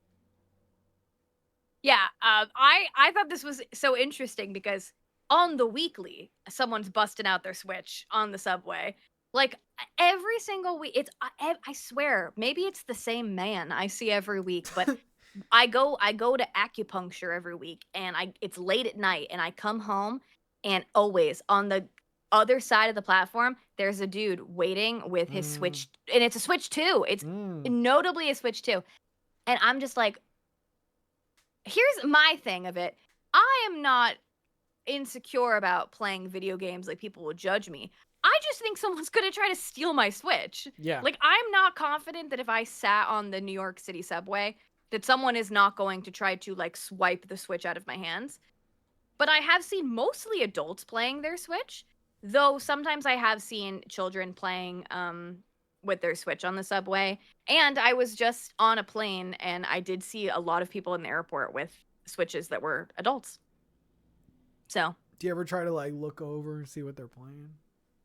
Yeah, I thought this was so interesting because on the weekly, someone's busting out their Switch on the subway. Like every single week, I swear, maybe it's the same man I see every week, but I go to acupuncture every week, and it's late at night, and I come home, and always on the other side of the platform, there's a dude waiting with his Switch, and it's a Switch 2. It's notably a Switch 2, and I'm just like, here's my thing of it. I am not insecure about playing video games like people will judge me. I just think someone's gonna try to steal my Switch. Yeah. Like, I'm not confident that if I sat on the New York City subway, that someone is not going to try to, like, swipe the Switch out of my hands. But I have seen mostly adults playing their Switch, though sometimes I have seen children playing with their Switch on the subway. And I was just on a plane, and I did see a lot of people in the airport with Switches that were adults. So. Do you ever try to, like, look over and see what they're playing?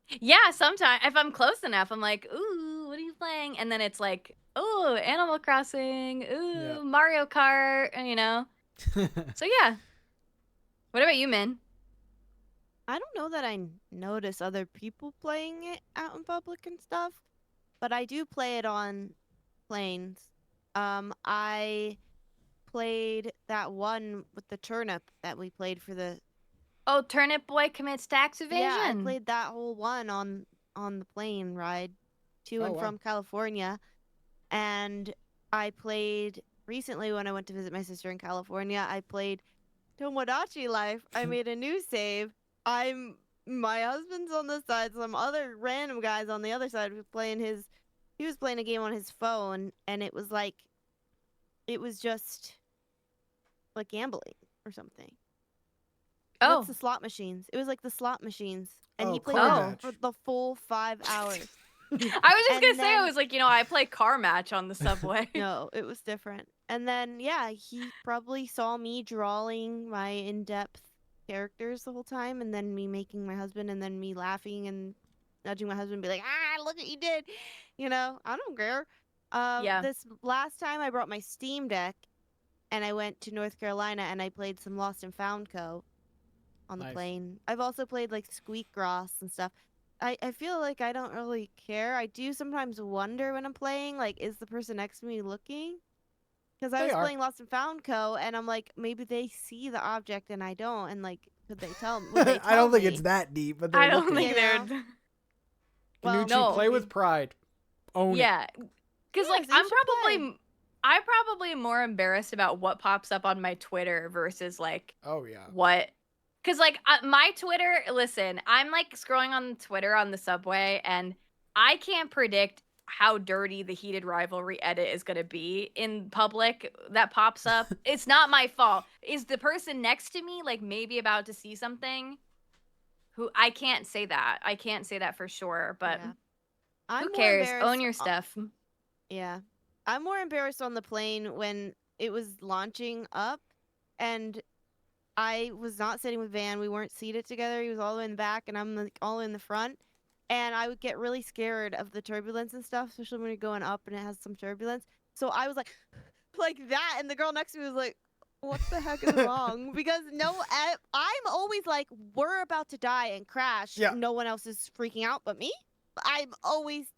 Yeah, sometimes. If I'm close enough, I'm like, ooh, what are you playing? And then it's like, ooh, Animal Crossing, ooh, Mario Kart, you know? So, yeah. What about you, Min? I don't know that I notice other people playing it out in public and stuff, but I do play it on planes. I played that one with the turnip that we played for the... Oh, Turnip Boy Commits Tax Evasion. Yeah, I played that whole one on the plane ride to and from California. And I played recently when I went to visit my sister in California, I played Tomodachi Life. I made a new save. My husband's on this side, some other random guys on the other side was playing he was playing a game on his phone, and it was just like gambling or something. Oh. That's the slot machines. It was like the slot machines. And he played Car that for the full 5 hours. I was just going to say, I then- was like, I play Car Match on the subway. No, it was different. And then, yeah, he probably saw me drawing my in-depth characters the whole time, and then me making my husband, and then me laughing and nudging my husband and be like, look what you did. I don't care. Yeah. This last time I brought my Steam Deck, and I went to North Carolina, and I played some Lost and Found Co. on the plane. I've also played, like, Squeakgrass and stuff. I feel like I don't really care. I do sometimes wonder when I'm playing, like, is the person next to me looking? Because I was playing Lost and Found Co. and I'm like, maybe they see the object and I don't, and like, could they tell me? I don't think it's that deep, but I don't think they're. Well, no, play with pride. Own it. Yeah, because like I'm probably more embarrassed about what pops up on my Twitter versus like what. Because, like, my Twitter, listen, I'm, like, scrolling on Twitter on the subway, and I can't predict how dirty the Heated Rivalry edit is going to be in public that pops up. It's not my fault. Is the person next to me, like, maybe about to see something? I can't say that. I can't say that for sure, but who cares? Own your stuff. Yeah. I'm more embarrassed on the plane when it was launching up, and I was not sitting with Van. We weren't seated together. He was all the way in the back, and I'm like all in the front. And I would get really scared of the turbulence and stuff, especially when you're going up and it has some turbulence. So I was like that, and the girl next to me was like, "What the heck is wrong?" Because I'm always like, we're about to die and crash. Yeah. No one else is freaking out but me.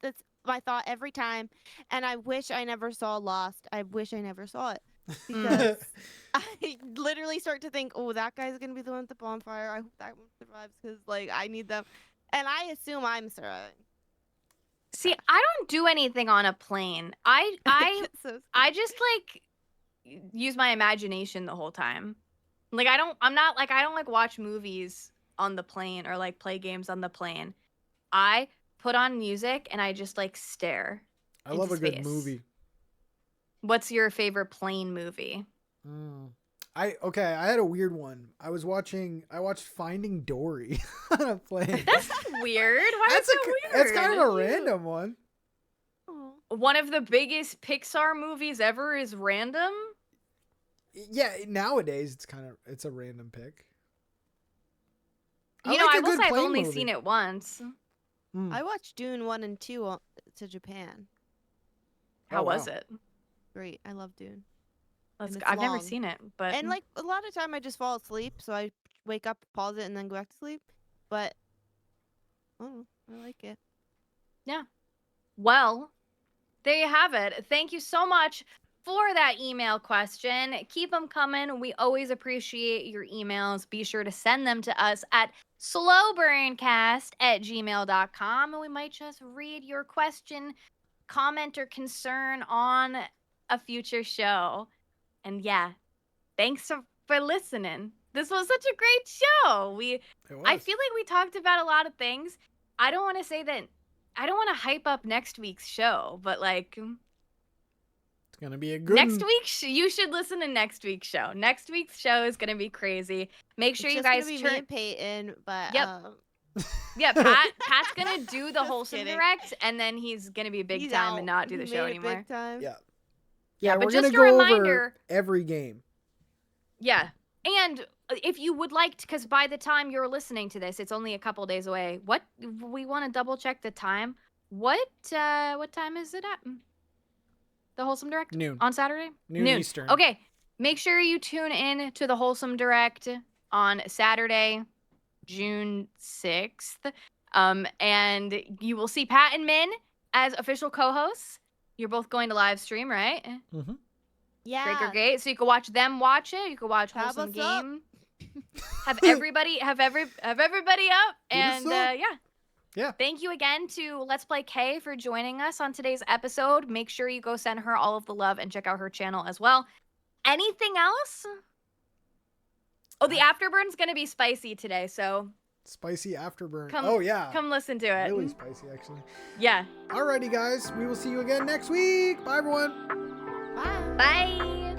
That's my thought every time. And I wish I never saw Lost. I wish I never saw it. Because I literally start to think, oh, that guy's gonna be the one with the bonfire. I hope that one survives because, like, I need them, and I assume I'm surviving. See, I don't do anything on a plane. I just like use my imagination the whole time. Like I don't like watch movies on the plane or like play games on the plane. I put on music and I just like stare. I love a good movie. What's your favorite plane movie? I had a weird one. I watched Finding Dory on a plane. That's weird. Why is that weird? That's kind of a random one. One of the biggest Pixar movies ever is random? Yeah, nowadays it's a random pick. I will say I've only seen it once. I watched Dune 1 and 2 to Japan. How Oh, was wow. it? Great. I love Dune. Let's And go. it's I've never long. seen it, but And like a lot of time I just fall asleep, so I wake up, pause it, and then go back to sleep. But oh, I like it. yeah. Well, there you have it. Thank you so much for that email question. Keep them coming. We always appreciate your emails. Be sure to send them to us at slowburncast@gmail.com, and we might just read your question, comment, or concern on a future show. And yeah, thanks for listening. This was such a great show. I feel like we talked about a lot of things. I don't want to say that I don't want to hype up next week's show, but like It's going to be a good next one. week you should listen to next week's show. Next week's show is going to be crazy. Make sure It's you just guys gonna be me turn and Peyton, but Yep. Yeah, Pat's going to do the Just wholesome kidding. direct, and then he's going to be big he's time out. and not do He the show made it anymore. Big time. Yeah. Yeah, we're but going to just a go over reminder, every game. yeah. And if you would like to, because by the time you're listening to this, it's only a couple days away. What we want to double check the time. What time is it at? The Wholesome Direct? Noon. On Saturday? Noon Eastern. Okay. Make sure you tune in to the Wholesome Direct on Saturday, June 6th. And you will see Pat and Min as official co-hosts. You're both going to live stream, right? Mm-hmm. Yeah. Great. So you can watch them watch it. You can watch Have Wholesome us up. Game. Have everybody up, and us up. yeah. Thank you again to Let's Play K for joining us on today's episode. Make sure you go send her all of the love and check out her channel as well. Anything else? Oh, the Afterburn's gonna be spicy today, so Spicy Afterburn. Come- oh, yeah. come listen to it. Really spicy, actually. Yeah. Alrighty, guys. We will see you again next week. Bye, everyone. Bye. Bye.